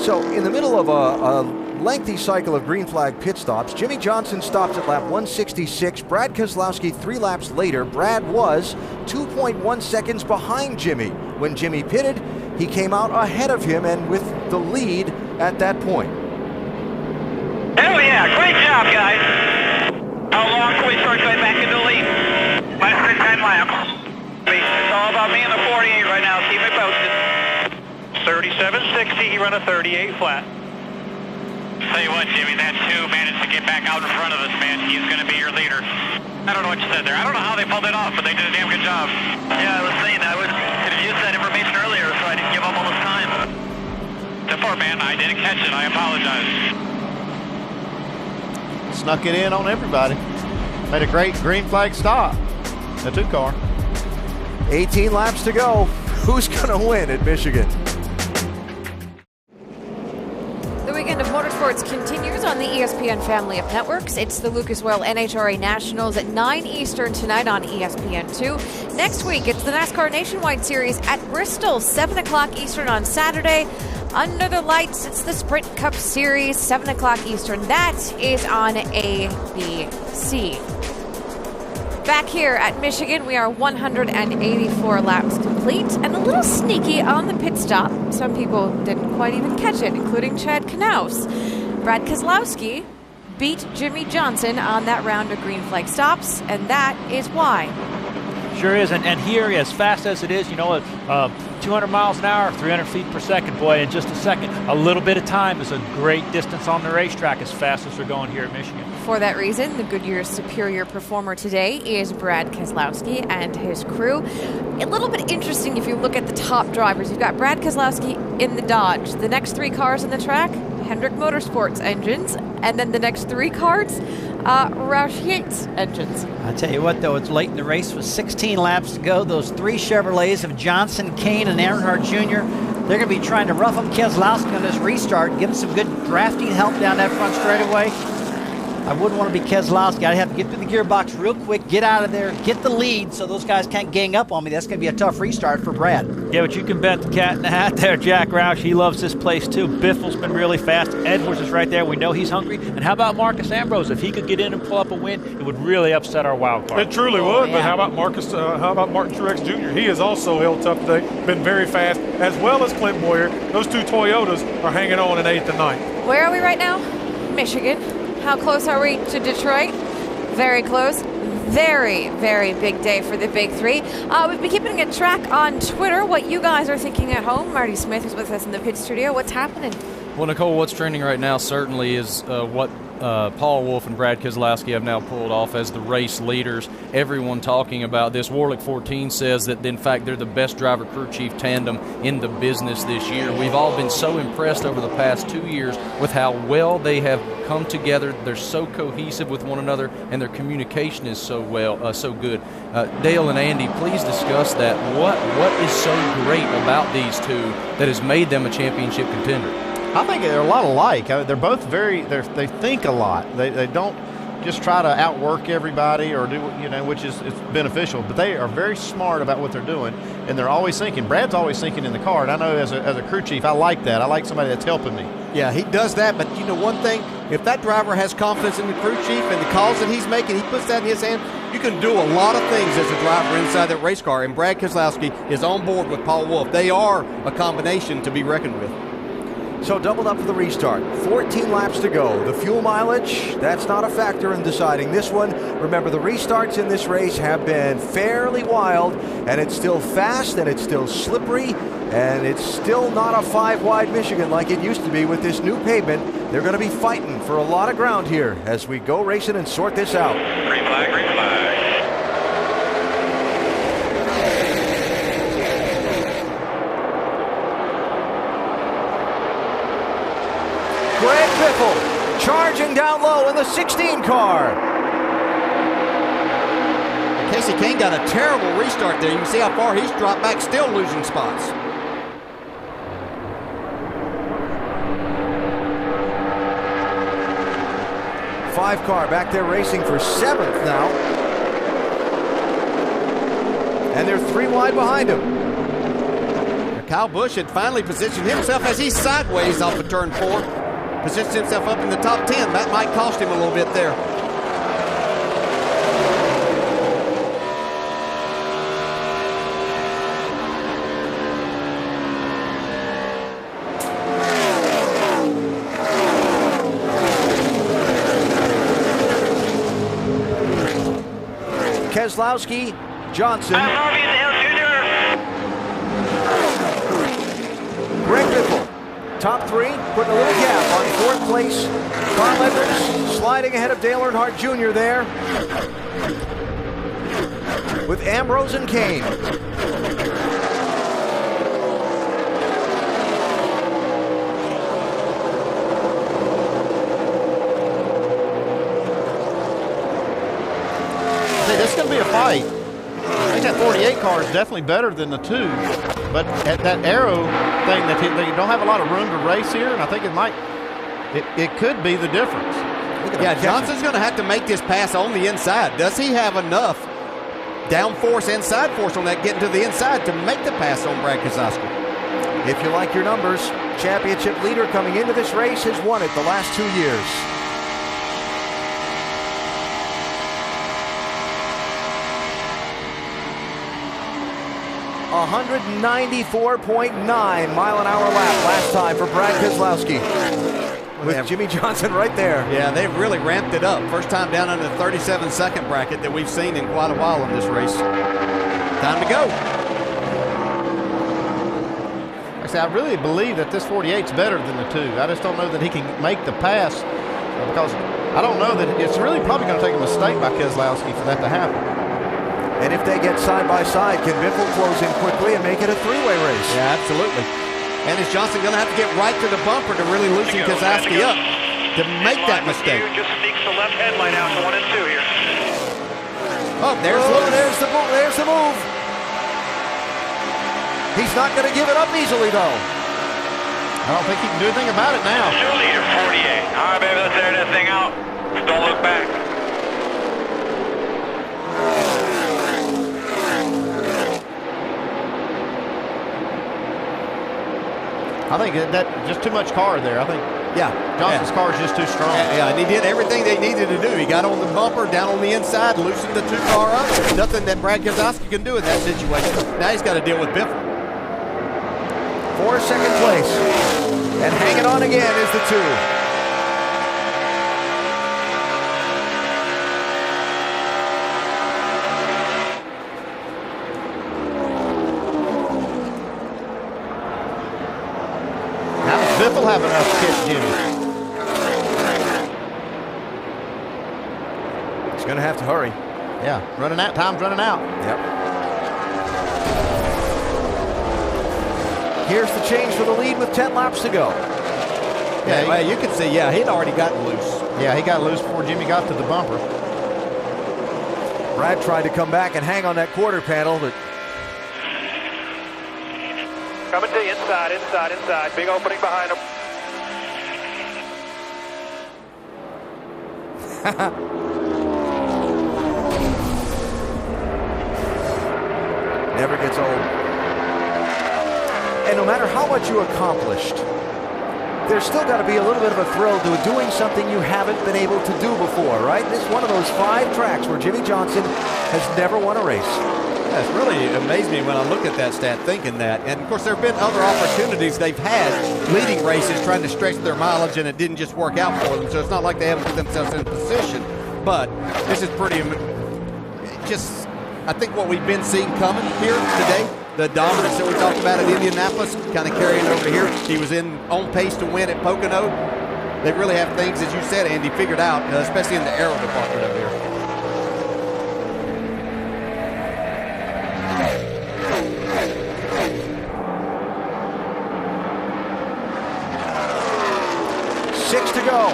So in the middle of a lengthy cycle of green flag pit stops, Jimmy Johnson stops at lap 166. Brad Keselowski 3 laps later. Brad was 2.1 seconds behind Jimmy. When Jimmy pitted, he came out ahead of him and with the lead at that point. Hell yeah, great job, guys. How long can we start going back into the lead? Less than 10 laps. It's all about me in the 48 right now. Keep me posted. 37.60, he run a 38 flat. Tell you what, Jimmy, that 2 managed to get back out in front of us, man. He's going to be your leader. I don't know what you said there. I don't know how they pulled it off, but they did a damn good job. Yeah, I was saying I could have used that information earlier so I didn't give up all this time. Therefore, man, I didn't catch it. I apologize. Snuck it in on everybody. Made a great green flag stop. The 2-car. 18 laps to go. Who's going to win at Michigan? The weekend of motorsports continues on the ESPN family of networks. It's the Lucas Oil NHRA Nationals at 9 Eastern tonight on ESPN2. Next week, it's the NASCAR Nationwide Series at Bristol, 7 o'clock Eastern on Saturday. Under the lights, it's the Sprint Cup Series, 7 o'clock Eastern. That is on ABC. Back here at Michigan, we are 184 laps complete and a little sneaky on the pit stop. Some people didn't quite even catch it, including Chad Knaus. Brad Keselowski beat Jimmy Johnson on that round of green flag stops, and that is why. Sure is, and here, as fast as it is, 200 miles an hour, 300 feet per second, boy, in just a second. A little bit of time is a great distance on the racetrack as fast as we're going here at Michigan. For that reason, the Goodyear's superior performer today is Brad Keselowski and his crew. A little bit interesting if you look at the top drivers. You've got Brad Keselowski in the Dodge. The next 3 cars on the track, Hendrick Motorsports engines. And then the next 3 cars, Roush Yates engines. I tell you what, though, it's late in the race with 16 laps to go. Those 3 Chevrolets of Johnson, Kane, and Earnhardt Jr., they're going to be trying to rough up Keselowski on this restart, give him some good drafting help down that front straightaway. I wouldn't want to be Keselowski. I'd have to get through the gearbox real quick, get out of there, get the lead so those guys can't gang up on me. That's going to be a tough restart for Brad. Yeah, but you can bet the cat in the hat there. Jack Roush, he loves this place too. Biffle's been really fast. Edwards is right there. We know he's hungry. And how about Marcus Ambrose? If he could get in and pull up a win, it would really upset our wild card. It truly would, but how about Marcus? How about Martin Truex Jr.? He has also held tough today, been very fast, as well as Clint Boyer. Those 2 Toyotas are hanging on in 8th and 9th. Where are we right now? Michigan. How close are we to Detroit? Very close. Very, very big day for the Big 3. We've been keeping a track on Twitter what you guys are thinking at home. Marty Smith is with us in the pit studio. What's happening? Well, Nicole, what's trending right now certainly is what Paul Wolf and Brad Keselowski have now pulled off as the race leaders. Everyone talking about this. Warlick 14 says that, in fact, they're the best driver-crew chief tandem in the business this year. We've all been so impressed over the past 2 years with how well they have come together. They're so cohesive with one another, and their communication is so good. Dale and Andy, please discuss that. What is so great about these 2 that has made them a championship contender? I think they're a lot alike. They're both they think a lot. They don't just try to outwork everybody or do, which is it's beneficial. But they are very smart about what they're doing, and they're always thinking. Brad's always thinking in the car, and I know as a crew chief, I like that. I like somebody that's helping me. Yeah, he does that, but one thing, if that driver has confidence in the crew chief and the calls that he's making, he puts that in his hand, you can do a lot of things as a driver inside that race car, and Brad Keselowski is on board with Paul Wolf. They are a combination to be reckoned with. So doubled up for the restart. 14 laps to go. The fuel mileage, that's not a factor in deciding this one. Remember, the restarts in this race have been fairly wild, and it's still fast, and it's still slippery, and it's still not a 5-wide Michigan like it used to be with this new pavement. They're going to be fighting for a lot of ground here as we go racing and sort this out. Green flag, green flag. Greg Biffle charging down low in the 16 car. Casey Kane got a terrible restart there. You can see how far he's dropped back, still losing spots. Five car back there racing for 7th now. And they're 3 wide behind him. Kyle Busch had finally positioned himself as he's sideways off of turn 4. Positions himself up in the top 10. That might cost him a little bit there. Keselowski, Johnson. Greg Biffle, top 3, putting a little gap on 4th place. Carl Edwards sliding ahead of Dale Earnhardt Jr. there with Ambrose and Kane. This is going to be a fight. I think that 48 car is definitely better than the 2, but at that aero thing, that they don't have a lot of room to race here, and I think it could be the difference. Yeah, Johnson's going to have to make this pass on the inside. Does he have enough downforce and side force on that getting to the inside to make the pass on Brad Keselowski? If you like your numbers, championship leader coming into this race has won it the last 2 years. A 194.9 mile-an-hour lap last time for Brad Keselowski. With Jimmy Johnson right there. Yeah, they've really ramped it up. First time down under the 37-second bracket that we've seen in quite a while in this race. Time to go. Like I said, I really believe that this 48 is better than the 2. I just don't know that he can make the pass because I don't know that it's really probably going to take a mistake by Keselowski for that to happen. And if they get side by side, can Biffle close in quickly and make it a three-way race? Yeah, absolutely. And is Johnson going to have to get right to the bumper to really loosen Keselowski up to make that mistake? Just sneaks the left headlight out to 1 and 2 here. Oh, there's the move. He's not going to give it up easily, though. I don't think he can do anything about it now. Your leader, 48. All right, baby, let's air that thing out. Don't look back. I think that just too much car there. I think, Johnson's car is just too strong. Yeah, and he did everything they needed to do. He got on the bumper, down on the inside, loosened the 2 car up. Nothing that Brad Keselowski can do in that situation. Now he's got to deal with Biffle. For second place. And hanging on again is the 2. Biffle have enough to catch Jimmy. He's going to have to hurry. Yeah, running out. Time's running out. Yep. Here's the change for the lead with 10 laps to go. Yeah, well, you can see, he'd already gotten loose. Yeah, he got loose before Jimmy got to the bumper. Brad tried to come back and hang on that quarter panel, but Coming to you inside. Big opening behind him. Never gets old. And no matter how much you accomplished, there's still got to be a little bit of a thrill to doing something you haven't been able to do before, right? This is one of those 5 tracks where Jimmy Johnson has never won a race. Yeah, it's really amazed me when I look at that stat thinking that. And, of course, there have been other opportunities they've had leading races trying to stretch their mileage, and it didn't just work out for them. So it's not like they haven't put themselves in position. But this is pretty just, I think what we've been seeing coming here today, the dominance that we talked about at Indianapolis, kind of carrying over here. He was on pace to win at Pocono. They really have things, as you said, Andy, figured out, especially in the aero department over here. Six to go.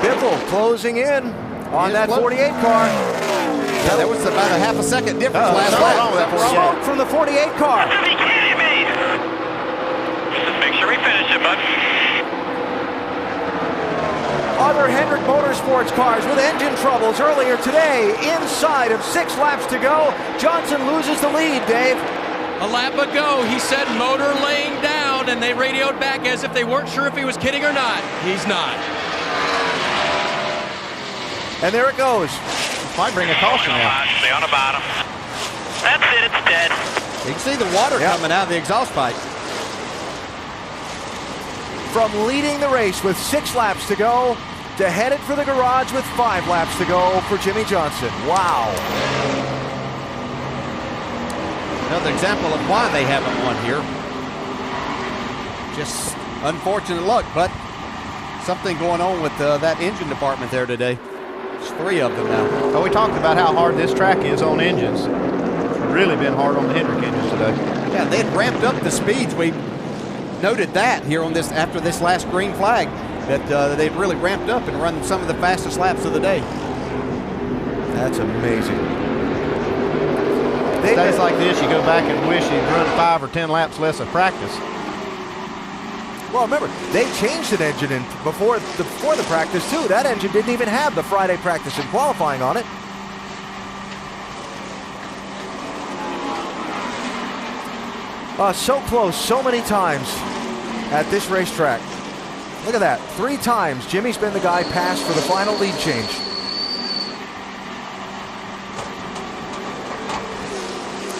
Biffle closing in on that 48 car. Yeah, that was about a half a second difference last lap. Smoke from the 48 car. Are you kidding me? Just make sure we finish it, bud. Other Hendrick Motorsports cars with engine troubles earlier today. Inside of 6 laps to go, Johnson loses the lead, Dave. A lap ago, he said motor laying down, and they radioed back as if they weren't sure if he was kidding or not. He's not. And there it goes. Might bring a caution out. Stay on the bottom. That's it, it's dead. You can see the water coming out of the exhaust pipe. From leading the race with 6 laps to go to headed for the garage with 5 laps to go for Jimmy Johnson. Wow. Another example of why they haven't won here. Just unfortunate luck, but something going on with that engine department there today. There's 3 of them now. Well, we talked about how hard this track is on engines. It's really been hard on the Hendrick engines today. Yeah, they had ramped up the speeds. We noted that here on this after this last green flag, that they'd really ramped up and run some of the fastest laps of the day. That's amazing. Days like this, you go back and wish you'd run 5 or 10 laps less of practice. Well, remember, they changed an engine before the practice, too. That engine didn't even have the Friday practice and qualifying on it. So close, so many times at this racetrack. Look at that. 3 times Jimmy's been the guy passed for the final lead change.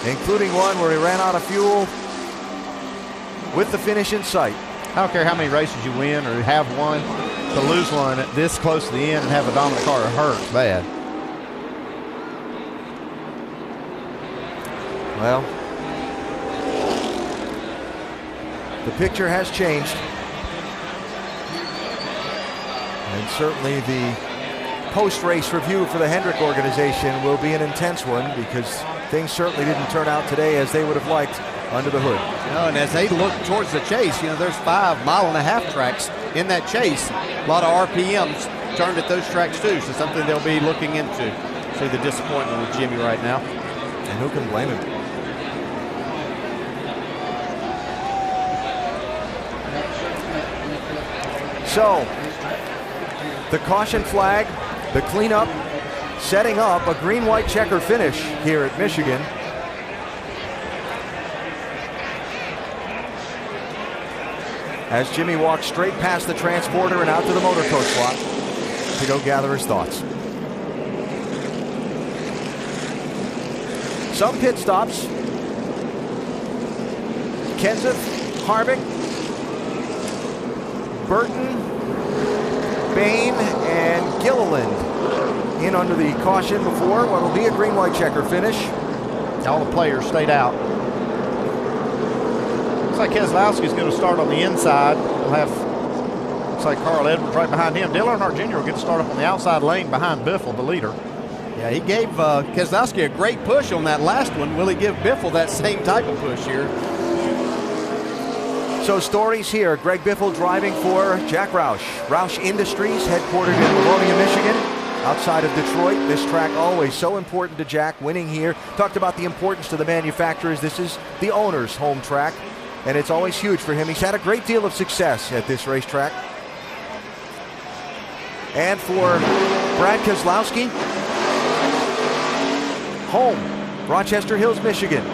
Including one where he ran out of fuel with the finish in sight. I don't care how many races you win or have won, to lose one this close to the end and have a dominant car, it hurts bad. Well, the picture has changed. And certainly the post-race review for the Hendrick organization will be an intense one, because things certainly didn't turn out today as they would have liked under the hood. And as they look towards the chase, there's 5 mile-and-a-half tracks in that chase. A lot of RPMs turned at those tracks too, so something they'll be looking into. See the disappointment with Jimmy right now. And who can blame him? So, the caution flag, the cleanup, setting up a green-white checker finish here at Michigan. As Jimmy walks straight past the transporter and out to the motor coach lot to go gather his thoughts. Some pit stops. Kenseth, Harvick, Burton, Bain, and Gilliland in under the caution before what will be a green-white checker finish. All the players stayed out. Looks like Keselowski's going to start on the inside. We'll have, looks like Carl Edwards right behind him. Dale Earnhardt Jr. will get to start up on the outside lane behind Biffle, the leader. Yeah, he gave Keselowski a great push on that last one. Will he give Biffle that same type of push here? So stories here. Greg Biffle driving for Jack Roush. Roush Industries, headquartered in Livonia, Michigan, outside of Detroit. This track always so important to Jack, winning here. Talked about the importance to the manufacturers. This is the owner's home track, and it's always huge for him. He's had a great deal of success at this racetrack. And for Brad Keselowski, home, Rochester Hills, Michigan.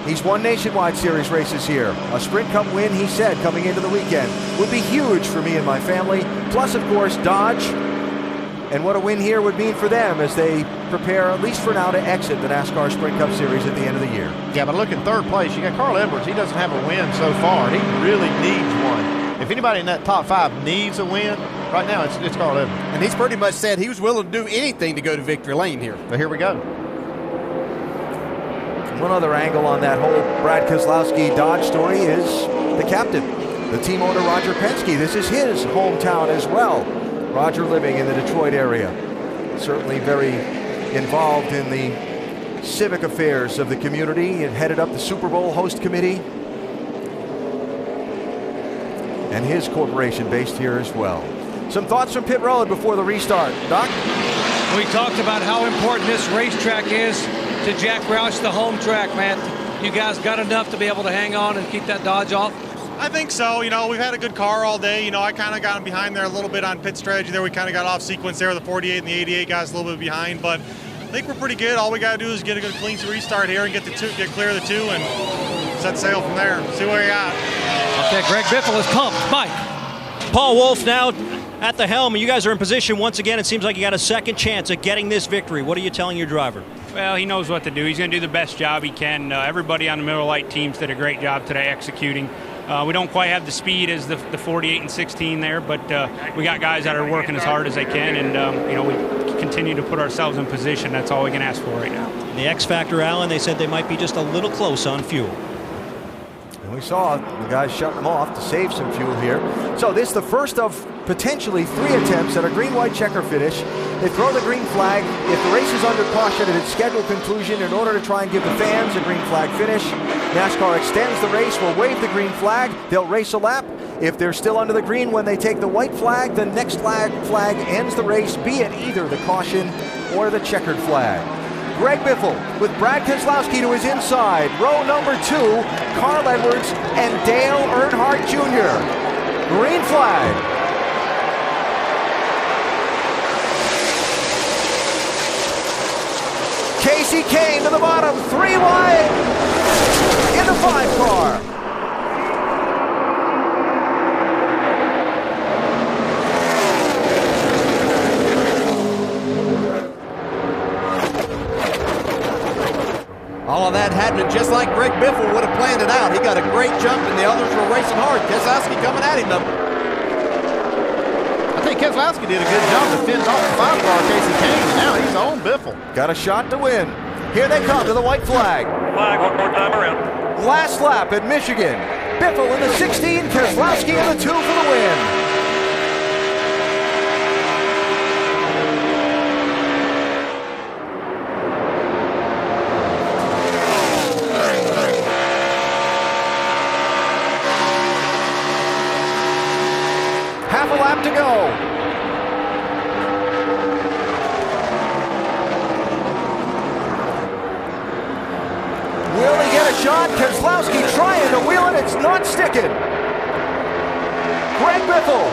He's won Nationwide Series races here. A Sprint Cup win, he said, coming into the weekend would be huge for me and my family. Plus, of course, Dodge. And what a win here would mean for them as they prepare, at least for now, to exit the NASCAR Sprint Cup Series at the end of the year. Yeah, but look in 3rd place. You got Carl Edwards. He doesn't have a win so far. He really needs one. If anybody in that top 5 needs a win, right now it's Carl Edwards. And he's pretty much said he was willing to do anything to go to victory lane here. But here we go. One other angle on that whole Brad Keselowski Dodge story is the captain, the team owner Roger Penske. This is his hometown as well. Roger living in the Detroit area. Certainly very involved in the civic affairs of the community and headed up the Super Bowl host committee. And his corporation based here as well. Some thoughts from pit road before the restart. Doc? We talked about how important this racetrack is to Jack Roush, the home track, man. You guys got enough to be able to hang on and keep that Dodge off? I think so. We've had a good car all day. I kind of got behind there a little bit on pit strategy there. We kind of got off sequence there. The 48 and the 88 guys a little bit behind, but I think we're pretty good. All we got to do is get a good clean restart here and get clear of the 2 and set sail from there. See where you at. Okay, Greg Biffle is pumped. Mike. Paul Wolf now at the helm. You guys are in position once again. It seems like you got a second chance at getting this victory. What are you telling your driver? Well, he knows what to do. He's going to do the best job he can. Everybody on the Miller Lite teams did a great job today executing. We don't quite have the speed as the 48 and 16 there, but we got guys that are working as hard as they can, and we continue to put ourselves in position. That's all we can ask for right now. The X factor, Alan, they said they might be just a little close on fuel. And we saw the guys shutting them off to save some fuel here. So this is the first of potentially 3 attempts at a green-white checker finish. They throw the green flag. If the race is under caution at its scheduled conclusion in order to try and give the fans a green flag finish, NASCAR extends the race, will wave the green flag. They'll race a lap. If they're still under the green when they take the white flag, the next flag ends the race, be it either the caution or the checkered flag. Greg Biffle with Brad Keselowski to his inside. Row number 2, Carl Edwards and Dale Earnhardt Jr. Green flag. Casey Kane to the bottom, 3 wide in the 5 car. All of that happening just like Greg Biffle would have planned it out. He got a great jump, and the others were racing hard. Keselowski coming at him, though. I think Keselowski did a good job to fend off the 5-car Casey Kane, and now he's on Biffle. Got a shot to win. Here they come to the white flag. Flag one more time around. Last lap at Michigan. Biffle in the 16, Keselowski in the 2 for the win. Half a lap to go. Will he get a shot? Keselowski trying to wheel it. It's not sticking. Greg Biffle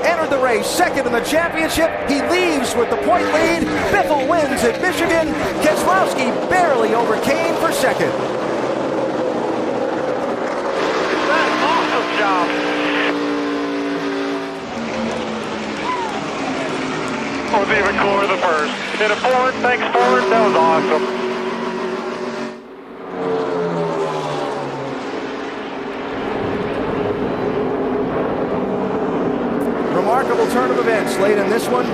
entered the race second in the championship. He leaves with the point lead. Biffle wins at Michigan. Keselowski barely over Kane for second. That's awesome job. Was even cooler the first. Hit a forward, thanks forward, that was awesome. Remarkable turn of events late in this one.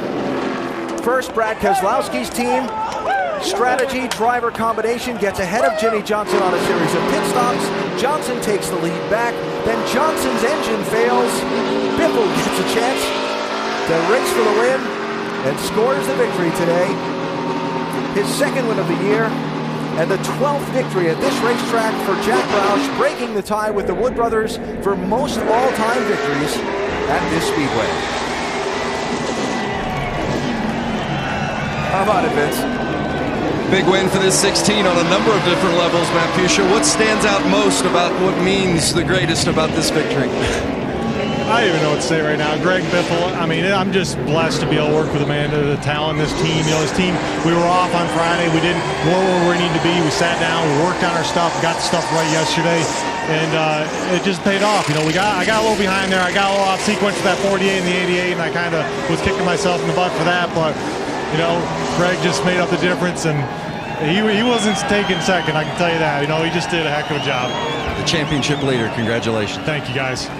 First, Brad Keselowski's team. Strategy, driver combination gets ahead of Jimmy Johnson on a series of pit stops. Johnson takes the lead back. Then Johnson's engine fails. Biffle gets a chance to race for the win and scores the victory today. His second win of the year and the 12th victory at this racetrack for Jack Roush, breaking the tie with the Wood brothers for most all-time victories at this speedway. How about it, Vince? Big win for this 16 on a number of different levels, Matt Fuchsia. What stands out most about what means the greatest about this victory? I don't even know what to say right now. Greg Biffle, I mean, I'm just blessed to be able to work with Amanda, the talent, this team. You know, this team, we were off on Friday. We didn't go where we need to be. We sat down, we worked on our stuff, got the stuff right yesterday, and it just paid off. You know, I got a little behind there. I got a little off sequence with that 48 and the 88, and I kind of was kicking myself in the butt for that. But, you know, Greg just made up the difference, and he wasn't taking second, I can tell you that. You know, he just did a heck of a job. The championship leader, congratulations. Thank you, guys.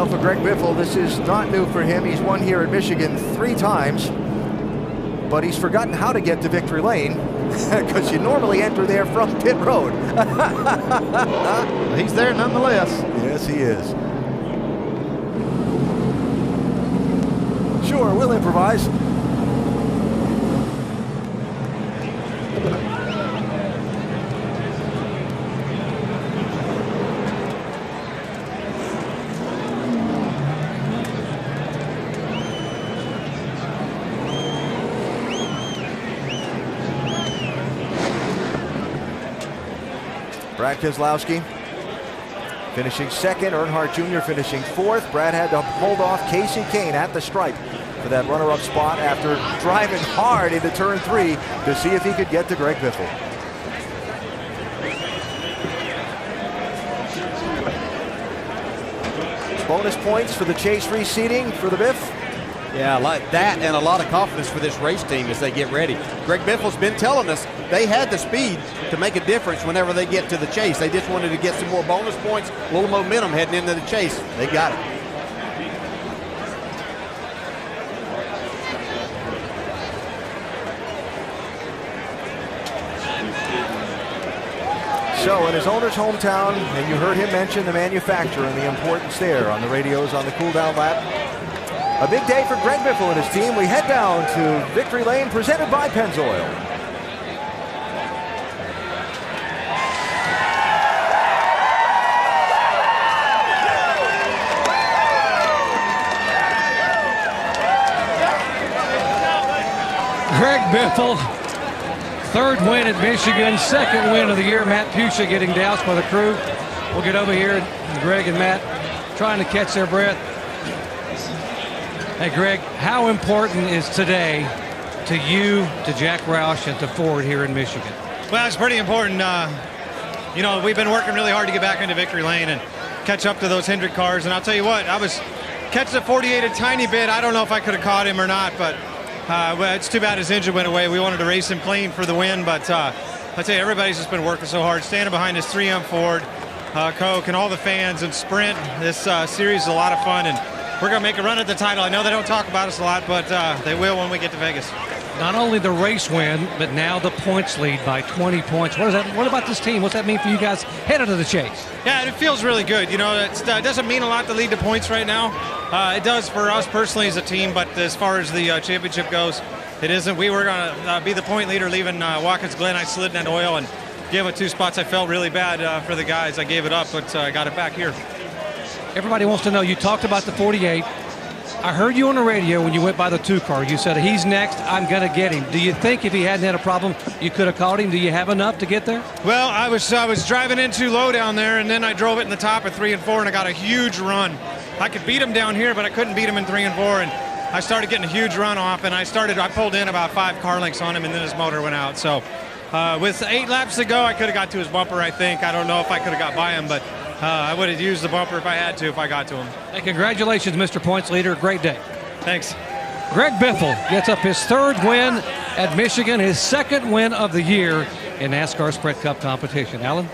Well, for Greg Biffle, this is not new for him. He's won here at Michigan 3 times, but he's forgotten how to get to victory lane because you normally enter there from pit road. He's there nonetheless. Yes, he is. Sure, we'll improvise. Brad Keselowski finishing second, Earnhardt Jr. finishing 4th. Brad had to hold off Casey Kane at the stripe for that runner-up spot after driving hard into turn 3 to see if he could get to Greg Biffle. Bonus points for the chase reseeding for the Biff. Yeah, like that, and a lot of confidence for this race team as they get ready. Greg Biffle's been telling us they had the speed to make a difference whenever they get to the chase. They just wanted to get some more bonus points, a little momentum heading into the chase. They got it. So in his owner's hometown, and you heard him mention the manufacturer and the importance there on the radios on the cool-down lap. A big day for Greg Biffle and his team. We head down to Victory Lane, presented by Pennzoil. Greg Biffle, third win at Michigan, second win of the year. Matt Puccia getting doused by the crew. We'll get over here, and Greg and Matt trying to catch their breath. Hey, Greg, how important is today to you, to Jack Roush, and to Ford here in Michigan? Well, it's pretty important. You know, we've been working really hard to get back into Victory Lane and catch up to those Hendrick cars. And I'll tell you what, I was catching the 48 a tiny bit. I don't know if I could have caught him or not, but well, it's too bad his engine went away. We wanted to race him clean for the win, but I tell you, everybody's just been working so hard, standing behind this 3M Ford, Coke, and all the fans and Sprint. This series is a lot of fun, and we're going to make a run at the title. I know they don't talk about us a lot, but they will when we get to Vegas. Not only the race win, but now the points lead by 20 points. What about this team? What's that mean for you guys headed to the chase? Yeah, it feels really good. You know, it doesn't mean a lot to lead the points right now. It does for us personally as a team, but as far as the championship goes, it isn't. We were going to be the point leader leaving Watkins Glen. I slid in that oil and gave it 2 spots. I felt really bad for the guys. I gave it up, but I got it back here. Everybody wants to know, you talked about the 48. I heard you on the radio when you went by the 2 car. You said, he's next, I'm going to get him. Do you think if he hadn't had a problem, you could have caught him? Do you have enough to get there? Well, I was driving in too low down there, and then I drove it in the top at 3 and 4, and I got a huge run. I could beat him down here, but I couldn't beat him in 3 and 4, and I started getting a huge run off, and I pulled in about 5 car lengths on him, and then his motor went out. So with 8 laps to go, I could have got to his bumper, I think. I don't know if I could have got by him, but I would have used the bumper if I had to, if I got to him. Hey, congratulations, Mr. Points Leader. Great day. Thanks. Greg Biffle gets up his 3rd win at Michigan, his 2nd win of the year in NASCAR Sprint Cup competition. Alan?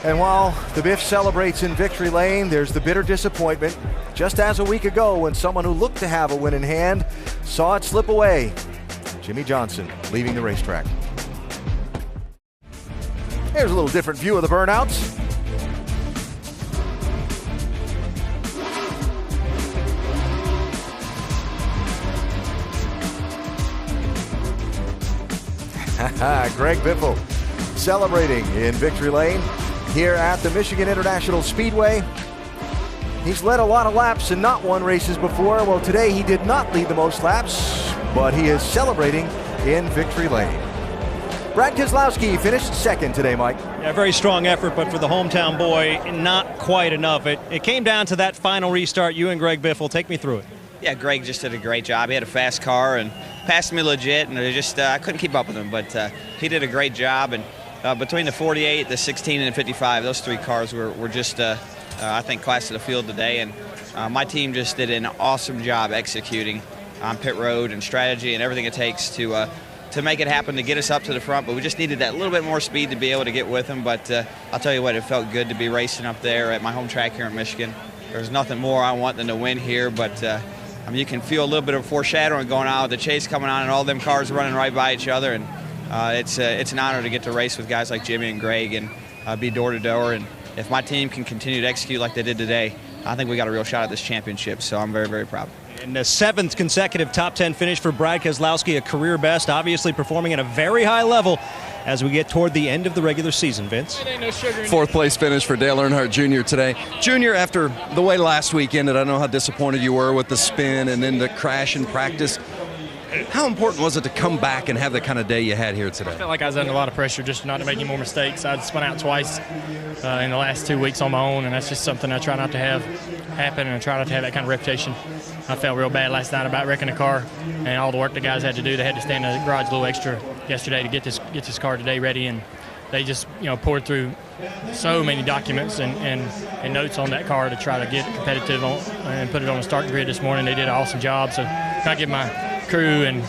And while the Biff celebrates in Victory Lane, there's the bitter disappointment. Just as a week ago, when someone who looked to have a win in hand saw it slip away. Jimmy Johnson leaving the racetrack. Here's a little different view of the burnouts. Greg Biffle celebrating in Victory Lane here at the Michigan International Speedway. He's led a lot of laps and not won races before. Well, today he did not lead the most laps, but he is celebrating in Victory Lane. Brad Keselowski finished 2nd today, Mike. Yeah, very strong effort, but for the hometown boy, not quite enough. It came down to that final restart. You and Greg Biffle, take me through it. Yeah, Greg just did a great job. He had a fast car and passed me legit, and I couldn't keep up with him, but he did a great job. And between the 48, the 16, and the 55, those 3 cars were just, I think, class of the field today. And my team just did an awesome job executing on pit road and strategy and everything it takes to make it happen, to get us up to the front. But we just needed that little bit more speed to be able to get with them. But I'll tell you what, it felt good to be racing up there at my home track here in Michigan. There's nothing more I want than to win here, but I mean, you can feel a little bit of foreshadowing going on with the chase coming on and all them cars running right by each other. And it's an honor to get to race with guys like Jimmy and Greg and be door-to-door. And if my team can continue to execute like they did today, I think we got a real shot at this championship. So I'm very, very proud. And the 7th consecutive top 10 finish for Brad Keselowski, a career best, obviously performing at a very high level as we get toward the end of the regular season, Vince. 4th place finish for Dale Earnhardt Jr. today. Junior, after the way last week ended, I know how disappointed you were with the spin and then the crash in practice. How important was it to come back and have the kind of day you had here today? I felt like I was under a lot of pressure just not to make any more mistakes. I'd spun out twice in the last 2 weeks on my own, and that's just something I try not to have happen, and I try not to have that kind of reputation. I felt real bad last night about wrecking the car and all the work the guys had to do. They had to stand in the garage a little extra yesterday to get this car today ready, and they just poured through so many documents and notes on that car to try to get competitive and put it on the start grid this morning. They did an awesome job, so I give my crew and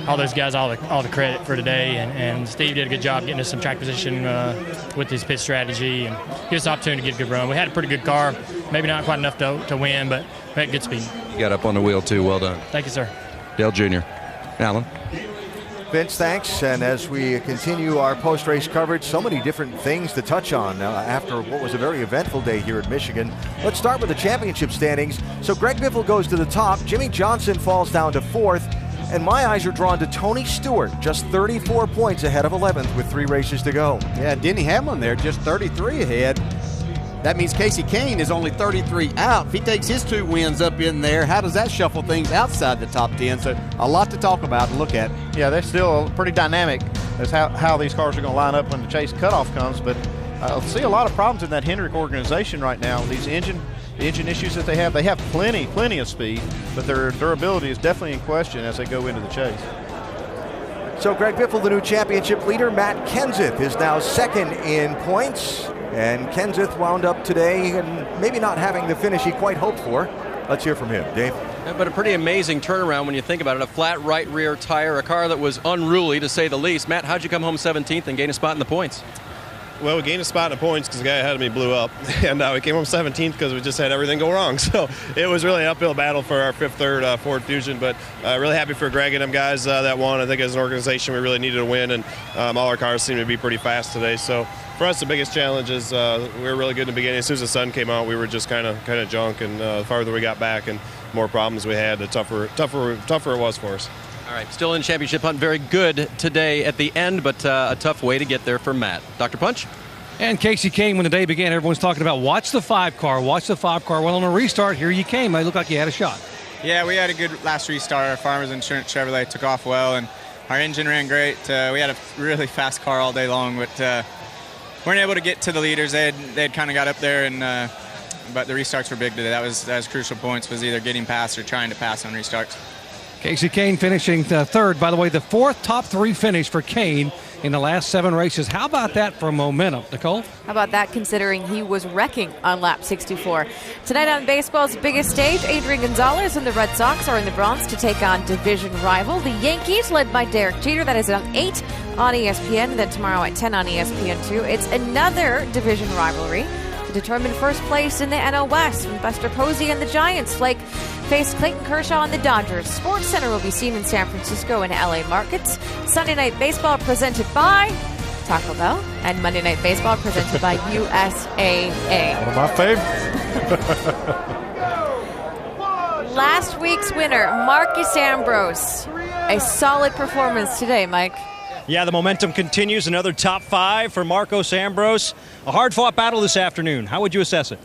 all those guys all the credit for today, and Steve did a good job getting us some track position with his pit strategy and give us an opportunity to get a good run. We had a pretty good car, maybe not quite enough to win, but we had good speed. You got up on the wheel too, well done. Thank you, sir. Dale Jr. Alan? Vince, thanks. And as we continue our post-race coverage, so many different things to touch on after what was a very eventful day here at Michigan. Let's start with the championship standings. So Greg Biffle goes to the top. Jimmy Johnson falls down to 4th. And my eyes are drawn to Tony Stewart, just 34 points ahead of 11th with 3 races to go. Yeah, Denny Hamlin there, just 33 ahead. That means Casey Kane is only 33 out. If he takes his 2 wins up in there, how does that shuffle things outside the top 10? So a lot to talk about and look at. Yeah, they're still pretty dynamic as how these cars are going to line up when the chase cutoff comes. But I see a lot of problems in that Hendrick organization right now. These engine issues that they have plenty of speed, but their durability is definitely in question as they go into the chase. So Greg Biffle, the new championship leader. Matt Kenseth is now 2nd in points. And Kenseth wound up today and maybe not having the finish he quite hoped for. Let's hear from him. Dave? Yeah, but a pretty amazing turnaround when you think about it. A flat right rear tire, a car that was unruly to say the least. Matt, how'd you come home 17th and gain a spot in the points? Well, we gained a spot in the points because the guy ahead of me blew up. And we came home 17th because we just had everything go wrong. So it was really an uphill battle for our 5th, Ford Fusion. But really happy for Greg and them guys that won. I think as an organization, we really needed a win. And all our cars seem to be pretty fast today. So for us, the biggest challenge is we were really good in the beginning. As soon as the sun came out, we were just kind of junk. And the farther we got back and more problems we had, the tougher it was for us. All right, still in championship hunt. Very good today at the end, but a tough way to get there for Matt. Dr. Punch? And Casey Kane, when the day began, everyone's talking about watch the 5 car, watch the 5 car. Well, on a restart, here you came. It looked like you had a shot. Yeah, we had a good last restart. Our Farmers Insurance Chevrolet took off well, and our engine ran great. We had a really fast car all day long, but weren't able to get to the leaders. They had kind of got up there, and but the restarts were big today. That was crucial points, was either getting past or trying to pass on restarts. Casey Kane finishing 3rd. By the way, the 4th top 3 finish for Kane in the last 7 races. How about that for momentum, Nicole? How about that, considering he was wrecking on lap 64? Tonight on baseball's biggest stage, Adrian Gonzalez and the Red Sox are in the Bronx to take on division rival the Yankees, led by Derek Jeter. That is at 8 on ESPN, and then tomorrow at 10 on ESPN2. It's another division rivalry to determine first place in the NL West when Buster Posey and the Giants face Clayton Kershaw and the Dodgers. Sports Center will be seen in San Francisco and LA markets. Sunday Night Baseball presented by Taco Bell, and Monday Night Baseball presented by USAA. One of my favorites. Last week's winner, Marcus Ambrose. A solid performance today, Mike. Yeah, the momentum continues. Another top 5 for Marcos Ambrose. A hard-fought battle this afternoon. How would you assess it?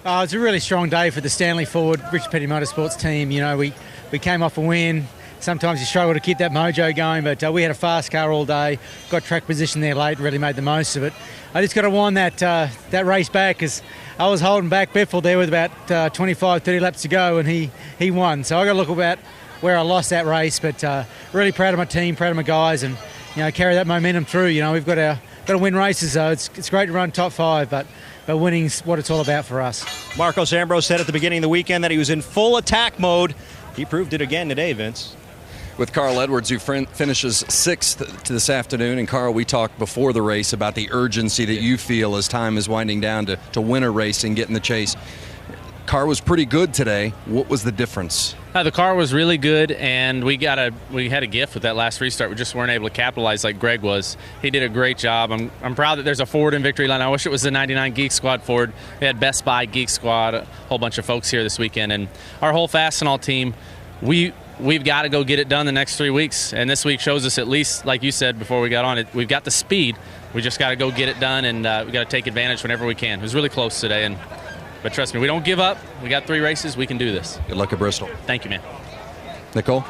It's a really strong day for the Stanley Ford Rich Petty Motorsports team. You know, we came off a win. Sometimes you struggle to keep that mojo going, but we had a fast car all day. Got track position there late, really made the most of it. I just got to wind that race back because I was holding back Biffle there with about 25, 30 laps to go, and he won. So I got to look about where I lost that race, but really proud of my team, proud of my guys, and carry that momentum through. We've got to win races, though. It's great to run top 5, but winning's what it's all about for us. Marcos Ambrose said at the beginning of the weekend that he was in full attack mode. He proved it again today, Vince. With Carl Edwards, who finishes 6th this afternoon. And Carl, we talked before the race about the urgency that you feel as time is winding down to win a race and get in the chase. Car was pretty good today. What was the difference? The car was really good, and we had a gift with that last restart. We just weren't able to capitalize like Greg was. He did a great job. I'm proud that there's a Ford in victory line. I wish it was the 99 Geek Squad Ford. We had Best Buy Geek Squad, a whole bunch of folks here this weekend, and our whole Fastenal team. We've got to go get it done the next 3 weeks, and this week shows us, at least like you said before we got on it, we've got the speed. We just got to go get it done, and we got to take advantage whenever we can. It was really close today, but trust me, we don't give up. We got 3 races. We can do this. Good luck at Bristol. Thank you, man. Nicole?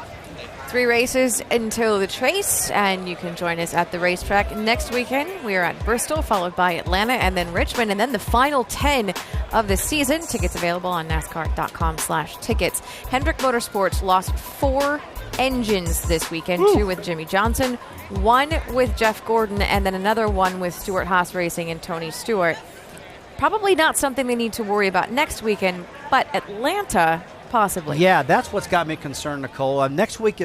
3 races until the chase, and you can join us at the racetrack next weekend. We are at Bristol, followed by Atlanta, and then Richmond, and then the final 10 of the season. Tickets available on NASCAR.com/tickets. Hendrick Motorsports lost 4 engines this weekend, 2 with Jimmy Johnson, 1 with Jeff Gordon, and then another one with Stewart Haas Racing and Tony Stewart. Probably not something they need to worry about next weekend, but Atlanta, possibly. Yeah, that's what's got me concerned, Nicole. Next week,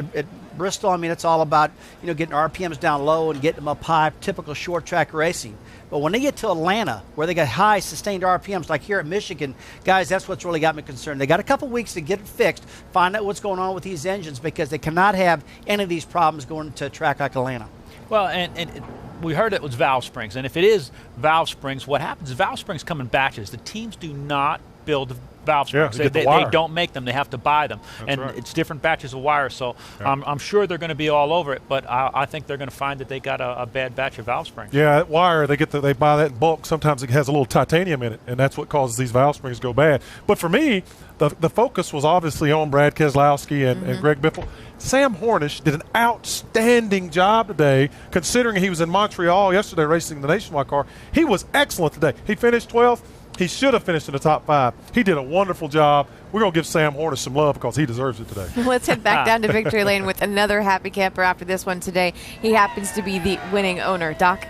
Bristol, I mean, it's all about, getting RPMs down low and getting them up high, typical short track racing. But when they get to Atlanta, where they got high sustained RPMs, like here at Michigan, guys, that's what's really got me concerned. They got a couple weeks to get it fixed, find out what's going on with these engines, because they cannot have any of these problems going to a track like Atlanta. Well, and we heard it was valve springs. And if it is valve springs, what happens is valve springs come in batches. The teams do not build valve springs. Yeah, they don't make them. They have to buy them. It's different batches of wire. So I'm sure they're going to be all over it, but I think they're going to find that they got a bad batch of valve springs. Yeah, that wire, they buy that in bulk. Sometimes it has a little titanium in it, and that's what causes these valve springs to go bad. But for me, the focus was obviously on Brad Keselowski and Greg Biffle. Sam Hornish did an outstanding job today, considering he was in Montreal yesterday racing the Nationwide car. He was excellent today. He finished 12th. He should have finished in the top 5. He did a wonderful job. We're going to give Sam Hornish some love because he deserves it today. Let's head back down to victory lane with another happy camper after this one today. He happens to be the winning owner. Doc?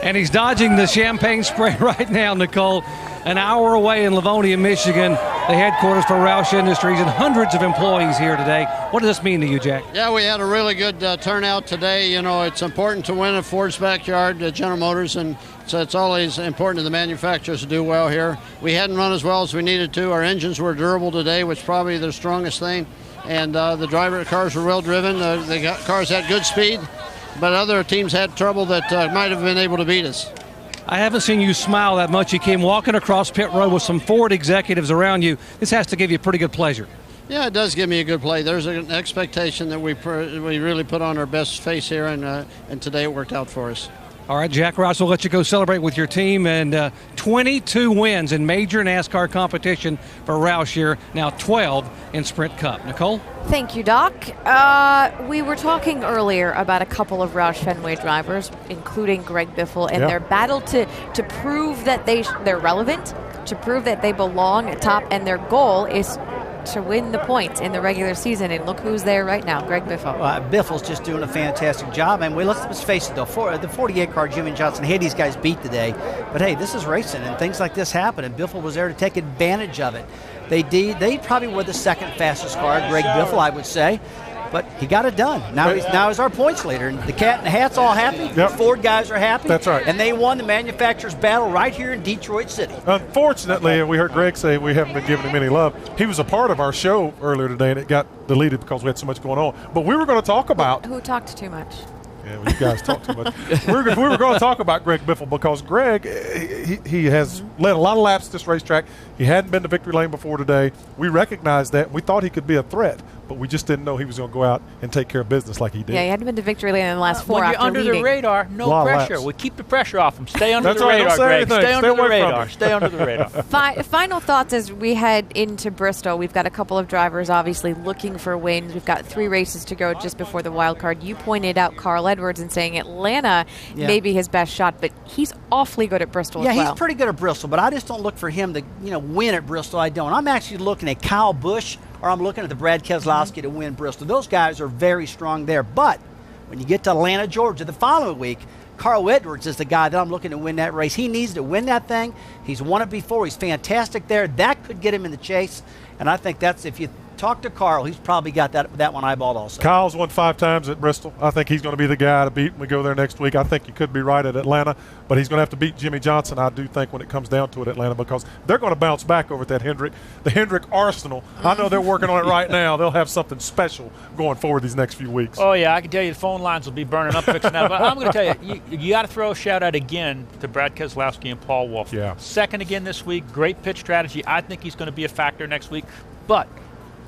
And he's dodging the champagne spray right now, Nicole. An hour away in Livonia, Michigan, the headquarters for Roush Industries, and hundreds of employees here today. What does this mean to you, Jack? Yeah, we had a really good turnout today. It's important to win at Ford's backyard, General Motors, and so it's always important to the manufacturers to do well here. We hadn't run as well as we needed to. Our engines were durable today, which is probably their strongest thing, and the driver cars were well driven. The cars had good speed, but other teams had trouble that might have been able to beat us. I haven't seen you smile that much. You came walking across pit road with some Ford executives around you. This has to give you pretty good pleasure. Yeah, it does give me a good play. There's an expectation that we really put on our best face here, and today it worked out for us. All right, Jack Ross, we'll let you go celebrate with your team. And 22 wins in major NASCAR competition for Roush here, now 12 in Sprint Cup. Nicole? Thank you, Doc. We were talking earlier about a couple of Roush Fenway drivers, including Greg Biffle, and their battle to prove that they're relevant, to prove that they belong at top, and their goal is to win the points in the regular season. And look who's there right now, Greg Biffle. Biffle's just doing a fantastic job. And let's face it, though, the 48 car, Jimmy Johnson had these guys beat today. But hey, this is racing, and things like this happen, and Biffle was there to take advantage of it. They probably were the second fastest car, Greg Biffle, I would say. But he got it done. Now he's our points leader. And the cat in the hat's all happy. Yep. The Ford guys are happy. That's right. And they won the manufacturers' battle right here in Detroit City. Unfortunately, we heard Greg say we haven't been giving him any love. He was a part of our show earlier today, and it got deleted because we had so much going on. But we were going to talk about... Who talked too much? Yeah, well, you guys talk too much. we were going to talk about Greg Biffle because Greg, he has led a lot of laps this racetrack. He hadn't been to victory lane before today. We recognized that. We thought he could be a threat, but we just didn't know he was going to go out and take care of business like he did. Yeah, he hadn't been to victory lane in the last 4 when after you're under leading. the radar, no pressure. We keep the pressure off him. Stay under the right, radar, Greg. Stay under the radar. From Stay under the radar. Final thoughts as we head into Bristol. We've got a couple of drivers obviously looking for wins. We've got 3 races to go just before the wild card. You pointed out Carl Edwards and saying Atlanta may be his best shot, but he's awfully good at Bristol as well. Yeah, he's pretty good at Bristol, but I just don't look for him to win at Bristol. I don't. I'm actually looking at Kyle Busch, or I'm looking at the Brad Keselowski to win Bristol. Those guys are very strong there. But when you get to Atlanta, Georgia, the following week, Carl Edwards is the guy that I'm looking to win that race. He needs to win that thing. He's won it before. He's fantastic there. That could get him in the chase. And I think that's, if you talk to Carl, he's probably got that one eyeballed also. Kyle's won 5 times at Bristol. I think he's going to be the guy to beat when we go there next week. I think he could be right at Atlanta, but he's going to have to beat Jimmy Johnson, I do think, when it comes down to it, Atlanta, because they're going to bounce back over at that the Hendrick arsenal. I know they're working on it right now. They'll have something special going forward these next few weeks. Oh, yeah, I can tell you the phone lines will be burning up fixing that. But I'm going to tell you, you got to throw a shout-out again to Brad Keselowski and Paul Wolf. Yeah. Second again this week, great pitch strategy. I think he's going to be a factor next week. But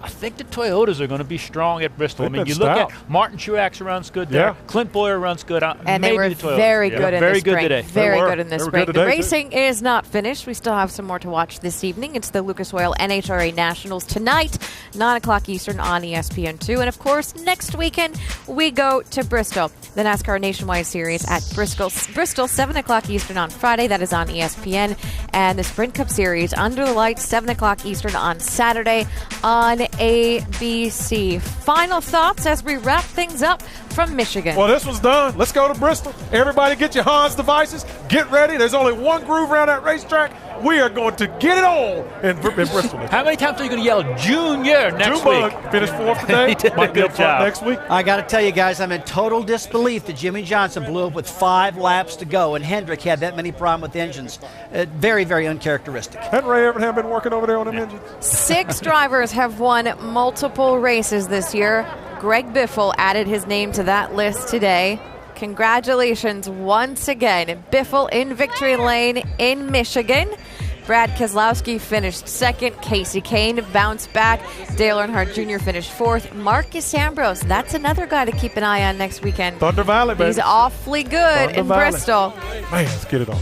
I think the Toyotas are going to be strong at Bristol. I mean, you look at Martin Truex runs good there. Yeah. Clint Boyer runs good. And they were very good in the spring. Very good in the spring. The racing is not finished. We still have some more to watch this evening. It's the Lucas Oil NHRA Nationals tonight, 9 o'clock Eastern on ESPN2. And, of course, next weekend we go to Bristol. The NASCAR Nationwide Series at Bristol, 7 o'clock Eastern on Friday. That is on ESPN. And the Sprint Cup Series under the lights, 7 o'clock Eastern on Saturday on ABC. Final thoughts as we wrap things up from Michigan. Well, this one's done. Let's go to Bristol. Everybody get your Hans devices. Get ready. There's only one groove around that racetrack. We are going to get it on in Bristol. How many times are you going to yell Junior next week? Finished 4th today. He did Might a be good up front job. next week. I got to tell you guys, I'm in total disbelief that Jimmy Johnson blew up with 5 laps to go, and Hendrick had that many problems with engines. Very, very uncharacteristic. Hadn't Ray Evernham been working over there on them engines? 6 drivers have won multiple races this year. Greg Biffle added his name to that list today. Congratulations once again. Biffle in victory lane in Michigan. Brad Keselowski finished 2nd. Casey Kane bounced back. Dale Earnhardt Jr. finished 4th. Marcus Ambrose, that's another guy to keep an eye on next weekend. Thunder Valley, baby. He's awfully good Thunder in Valley. Bristol. Man, let's get it on.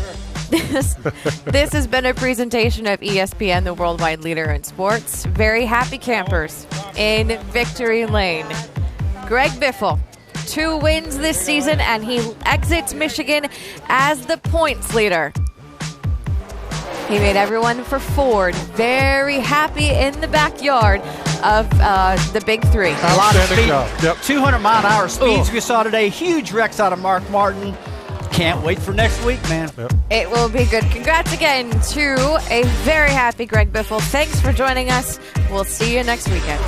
This has been a presentation of ESPN, the worldwide leader in sports. Very happy campers in victory lane. Greg Biffle, 2 wins this season, and he exits Michigan as the points leader. He made everyone for Ford very happy in the backyard of the Big 3. A lot of speed. Yep. 200-mile-an-hour speeds we saw today. Huge wrecks out of Mark Martin. Can't wait for next week, man. Yep. It will be good. Congrats again to a very happy Greg Biffle. Thanks for joining us. We'll see you next weekend.